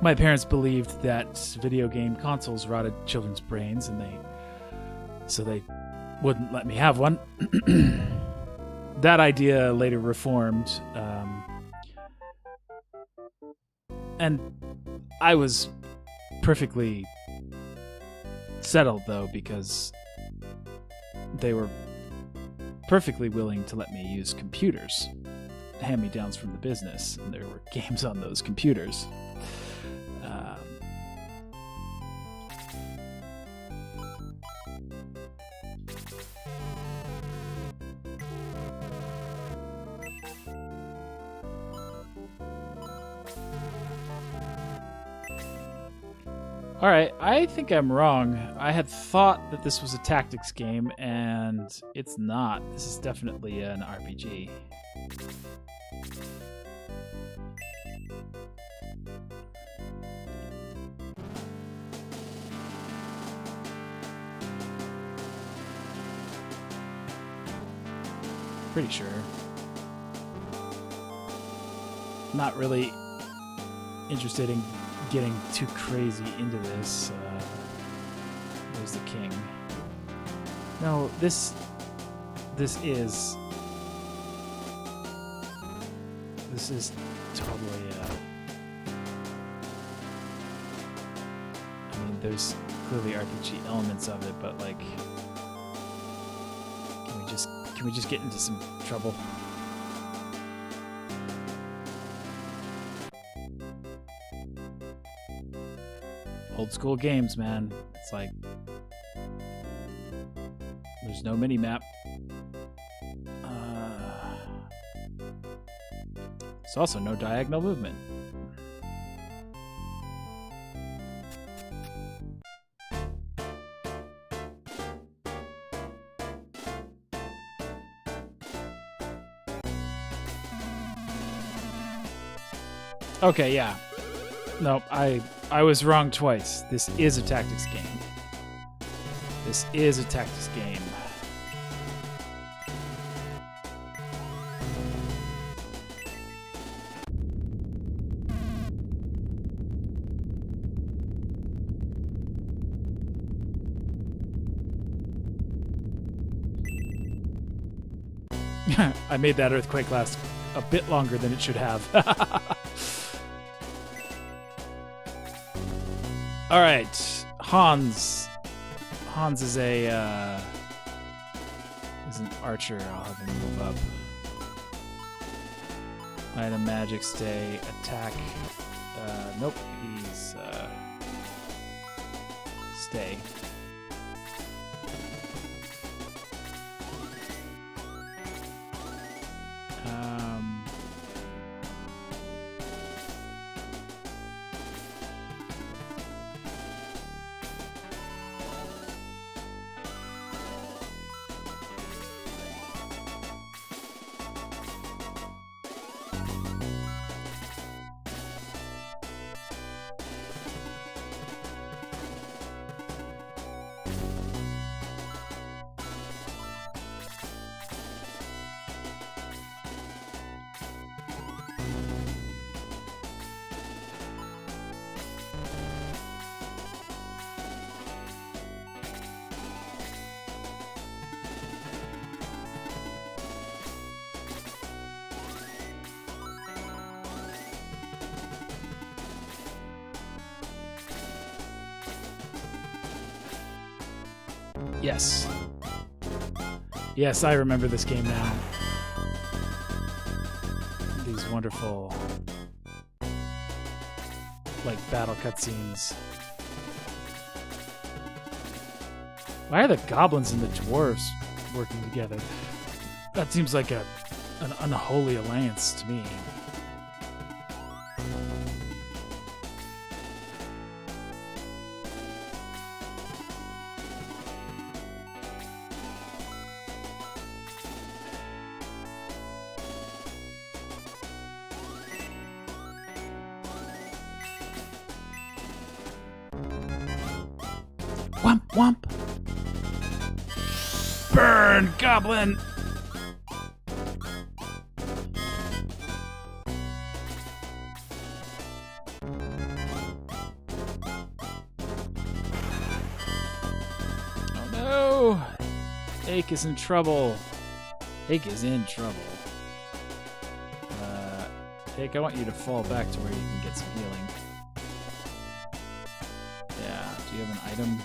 my parents believed that video game consoles rotted children's brains, and so they wouldn't let me have one. That idea later reformed, and I was perfectly settled, though, because they were perfectly willing to let me use computers, hand-me-downs from the business, and there were games on those computers. All right, I think I'm wrong. I had thought that this was a tactics game, and it's not. This is definitely an RPG. Pretty sure. Not really interested in getting too crazy into this. There's the king. No, this is totally. I mean, there's clearly RPG elements of it, but like, can we just get into some trouble? Old school games, man. It's like there's no mini map. There's also no diagonal movement. Okay, yeah. Nope, I was wrong twice. This is a tactics game. This is a tactics game. I made that earthquake last a bit longer than it should have. All right, Hans. Hans is an archer. I'll have him move up. Item, magic, stay, attack. Nope, he's stay. Yes. Yes, I remember this game now. These wonderful, like, battle cutscenes. Why are the goblins and the dwarves working together? That seems like an unholy alliance to me. Womp womp. Burn, goblin. Oh no. Ache is in trouble. Ache is in trouble. Ache, I want you to fall back to where you can get some healing. Yeah, do you have an item?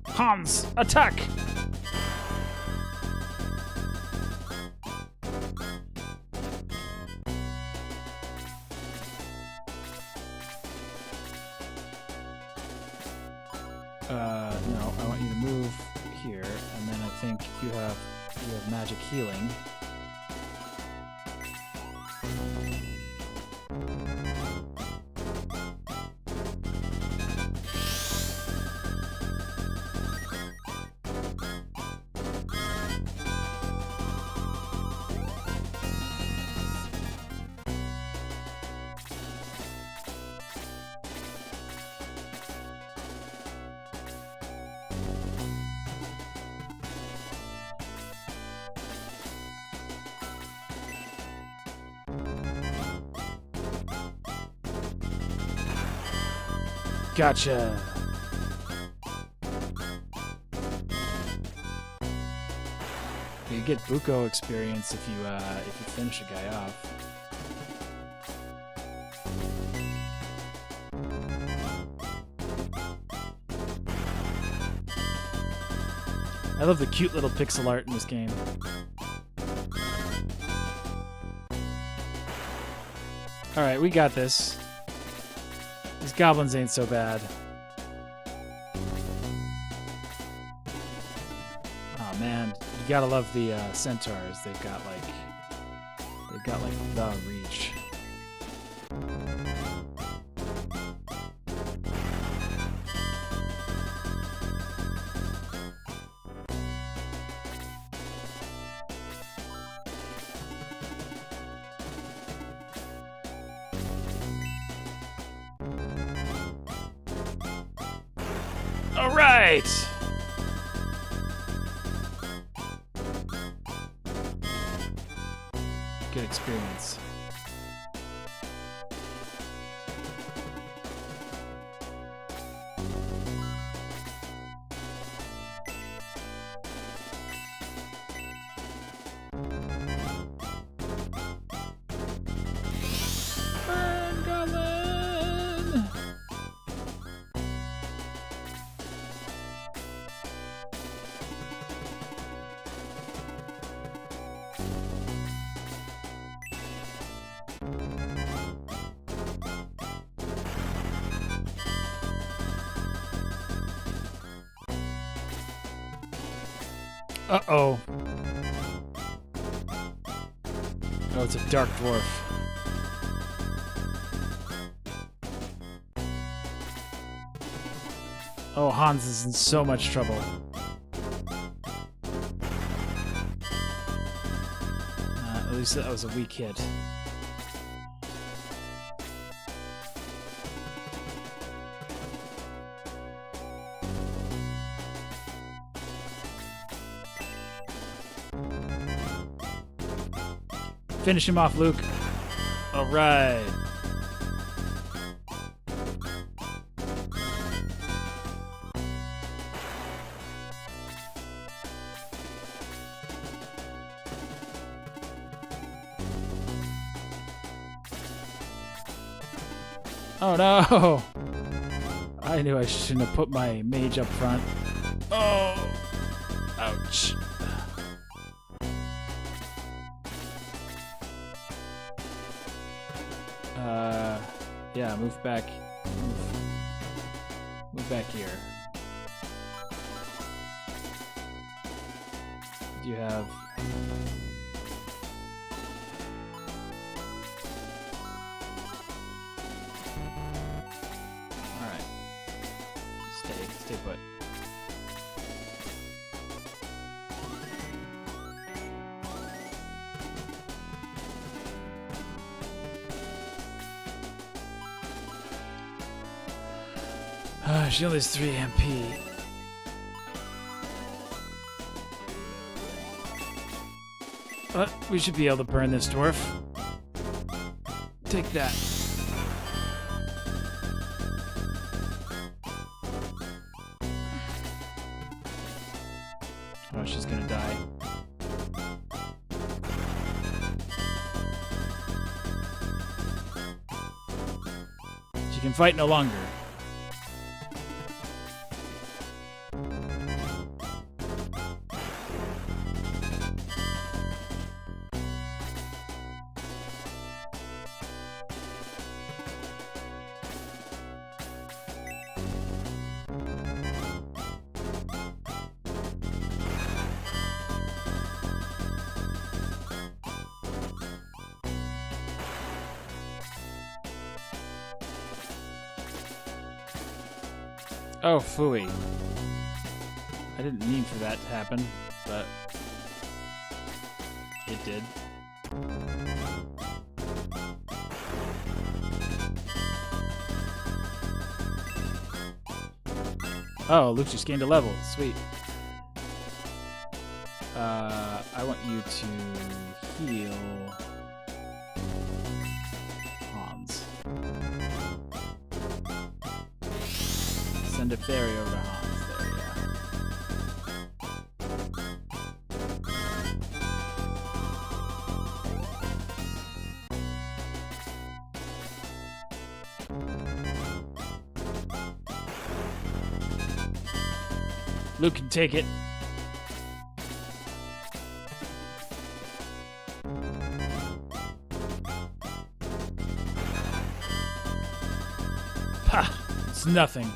Hans, attack! No, I want you to move here, and then I think you have magic healing. Gotcha. You get Buko experience if you finish a guy off. I love the cute little pixel art in this game. Alright, we got this. These goblins ain't so bad. Oh man, you gotta love the centaurs. They've got like the reach. All right. Good experience. Burn, goblin! Uh-oh. Oh, it's a dark dwarf. Oh, Hans is in so much trouble. At least that was a weak hit. Finish him off, Luke. All right. Oh no! I knew I shouldn't have put my mage up front. Oh! Ouch. Yeah, move back. Move back here. you have? Alright. Stay put. She only has 3 MP. But we should be able to burn this dwarf. Take that. Oh, she's gonna die. She can fight no longer. Oh, phooey. I didn't mean for that to happen, but it did. Oh, Luke just gained a level. Sweet. I want you to heal Hans. Send a fairy over to Hans. There we go. Luke can take it. Ha! It's nothing.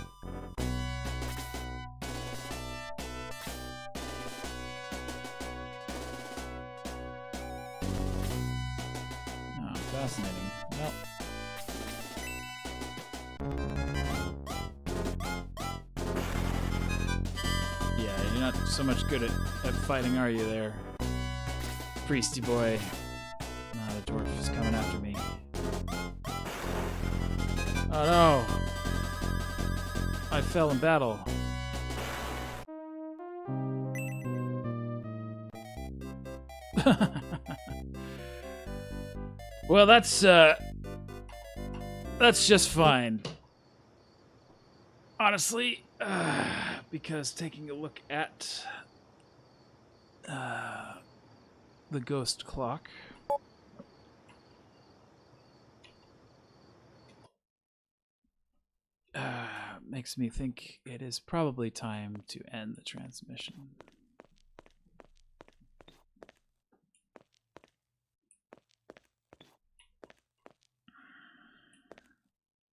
Oh, fascinating. Well. Yeah, you're not so much good at fighting, are you there? Priesty boy. Now the dwarf is coming after me. Oh no! I fell in battle. Well, that's just fine. Honestly, because taking a look at the ghost clock. Makes me think it is probably time to end the transmission.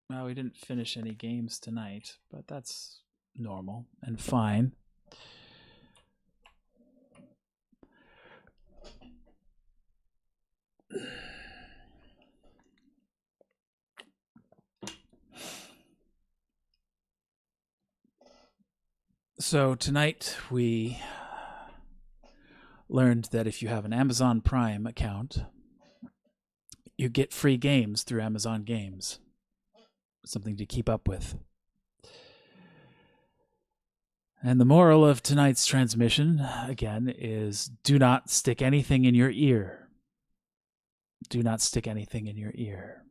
Well, we didn't finish any games tonight, but that's normal and fine. So tonight we learned that if you have an Amazon Prime account, you get free games through Amazon Games. Something to keep up with. And the moral of tonight's transmission, again, is do not stick anything in your ear. Do not stick anything in your ear.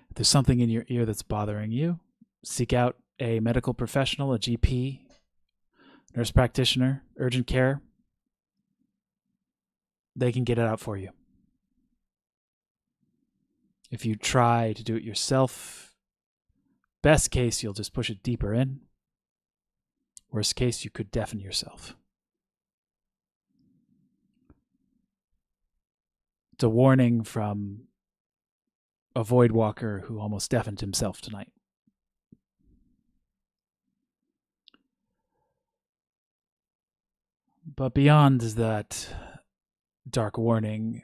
If there's something in your ear that's bothering you, seek out a medical professional, a GP, nurse practitioner, urgent care. They can get it out for you. If you try to do it yourself, best case, you'll just push it deeper in. Worst case, you could deafen yourself. It's a warning from a Void Walker who almost deafened himself tonight. But beyond that dark warning,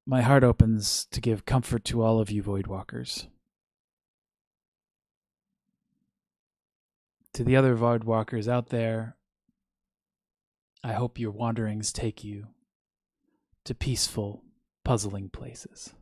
my heart opens to give comfort to all of you Voidwalkers. To the other Voidwalkers out there, I hope your wanderings take you to peaceful, puzzling places.